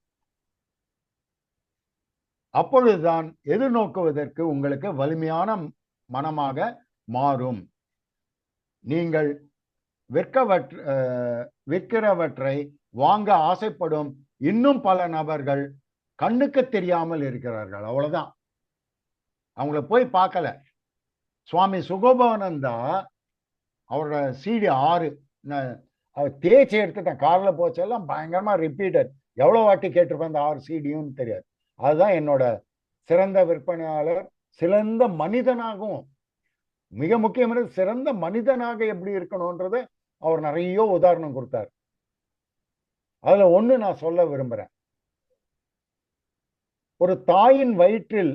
அப்பொழுதுதான் எதிர்நோக்குவதற்கு உங்களுக்கு வலிமையான மனமாக மாறும். நீங்கள் விற்கிறவற்றை வாங்க ஆசைப்படும் இன்னும் பல நபர்கள் கண்ணுக்கு தெரியாமல் இருக்கிறார்கள், அவ்வளவுதான். அவங்கள போய் பார்க்கல. சுவாமி சுகோபானந்தா அவரோட CD 6 அவர் தேய்ச்சி எடுத்துட்டேன், காரில் போச்செல்லாம் பயங்கரமா ரிப்பீட்டர், எவ்வளோ வாட்டி கேட்டிருப்பேன் அந்த 6 CDயும் தெரியாது. அதுதான் என்னோட சிறந்த விற்பனையாளர். சிறந்த மனிதனாகவும், மிக முக்கியமானது சிறந்த மனிதனாக எப்படி இருக்கணும்ன்றது அவர் நிறைய உதாரணம் கொடுத்தார். அதுல ஒண்ணு நான் சொல்ல விரும்புறேன். ஒரு தாயின் வயிற்றில்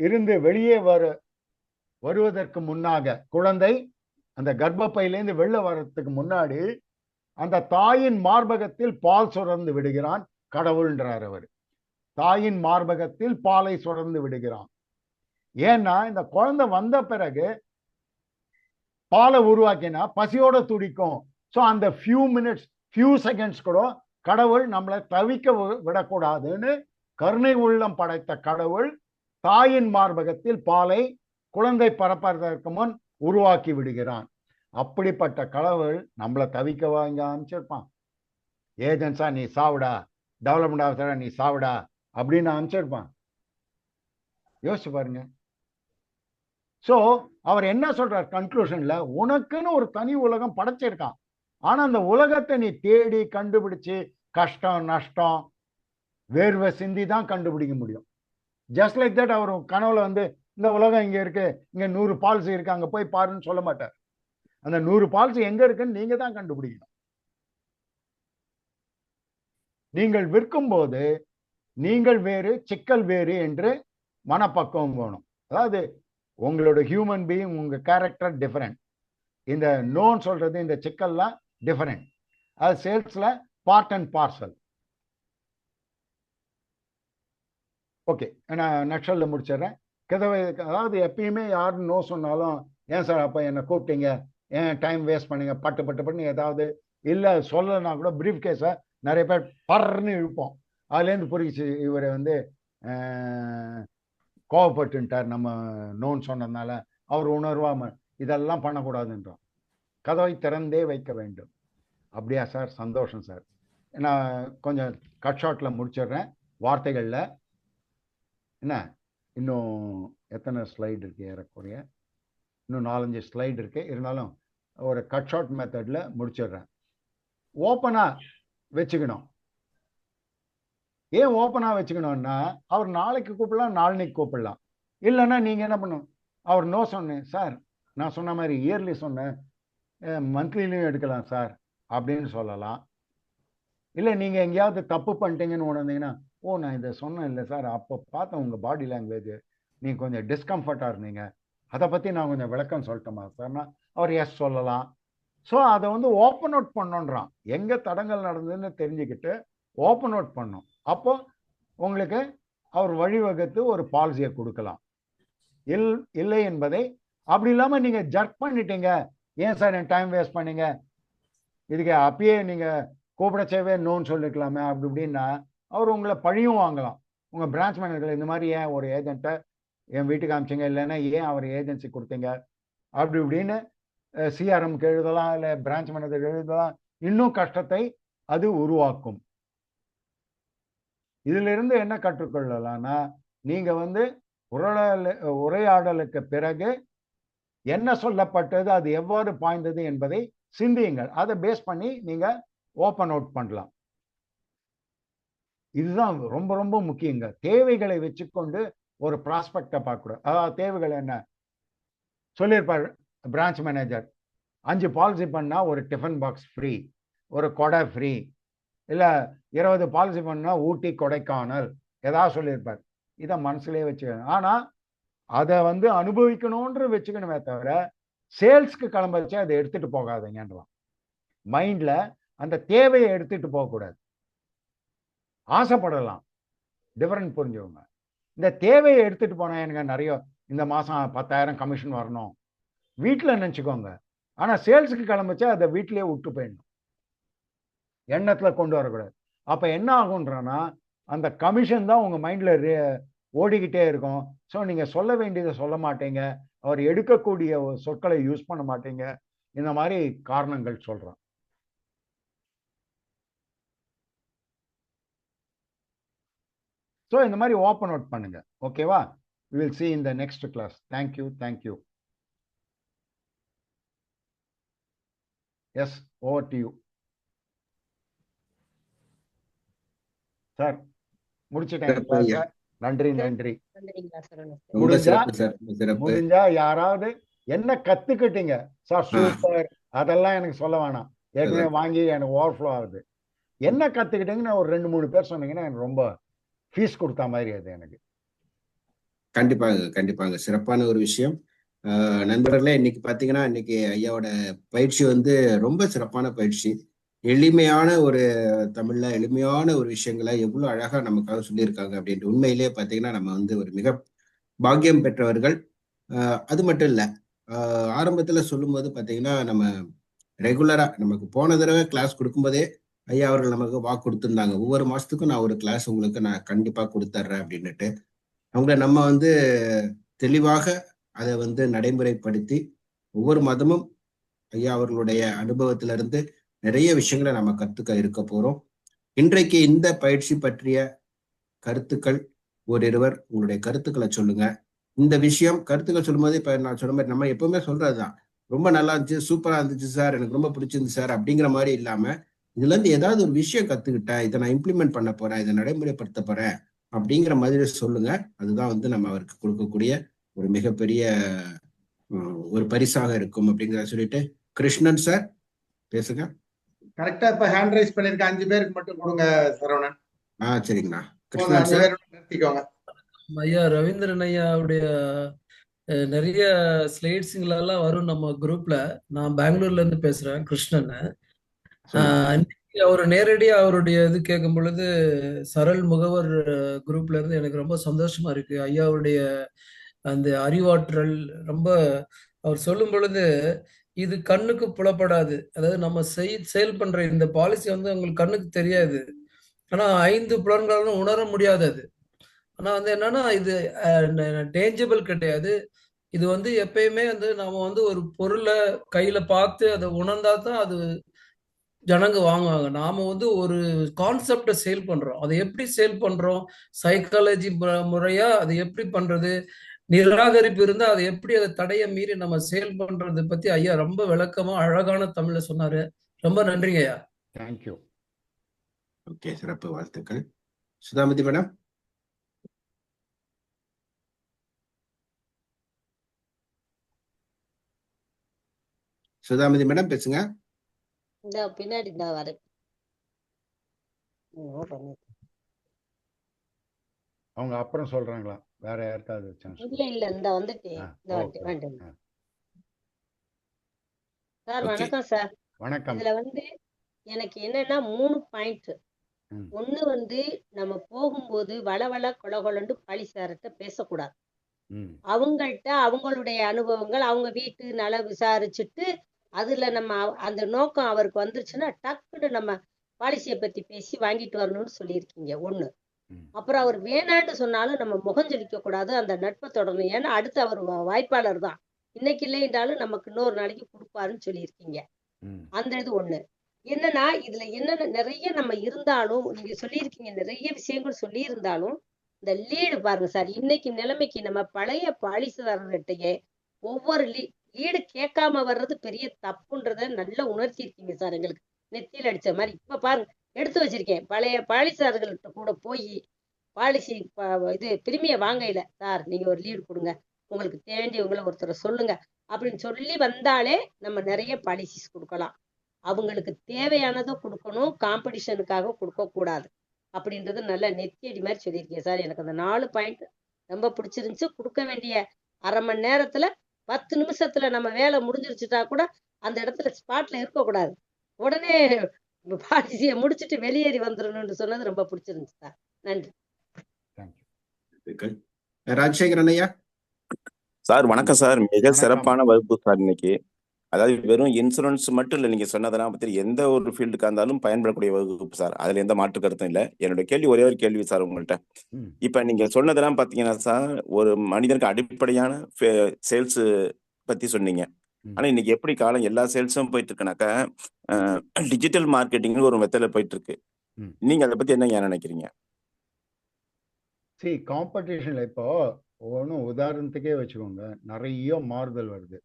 இருந்து வெளியே வருவதற்கு முன்னாக, குழந்தை அந்த கர்ப்பப்பையிலேருந்து வெளில வர்றதுக்கு முன்னாடி அந்த தாயின் மார்பகத்தில் பால் சுரந்து விடுகிறான் கடவுள்ன்றார் அவர். தாயின் மார்பகத்தில் பாலை சுரந்து விடுகிறான். ஏன்னா இந்த குழந்தை வந்த பிறகு பாலை உருவாக்கினா பசியோட துடிக்கும். ஸோ அந்த ஃபியூ செகண்ட்ஸ் கூட கடவுள் நம்மளை தவிக்க விடக்கூடாதுன்னு கருணை உள்ளம் படைத்த கடவுள் தாயின் மார்பகத்தில் பாலை குழந்தை பரப்பதற்கு முன் உருவாக்கி விடுகிறான். அப்படிப்பட்ட கடவுள் நம்மளை தவிக்க வாங்க அனுப்பிச்சிருப்பான். ஏஜென்ட்ஸா நீ சாவிடா, டெவலப்மெண்ட் ஆஃபீஸரா நீ சாவிடா அப்படின்னு அனுப்பிச்சிருப்பான். யோசிச்சு பாருங்க. சோ அவர் என்ன சொல்றார் கன்க்ளூஷன்ல, உனக்குன்னு ஒரு தனி உலகம் படைச்சிருக்கான். ஆனா அந்த உலகத்தை நீ தேடி கண்டுபிடிச்சு கஷ்டம் நஷ்டம் வேர்வை சிந்தி தான் கண்டுபிடிக்க முடியும். ஜஸ்ட் லைக் தட் அவர் கனவுல வந்து இந்த உலகம் இங்க இருக்கு, இங்க 100 பால்ஸ் இருக்கு, அங்க போய் பாருன்னு சொல்ல மாட்டார். அந்த 100 பால்ஸ் எங்க இருக்குன்னு நீங்க தான் கண்டுபிடிக்கணும். நீங்கள் விற்கும் போது நீங்கள் வேறு சிக்கல் வேறு என்று மனப்பக்குவம் வேணும். அதாவது உங்களோட ஹியூமன் பீயிங், உங்க கேரக்டர் டிஃபரெண்ட். இந்த நோன் சொல்றது, இந்த சிக்கல்லாம் டிஃபரெண்ட். அது சேல்ஸ்ல பார்ட் அண்ட் பார்சல். ஓகே, நான் நக்ஷல்ல முடிச்சிடுறேன். அதாவது எப்பயுமே யார் நோ சொன்னாலும், ஏன் சார் அப்போ என்னை கூப்பிட்டீங்க, ஏன் டைம் வேஸ்ட் பண்ணீங்க, பட்டு பண்ணி ஏதாவது இல்லை சொல்லலைன்னா கூட பிரீஃப் கேஸை நிறைய பேர் பர்ன்னு இழுப்போம். அதுலேருந்து புரிச்சு இவர் வந்து கோவப்பட்டுட்டார் நம்ம நோன் சொன்னதுனால, அவர் உணர்வாம இதெல்லாம் பண்ணக்கூடாதுன்றோம். கதவை திறந்தே வைக்க வேண்டும். அப்படியா சார், சந்தோஷம் சார். நான் கொஞ்சம் கட் ஷார்ட்டில் முடிச்சிடுறேன் வார்த்தைகளில். என்ன இன்னும் எத்தனை ஸ்லைடு இருக்கு? ஏறக்குறைய இன்னும் 4-5 ஸ்லைடு இருக்கு. இருந்தாலும் ஒரு கட் ஷார்ட் மெத்தடில் முடிச்சிடுறேன். ஓப்பனாக வச்சுக்கணும். ஏன் ஓப்பனாக வச்சுக்கணும்னா, அவர் நாளைக்கு கூப்பிடலாம், நாளைக்கு கூப்பிடலாம். இல்லைன்னா நீங்கள் என்ன பண்ணணும், அவர் நோ சொன்னேன் சார், நான் சொன்ன மாதிரி இயர்லி சொன்னேன், மந்த்லிலையும் எடுக்கலாம் சார் அப்படின்னு சொல்லலாம். இல்லை நீங்கள் எங்கேயாவது தப்பு பண்ணிட்டீங்கன்னு உணர்ந்தீங்கன்னா, ஓ நான் இதை சொன்னேன் இல்லை சார், அப்போ பார்த்தேன் உங்கள் பாடி லாங்குவேஜ் நீங்கள் கொஞ்சம் டிஸ்கம்ஃபர்ட்டாக இருந்தீங்க, அதை பற்றி நான் கொஞ்சம் விளக்கம் சொல்லட்டுமா சார்னா அவர் எஸ் சொல்லலாம். ஸோ அதை வந்து ஓப்பன் அவுட் பண்ணோன்றான். எங்கே தடங்கள் நடந்ததுன்னு தெரிஞ்சுக்கிட்டு ஓப்பன் அவுட் பண்ணோம். அப்போ உங்களுக்கு அவர் வழிவகுத்து ஒரு பாலிசியை கொடுக்கலாம். இல்லை என்பதை அப்படி இல்லாமல் நீங்கள் ஜர்க் பண்ணிட்டீங்க, ஏன் சார் என் டைம் வேஸ்ட் பண்ணீங்க, இதுக்கு அப்பயே நீங்கள் கூப்பிடச்சேவே நோன்னு சொல்லிக்கலாமே அப்படி இப்படின்னா அவர் உங்களை பழியும் வாங்கலாம். உங்கள் பிரான்ச் மேனேஜர்கள் இந்த மாதிரி ஏன் ஒரு ஏஜென்ட்டை என் வீட்டுக்கு அமிச்சிங்க, இல்லைன்னா ஏன் அவர் ஏஜென்சி கொடுத்தீங்க அப்படி இப்படின்னு சிஆர்எம்க்கு எழுதலாம், இல்லை பிரான்ச் மேனேஜர் எழுதலாம். இன்னும் கஷ்டத்தை அது உருவாக்கும். இதிலிருந்து என்ன கற்றுக்கொள்ளலாம்னா, நீங்கள் வந்து உரையாடலுக்கு பிறகு என்ன சொல்லப்பட்டது, அது எவ்வாறு பாய்ந்தது என்பதை சிந்தியுங்கள். அதை பேஸ் பண்ணி நீங்கள் ஓப்பன் அவுட் பண்ணலாம். இதுதான் ரொம்ப ரொம்ப முக்கியங்க. தேவைகளை வச்சுக்கொண்டு ஒரு ப்ராஸ்பெக்டை பார்க்கக்கூடாது. அதாவது தேவைகள் என்ன சொல்லியிருப்பார் பிரான்ச் மேனேஜர், 5 பாலிசி பண்ணால் ஒரு டிஃபன் பாக்ஸ் ஃப்ரீ, ஒரு கொடை ஃப்ரீ, இல்லை 20 பாலிசி பண்ணால் ஊட்டி கொடைக்கானல், ஏதாவது சொல்லியிருப்பார். இதை மனசுலேயே வச்சுக்கணும். ஆனால் அதை வந்து அனுபவிக்கணுன்ற வச்சுக்கணுமே தவிர சேல்ஸ்க்கு கிளம்பச்சு அதை எடுத்துகிட்டு போகாதீங்கன்றலாம். மைண்டில் அந்த தேவையை எடுத்துகிட்டு போகக்கூடாது. ஆசைப்படலாம், டிஃபரெண்ட் புரிஞ்சவங்க. இந்த தேவையை எடுத்துகிட்டு போனால் எனக்கு நிறைய இந்த மாதம் 10,000 கமிஷன் வரணும் வீட்டில் நினச்சிக்கோங்க. ஆனால் சேல்ஸுக்கு கிளம்பிச்சா அதை வீட்டிலே விட்டு போயிடணும், எண்ணத்தில் கொண்டு வரக்கூடாது. அப்போ என்ன ஆகுன்றனா அந்த கமிஷன் தான் உங்கள் மைண்டில் ஓடிக்கிட்டே இருக்கும். ஸோ நீங்கள் சொல்ல வேண்டியதை சொல்ல மாட்டீங்க, அவர் எடுக்கக்கூடிய சொற்களை யூஸ் பண்ண மாட்டீங்க. இந்த மாதிரி காரணங்கள் சொல்கிறேன். ஸோ இந்த மாதிரி ஓப்பன் அவுட் பண்ணுங்க. ஓகேவா? we will see in the next class. Thank you. Thank you. Yes, over to you. Sir முடிச்சிட்டேன். நன்றி நன்றி. முடிஞ்சா யாராவது என்ன கத்துக்கிட்டீங்க சார், சூப்பர், அதெல்லாம் எனக்கு சொல்ல வேணாம், ஏற்கனவே வாங்கி எனக்கு ஓவர்ஃப்ளோ ஆகுது. என்ன கத்துக்கிட்டீங்கன்னு ஒரு 2-3 பேர் சொன்னீங்கன்னா எனக்கு ரொம்ப ஃபீஸ் கொடுத்த மாதிரி அது எனக்கு. கண்டிப்பாங்க சிறப்பான ஒரு விஷயம். நண்பர்களே, இன்னைக்கு பாத்தீங்கன்னா இன்னைக்கு ஐயாவோட பயிற்சி வந்து ரொம்ப சிறப்பான பயிற்சி. எளிமையான ஒரு தமிழ்ல எளிமையான ஒரு விஷயங்களை எவ்வளவு அழகா நமக்காக சொல்லியிருக்காங்க அப்படின்ட்டு உண்மையிலேயே பாத்தீங்கன்னா நம்ம வந்து ஒரு மிக பாக்கியம் பெற்றவர்கள். அது மட்டும் இல்ல, ஆரம்பத்துல சொல்லும் போது பாத்தீங்கன்னா நம்ம ரெகுலரா நமக்கு போன தடவை கிளாஸ் கொடுக்கும்போதே ஐயா அவர்கள் நமக்கு வாக்கு கொடுத்துருந்தாங்க, ஒவ்வொரு மாசத்துக்கும் நான் ஒரு கிளாஸ் உங்களுக்கு நான் கண்டிப்பா கொடுத்துட்றேன் அப்படின்னுட்டு. அவங்கள நம்ம வந்து தெளிவாக அதை வந்து நடைமுறைப்படுத்தி ஒவ்வொரு மாதமும் ஐயா அவர்களுடைய அனுபவத்திலிருந்து நிறைய விஷயங்களை நம்ம கத்துக்க இருக்க போறோம். இன்றைக்கு இந்த பயிற்சி பற்றிய கருத்துக்கள் ஓரிருவர் உங்களுடைய கருத்துக்களை சொல்லுங்க. இந்த விஷயம் கருத்துக்கள் சொல்லும் போது இப்ப நான் சொன்ன மாதிரி நம்ம எப்பவுமே சொல்றதுதான், ரொம்ப நல்லா இருந்துச்சு, சூப்பரா இருந்துச்சு சார், எனக்கு ரொம்ப பிடிச்சிருந்துச்சு சார் அப்படிங்கிற மாதிரி இல்லாம, இதுல இருந்து ஏதாவது ஒரு விஷயம் கத்துக்கிட்டேன், இதை நான் இம்ப்ளிமெண்ட் பண்ண போறேன், இதை நடைமுறைப்படுத்த போறேன் அப்படிங்கிற மாதிரி சொல்லுங்க. அதுதான் வந்து நம்ம அவருக்கு கொடுக்கக்கூடிய ஒரு மிகப்பெரிய ஒரு பரிசாக இருக்கும் அப்படிங்கிறத சொல்லிட்டு, கிருஷ்ணன் சார் பேசுங்க. கரெக்டா இப்ப ஹேண்ட் ரைஸ் பண்ணிருக்க 5 பேருக்கு மட்டும் கொடுங்க சரவணன். சரிங்கண்ணா. கிருஷ்ணன் சார் நிறுத்திக்கோங்க. ஐயா ரவீந்திரன் ஐயாவுடைய நிறைய ஸ்லைட்ஸுங்களெல்லாம் வரும் நம்ம குரூப்ல. நான் பெங்களூர்ல இருந்து பேசுறேன், கிருஷ்ணன். அவர் நேரடியா அவருடைய இது கேட்கும் பொழுது சரள் முகவர் குரூப்ல இருந்து எனக்கு ரொம்ப சந்தோஷமா இருக்கு. ஐயாவுடைய அந்த அறிவாற்றல் ரொம்ப, அவர் சொல்லும் பொழுது இது கண்ணுக்கு புலப்படாது. அதாவது நம்ம செயல் பண்ற இந்த பாலிசி வந்து உங்களுக்கு கண்ணுக்கு தெரியாது, ஆனா 5 புலன்களாலும் உணர முடியாது அது. ஆனா வந்து என்னன்னா இது டேஞ்சபிள் கிடையாது. இது வந்து எப்பயுமே வந்து நாம வந்து ஒரு பொருளை கையில பார்த்து அதை உணர்ந்தா தான் அது ஜனங்க வாங்குவாங்க. நாம வந்து ஒரு கான்செப்டை சேல் பண்றோம். அதை எப்படி சேல் பண்றோம்? சைக்காலஜி முறையா அதை எப்படி பண்றது? நிராகரிப்பு இருந்தா அதை எப்படி அதை தடைய மீறி நம்ம சேல் பண்றதை பத்தி ஐயா ரொம்ப விளக்கமா அழகான தமிழ்ல சொன்னாரு. ரொம்ப நன்றிங்க ஐயா. தேங்க்யூ. ஓகே, சிறப்பு, வாழ்த்துக்கள். சுதாமதி மேடம். சுதாமதி மேடம் பேசுங்க. இந்த பின்னாடி நான் வரேன். அவங்க அப்புறம் சொல்றாங்களா? வேற யாருக்காவது இல்ல இந்த வந்துட்டேன். சார் வணக்கம் சார். வணக்கம். இதுல வந்து எனக்கு என்னன்னா 3 பாயிண்ட். ஒண்ணு வந்து நம்ம போகும்போது வளவள கொலகொலன்னு பழிசாரத்தை பேசக்கூடாது. அவங்கள்ட்ட அவங்களுடைய அனுபவங்கள், அவங்க வீட்டு நல விசாரிச்சுட்டு அதுல நம்ம அந்த நோக்கம் அவருக்கு வந்துருச்சுன்னா டக்குன்னு நம்ம பாலிசியை பத்தி பேசி வாங்கிட்டு வரணும்னு சொல்லியிருக்கீங்க ஒண்ணு. அப்புறம் அவர் வேணான்னு சொன்னாலும் நம்ம முகஞ்சலிக்க கூடாது, அந்த நட்பை தொடரணும். ஏன்னா அடுத்து அவர் வாய்ப்பாளர் தான். இன்னைக்கு இல்லைன்றாலும் நமக்கு இன்னொரு நாளைக்கு கொடுப்பாருன்னு சொல்லியிருக்கீங்க. அந்த இது ஒண்ணு. என்னன்னா இதுல என்னென்ன நிறைய நம்ம இருந்தாலும் நீங்க சொல்லியிருக்கீங்க, நிறைய விஷயங்கள் சொல்லி இருந்தாலும் இந்த லீடு பாருங்க சார். இன்னைக்கு நிலைமைக்கு நம்ம பழைய பாலிசிதாரர்கிட்டயே ஒவ்வொரு லீடு கேட்காம வர்றது பெரிய தப்புன்றத நல்லா உணர்த்திருக்கீங்க சார். எங்களுக்கு நெத்தியில் அடிச்ச மாதிரி. இப்ப பாருங்க, எடுத்து வச்சிருக்கேன். பழைய பாலிசிதாரர்கள்ட்ட கூட போய் பாலிசி இது பிரிமிய வாங்கையில, சார் நீங்க ஒரு லீடு கொடுங்க, உங்களுக்கு வேண்டியவங்களை ஒருத்தரை சொல்லுங்க அப்படின்னு சொல்லி வந்தாலே நம்ம நிறைய பாலிசிஸ் கொடுக்கலாம். அவங்களுக்கு தேவையானதை கொடுக்கணும், காம்படிஷனுக்காக கொடுக்க கூடாது அப்படின்றது நல்ல நெத்தியடி மாதிரி சொல்லியிருக்கேன் சார். எனக்கு அந்த 4 பாயிண்ட் ரொம்ப பிடிச்சிருந்துச்சு. கொடுக்க வேண்டிய அரை மணி நேரத்துல 10 நிமிஷத்துல நம்ம வேலை முடிஞ்சிருச்சுட்டா கூட அந்த இடத்துல ஸ்பாட்ல இருக்கக்கூடாது, உடனே பாலிசியை முடிச்சுட்டு வெளியேறி வந்துடணும்னு சொன்னது ரொம்ப பிடிச்சிருந்துச்சு சார். நன்றி. ராஜசேகரன் ஐயா. சார் வணக்கம் சார். மிக சிறப்பான வகுப்பு சார் இன்னைக்கு. அதாவது வெறும் இன்சூரன்ஸ் மட்டும் இல்லை, நீங்க சொன்னதெல்லாம் பத்தி எந்த ஒரு ஃபீல்டுக்கா இருந்தாலும் பயன்படக்கூடிய வகுப்பு சார். அதுல எந்த மாற்று கருத்தும் இல்லை. என்னோட கேள்வி ஒரே ஒரு கேள்வி சார் உங்கள்கிட்ட. இப்ப நீங்க சொன்னதெல்லாம் பாத்தீங்கன்னா சார், ஒரு மனிதனுக்கு அடிப்படையான சேல்ஸ் பத்தி சொன்னீங்க. ஆனா இன்னைக்கு எப்படி காலம் எல்லா சேல்ஸும் போயிட்டு இருக்குனாக்கா டிஜிட்டல் மார்க்கெட்டிங் ஒரு மெத்தட்ல போயிட்டு இருக்கு. நீங்க அதை பத்தி என்ன நினைக்கிறீங்க? சரி, காம்படிஷன்ல இப்போ ஒன்றும் உதாரணத்துக்கே வச்சுக்கோங்க, நிறைய மாறுதல் வருது.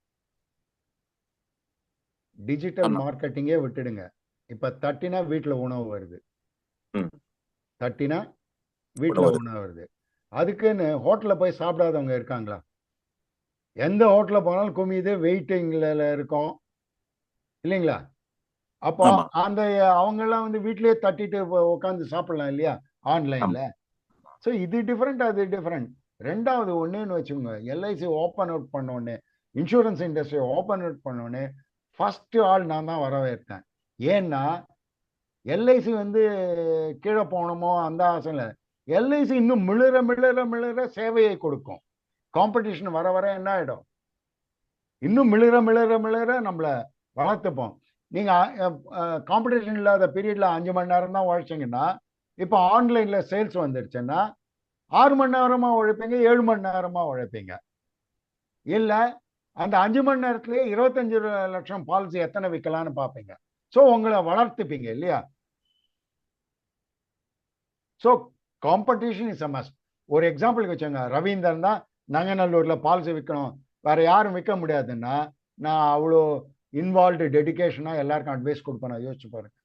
டிஜிட்டல் மார்க்கெட்டிங்கே விட்டுடுங்க. இப்ப தட்டினா வீட்டுல உணவு வருது, தட்டினா வீட்டுல உணவு வருது. அதுக்குன்னு ஹோட்டல்ல போய் சாப்பிடாதவங்க இருக்காங்களா? எந்த ஹோட்டல்ல போனாலும் குமியுது, வெயிட்டிங்ல இருக்கும் இல்லைங்களா? அப்போ அந்த அவங்க எல்லாம் வந்து வீட்லயே தட்டிட்டு உட்காந்து சாப்பிடலாம் இல்லையா ஆன்லைன்ல? ஸோ இது டிஃப்ரெண்ட், அது டிஃப்ரெண்ட். ரெண்டாவது ஒன்றுன்னு வச்சுக்கோங்க, எல்ஐசி ஓப்பன் அவுட் பண்ணோடனே, இன்சூரன்ஸ் இண்டஸ்ட்ரி ஓப்பன் அவுட் பண்ணோடனே ஃபர்ஸ்ட் ஆள் நான் தான் வரவேற்கேன். ஏன்னா எல்ஐசி வந்து கீழே போகணுமோ அந்த ஆசை இல்லை. எல்ஐசி இன்னும் மிளற மிளற மிளற சேவையை கொடுக்கும். காம்படிஷன் வர வர என்ன ஆகிடும், இன்னும் மிளற மிளற மிளற நம்மளை வளர்த்துப்போம். நீங்கள் காம்படிஷன் இல்லாத பீரியடில் 5 மணி நேரம் தான் உழைச்சிங்கன்னா, இப்போ ஆன்லைனில் சேல்ஸ் வந்துருச்சுன்னா 6 மணி நேரமாக உழைப்பீங்க, 7 மணி நேரமாக உழைப்பீங்க. இல்லை அந்த 5 மணி நேரத்துலேயே 25 லட்சம் பாலிசி எத்தனை விற்கலான்னு பார்ப்பீங்க. ஸோ உங்களை வளர்த்துப்பீங்க இல்லையா? So competition is a must. ஒரு எக்ஸாம்பிளுக்கு வச்சுங்க, ரவீந்திரன் தான் நங்கநல்லூரில் பாலிசி விற்கணும், வேற யாரும் விற்க முடியாதுன்னா நான் அவ்வளோ இன்வால்வ்டு டெடிகேஷனாக எல்லாருக்கும் அட்வைஸ் கொடுப்பேன். நான் யோசிச்சு பாருங்க.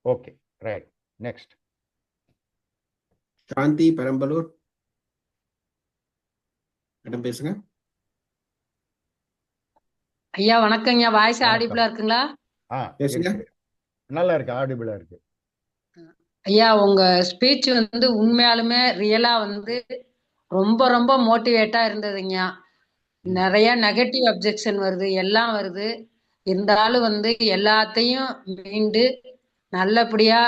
Okay, right. நெக்ஸ்ட் சாந்தி பெரம்பலூர் மேடம் பேசுங்க. ஐயா வணக்கங்க. வாய்ஸ் ஆடிபிளா இருக்குங்களா? பேசுங்க. நல்லா இருக்கு, ஆடிபிளா இருக்கு. ஐயா உங்க ஸ்பீச் வந்து உண்மையாலுமே ரியலா வந்து ரொம்ப ரொம்ப மோட்டிவேட்டா இருந்ததுங்க. நிறைய நெகட்டிவ் அப்ஜெக்ஷன் வருது, எல்லாம் வருது. இருந்தாலும் வந்து எல்லாத்தையும் மீண்டு நல்லபடியா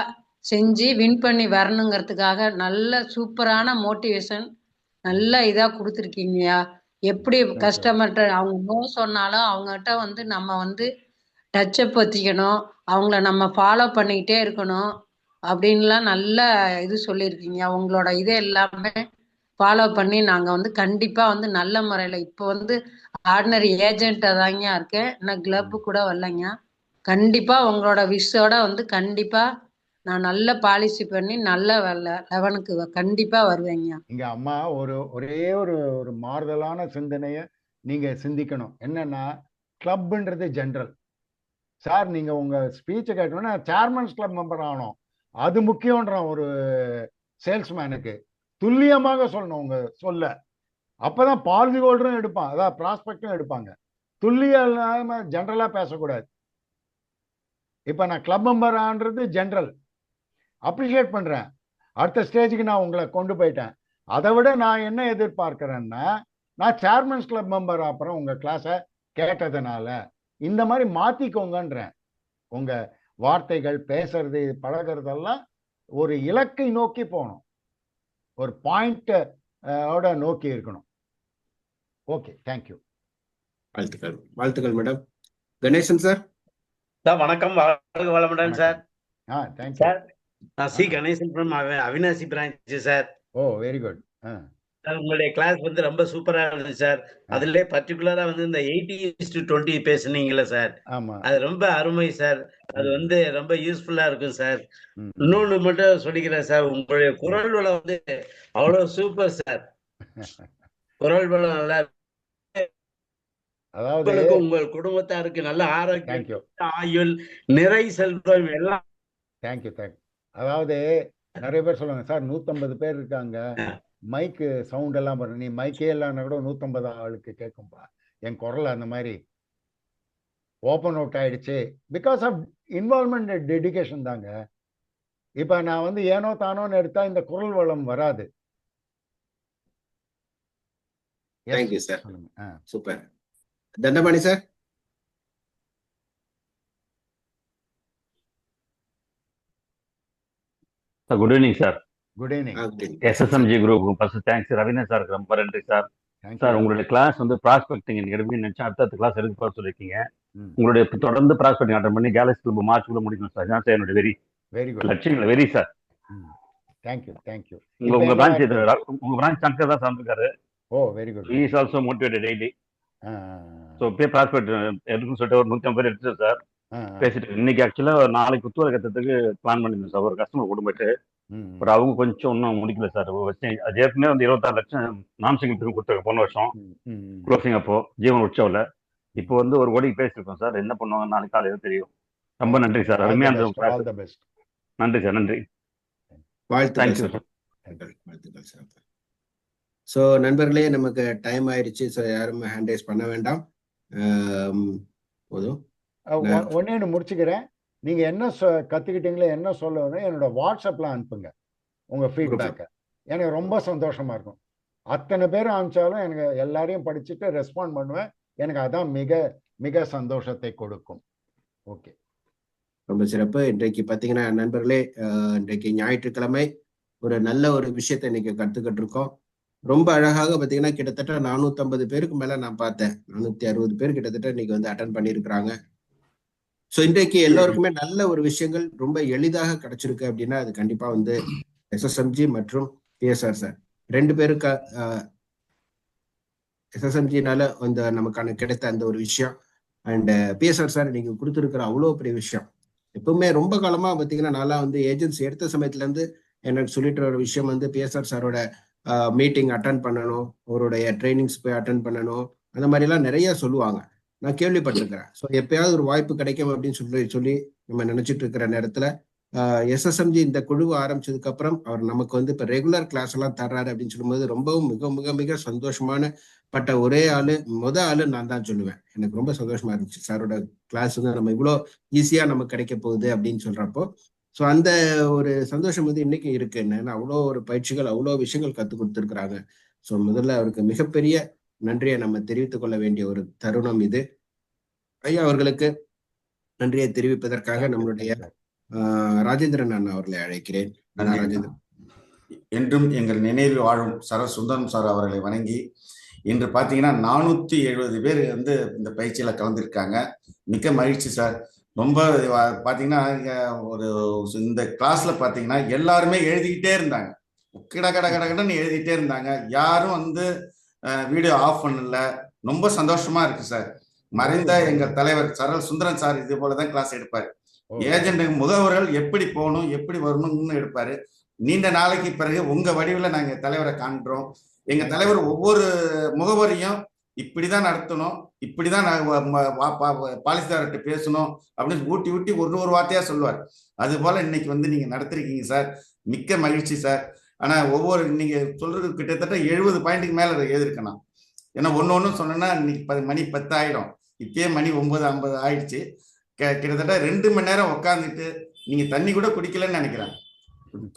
செஞ்சு வின் பண்ணி வரணுங்கிறதுக்காக நல்ல சூப்பரான மோட்டிவேஷன் நல்ல இதா கொடுத்துருக்கீங்கய்யா. எப்படி கஸ்டமர்கிட்ட அவங்க நோ சொன்னாலும் அவங்ககிட்ட வந்து நம்ம வந்து டச்சப் வச்சுக்கணும், அவங்கள நம்ம ஃபாலோ பண்ணிக்கிட்டே இருக்கணும் அப்படின்லாம் நல்ல இது சொல்லியிருக்கீங்க. உங்களோட இது எல்லாமே ஃபாலோ பண்ணி நாங்கள் வந்து கண்டிப்பாக வந்து நல்ல முறையில் இப்போ வந்து ஆர்டினரி ஏஜென்ட்டாக தாங்க இருக்கேன். இன்னும் கிளப்பு கூட வரலைங்க. கண்டிப்பாக உங்களோட விஷோட வந்து கண்டிப்பாக நான் நல்ல பாலிசி பண்ணி நல்ல லெவனுக்கு கண்டிப்பாக வருவேங்க. இங்க அம்மா ஒரே ஒரு மாறுதலான சிந்தனையை நீங்க சிந்திக்கணும். என்னன்னா, கிளப்ன்றது ஜென்ரல். சார் நீங்க உங்க ஸ்பீச்சை கேட்டோன்னா சேர்மன்ஸ் கிளப் மெம்பர் ஆகணும், அது முக்கியம்ன்றான் ஒரு சேல்ஸ்மேனுக்கு. துல்லியமாக சொல்லணும் உங்க சொல்ல, அப்பதான் பாலிசி ஹோல்டரும் எடுப்பான், அதான் ப்ராஸ்பெக்டும் எடுப்பாங்க. துல்லியம் இல்லாம ஜென்ரலா பேசக்கூடாது. இப்ப நான் கிளப் மெம்பர் ஆன்றது ஜென்ரல், அப்ரிஷியேட் பண்றேன். அடுத்த ஸ்டேஜுக்கு நான் உங்களை கொண்டு போயிட்டேன். அதை விட நான் என்ன எதிர்பார்க்கிறேன்னா, நான் சேர்மன்ஸ் கிளப் மெம்பர் அப்புறம் உங்க கிளாஸை கேட்டதுனால இந்த மாதிரி மாத்திக்கோங்கன்றேன். உங்க வார்த்தைகள், பேசுறது, பழகிறதெல்லாம் ஒரு இலக்கை நோக்கி போகணும், ஒரு பாயிண்ட் நோக்கி இருக்கணும். Okay, thank you. வாழ்த்துக்கள், வாழ்த்துக்கள் மேடம். கணேசன் சார். சார் வணக்கம், வாழ்க வளமுடன் சார். தேங்க்யூ சார், நான் C Ganesan from Avinashi branch sir. Oh, very good. Sir, உங்களுடைய கிளாஸ் வந்து ரொம்ப சூப்பரா இருந்துச்சு சார். அதுல பர்டிகுலரா வந்து இந்த 80:20 பேசுனீங்கல்ல சார், அது ரொம்ப அருமை சார். அது வந்து ரொம்ப யூஸ்ஃபுல்லா இருக்கும் சார். இன்னொன்னு மட்டும் சொல்லிக்கிறேன் சார், உங்களுடைய குரல் வளம் வந்து அவ்வளவு சூப்பர் சார். குரல் வளம் நல்லா, அதாவது உங்கள் குடும்பத்தாருக்கு நல்ல ஆரோக்கியம், ஆயுள், நிறை, செல்வம் எல்லாம். தேங்க்யூ. அதாவது நிறைய பேர் சொல்லுவாங்க சார் 150 பேர் இருக்காங்க, மைக்கு சவுண்ட் எல்லாம் பாருங்க, நீ மைக்கே இல்லைன்னா கூட 150 ஆளுக்கு கேட்கும்பா. என் குரல் அந்த மாதிரி ஓப்பன் அவுட் ஆயிடுச்சு, பிகாஸ் ஆஃப் இன்வால்மெண்ட், டெடிகேஷன் தாங்க. இப்ப நான் வந்து ஏனோ தானோன்னு எடுத்தா இந்த குரல் வளம் வராது. Thank you sir, super. Dandapani sir. Good evening sir. Good evening. SSMG group first thanks. Ravindran sir ரொம்ப நன்றி சார். சார், உங்களுடைய கிளாஸ் வந்து ப்ராஸ்பெக்டிங் எடுப்பீங்கன்னு நினைச்சா அடுத்த கிளாஸ் எடுக்க போக சொல்லியிருக்கீங்க. உங்களுடைய தொடர்ந்து ப்ராஸ்பெக்டிங் அட்டன் பண்ணி கேலக்ஸி மார்ச்சுக்குள்ள முடிக்கணும் சார். தான் சார் என்னுடைய வெரி குட் லட்சியங்கள். Very sir. தேங்க்யூ. உங்க பிரான்ச் சங்கர் தான் சார்ந்திருக்காரு. Oh, very good. He is also motivated daily. So இப்பயே ப்ராஸ்பெக்ட் எடுக்குன்னு சொல்லிட்டு ஒரு 150 பேர் எடுத்து சார் பேசிட்டு, இன்னைக்கு ஆக்சுவலா நாளைக்கு புத்துவரை கத்துறதுக்கு பிளான் பண்ணிருந்தேன் சார். ஒரு கஸ்டமர் கொண்டு போயிட்டு, பட் அவங்க கொஞ்சம் இன்னும் முடிக்கல சார். அது ஏற்கனவே வந்து 26 லட்சம் நான் சிங்கிள் கொடுத்தாங்க போன வருஷம் க்ளோசிங் அப்போ ஜீவன் உற்சவில். இப்போ வந்து ஒரு கோடிக்கு பேசியிருக்கோம் சார். என்ன பண்ணுவாங்க நாளைக்கு காலையில தெரியும். ரொம்ப நன்றி சார், அருமையான நன்றி சார். நன்றி, வாழ்த்துக்கள் சார். வாழ்த்துக்கள் சார். ஸோ நண்பர்களே, நமக்கு டைம் ஆயிடுச்சு. ஸோ யாரும் ஹேண்ட் ரைஸ் பண்ண வேண்டாம். போதும். ஒன்னு முடிச்சுக்கிறேன். நீங்க என்ன கத்துக்கிட்டீங்களோ, என்ன சொல்ல என்னோட வாட்ஸ்அப்ல அனுப்புங்க உங்க ஃபீட்பேக்கை. எனக்கு ரொம்ப சந்தோஷமா இருக்கும். அத்தனை பேர் அனுப்பிச்சாலும் எனக்கு எல்லாரையும் படிச்சுட்டு ரெஸ்பாண்ட் பண்ணுவேன். எனக்கு அதான் மிக மிக சந்தோஷத்தை கொடுக்கும். ஓகே, ரொம்ப சிறப்பு. இன்றைக்கு பார்த்தீங்கன்னா நண்பர்களே, இன்றைக்கு ஞாயிற்றுக்கிழமை ஒரு நல்ல ஒரு விஷயத்தை இன்னைக்கு கற்றுக்கிட்டு இருக்கோம். ரொம்ப அழகாக பார்த்தீங்கன்னா கிட்டத்தட்ட 450 பேருக்கு மேல நான் பார்த்தேன். 460 பேர் கிட்டத்தட்ட இன்னைக்கு வந்து அட்டன் பண்ணியிருக்கிறாங்க. ஸோ இன்றைக்கு எல்லோருக்குமே நல்ல ஒரு விஷயங்கள் ரொம்ப எளிதாக கிடைச்சிருக்கு அப்படின்னா அது கண்டிப்பா வந்து SSMG மற்றும் PSR சார் 2 பேருக்கு SSMGனால அந்த நமக்கான கிடைத்த அந்த ஒரு விஷயம், அண்ட் PSR சார் நீங்க கொடுத்துருக்கிற அவ்வளோ பெரிய விஷயம். எப்பவுமே ரொம்ப காலமா பார்த்தீங்கன்னா நான்லாம் வந்து ஏஜென்சி எடுத்த சமயத்துல இருந்து எனக்கு சொல்லிட்டு ஒரு விஷயம் வந்து PSR சாரோட மீட்டிங் அட்டன் பண்ணணும், அவருடைய ட்ரைனிங்ஸ் போய் அட்டன் பண்ணணும், அந்த மாதிரிலாம் நிறைய சொல்லுவாங்க. நான் கேள்விப்பட்டிருக்கிறேன். ஸோ எப்பயாவது ஒரு வாய்ப்பு கிடைக்கும் அப்படின்னு சொல்லி நம்ம நினைச்சிட்டு இருக்கிற நேரத்துல SSMG இந்த குழுவை ஆரம்பிச்சதுக்கு அப்புறம் அவர் நமக்கு வந்து இப்ப ரெகுலர் கிளாஸ் எல்லாம் தர்றாரு அப்படின்னு சொல்லும்போது ரொம்பவும் மிக மிக மிக சந்தோஷமான பட்ட ஒரே ஆளு நான் தான் சொல்லுவேன். எனக்கு ரொம்ப சந்தோஷமா இருந்துச்சு. சாரோட கிளாஸ் வந்து நம்ம இவ்வளோ ஈஸியா நமக்கு கிடைக்க போகுது அப்படின்னு சொல்றப்போ ஸோ அந்த ஒரு சந்தோஷம் வந்து இன்னைக்கு இருக்கு. என்னன்னா அவ்வளோ ஒரு பயிற்சிகள், அவ்வளோ விஷயங்கள் கற்றுக் கொடுத்துருக்குறாங்க. ஸோ முதல்ல அவருக்கு மிகப்பெரிய நன்றியை நம்ம தெரிவித்துக் கொள்ள வேண்டிய ஒரு தருணம் இது. ஐயா அவர்களுக்கு நன்றியை தெரிவிப்பதற்காக நம்மளுடைய ராஜேந்திரன் அண்ணா அவர்களை அழைக்கிறேன். ராஜேந்திரன். என்றும் எங்கள் நினைவில் வாழும் சுந்தரம் சார் அவர்களை வணங்கி, இன்று பார்த்தீங்கன்னா 470 பேர் வந்து இந்த பயிற்சியில் கலந்துருக்காங்க. மிக்க மகிழ்ச்சி சார். ரொம்ப பார்த்தீங்கன்னா ஒரு இந்த கிளாஸ்ல பார்த்தீங்கன்னா எல்லாருமே எழுதிக்கிட்டே இருந்தாங்க. கிட கட கட கடன்னு எழுதிட்டே இருந்தாங்க. யாரும் வந்து வீடியோ ஆஃப் பண்ணல. ரொம்ப சந்தோஷமா இருக்கு சார். மறைந்த எங்கள் தலைவர் சரல் சுந்தரன் சார் இது போலதான் கிளாஸ் எடுப்பாரு. ஏஜென்ட் முகவர்கள் எப்படி போகணும் எப்படி வரணும்னு எடுப்பாரு. நீண்ட நாளைக்கு பிறகு உங்க வடிவில் நாங்க தலைவரை காண்கிறோம். எங்க தலைவர் ஒவ்வொரு முகவரியும் இப்படிதான் நடத்தணும், இப்படிதான் பாலிசிதார்கிட்ட பேசணும் அப்படின்னு ஊட்டி ஊட்டி ஒரு வார்த்தையா சொல்லுவார். அது போல இன்னைக்கு வந்து நீங்க நடத்திருக்கீங்க சார். மிக்க மகிழ்ச்சி சார். ஆனா ஒவ்வொரு நீங்க சொல்றது கிட்டத்தட்ட 70 பாயிண்ட்டுக்கு மேல எழுதிருக்கணும். ஏன்னா ஒன்னு சொன்னா இன்னைக்கு மணி 10 ஆயிடும். இப்பயே மணி 9:50 ஆயிடுச்சு. கிட்டத்தட்ட 2 மணி நேரம் உட்காந்துட்டு நீங்க தண்ணி கூட குடிக்கலன்னு நினைக்கிறேன்.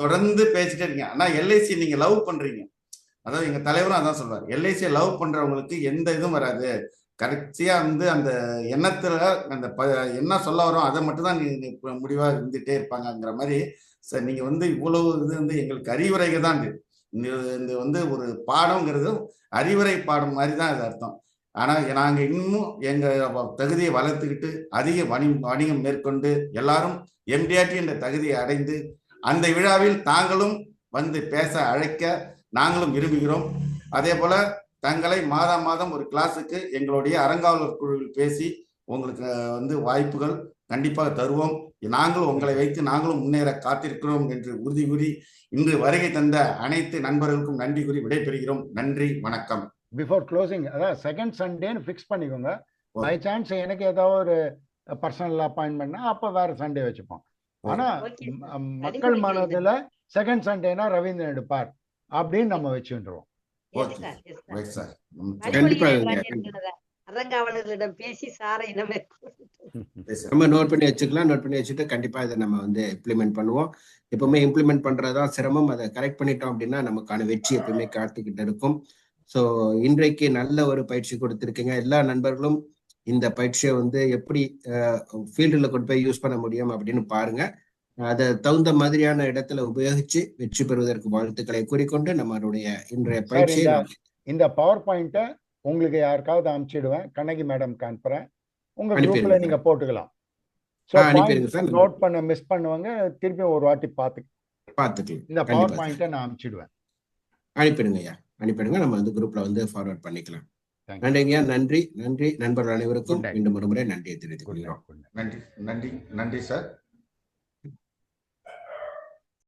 தொடர்ந்து பேசிட்டே இருக்கீங்க. ஆனா எல்ஐசி நீங்க லவ் பண்றீங்க. அதாவது எங்க தலைவரும் அதான் சொல்றாரு, எல்ஐசியை லவ் பண்றவங்களுக்கு எந்த இதுவும் வராது. கரெக்டியா வந்து அந்த எண்ணத்துல அந்த என்ன சொல்ல வரோம் அதை மட்டும் தான் முடிவா இருந்துட்டே இருப்பாங்கங்கிற மாதிரி சார். நீங்க வந்து இவ்வளவு இது வந்து எங்களுக்கு அறிவுரைகள் தான் இந்த வந்து ஒரு பாடம்ங்கிறது அறிவுரை பாடம் மாதிரி தான் அது அர்த்தம். ஆனா நாங்க இன்னும் எங்க தகுதியை வளர்த்துக்கிட்டு அதிக வணிகம் மேற்கொண்டு எல்லாரும் எம்டிஆர்டி என்ற தகுதியை அடைந்து அந்த விழாவில் தாங்களும் வந்து பேச அழைக்க நாங்களும் விரும்புகிறோம். அதே போல தங்களை மாதம் ஒரு கிளாஸுக்கு எங்களுடைய அறங்காவலர் குழுவில் பேசி உங்களுக்கு வந்து வாய்ப்புகள் கண்டிப்பாக தருவோம். நாங்களும் உங்களை வைத்து நாங்களும் முன்னேற காத்திருக்கிறோம் என்று உறுதி கூறி இன்று வருகை தந்த அனைத்து நண்பர்களுக்கும் நன்றி கூறி விடைபெறுகிறோம். நன்றி, வணக்கம். பிஃபோர் க்ளோசிங், அதாவது செகண்ட் சண்டேன்னு ஃபிக்ஸ் பண்ணிக்கோங்க. பை சான்ஸ் எனக்கு ஏதாவது ஒரு பர்சனல் அப்பாயின்மெண்ட்னா அப்போ வேற சண்டே வச்சுப்போம். ஆனா மக்கள் மனதுல செகண்ட் சண்டேனா ரவீந்திரன் எடுப்பார் அப்படின்னு நம்ம வச்சுருவோம். அரங்காவலர்களிடம் பேசி சாரை நம்ம நோட் பண்ணி வச்சுக்கலாம். நோட் பண்ணி வச்சுட்டு கண்டிப்பா இதை நம்ம வந்து இம்ப்ளிமெண்ட் பண்ணுவோம். எப்பவுமே இம்ப்ளிமெண்ட் பண்றதா சிரமம். அதை கரெக்ட் பண்ணிட்டோம் அப்படின்னா நமக்கான வெற்றி எப்பவுமே காத்துக்கிட்டு இருக்கும். ஸோ இன்றைக்கு நல்ல ஒரு பயிற்சி கொடுத்துருக்கீங்க. எல்லா நண்பர்களும் இந்த பயிற்சியை வந்து எப்படி ஃபீல்டில் கொண்டு போய் யூஸ் பண்ண முடியும் அப்படின்னு பாருங்க. அதை தகுந்த மாதிரியான இடத்துல உபயோகிச்சு வெற்றி பெறுவதற்கு வாழ்த்துக்களை கூறிக்கொண்டு நம்மளுடைய இன்றைய பயிற்சியை இந்த பவர் பாயிண்ட்டை உங்களுக்கு யாருக்காவது அனுப்பிச்சிடுவேன். கண்ணகி மேடம் அனுப்புறேன். உங்க குரூப்ல நீங்க போட்டுக்கலாம். நோட் பண்ண மிஸ் பண்ணுவாங்க, திருப்பி ஒரு வாட்டி பார்த்துக்கலாம். இந்த பவர் பாயிண்ட்டை நான் அனுப்பிச்சிடுவேன். அனுப்பிடுங்க. நம்ம வந்து குரூப்ல வந்து ஃபார்வர்ட் பண்ணிக்கலாம். நன்றிங்க. நன்றி நண்பர்கள் அனைவருக்கும் மீண்டும் ஒரு முறை நன்றியை தெரிவித்துக் கொள்கிறோம். நன்றி சார்.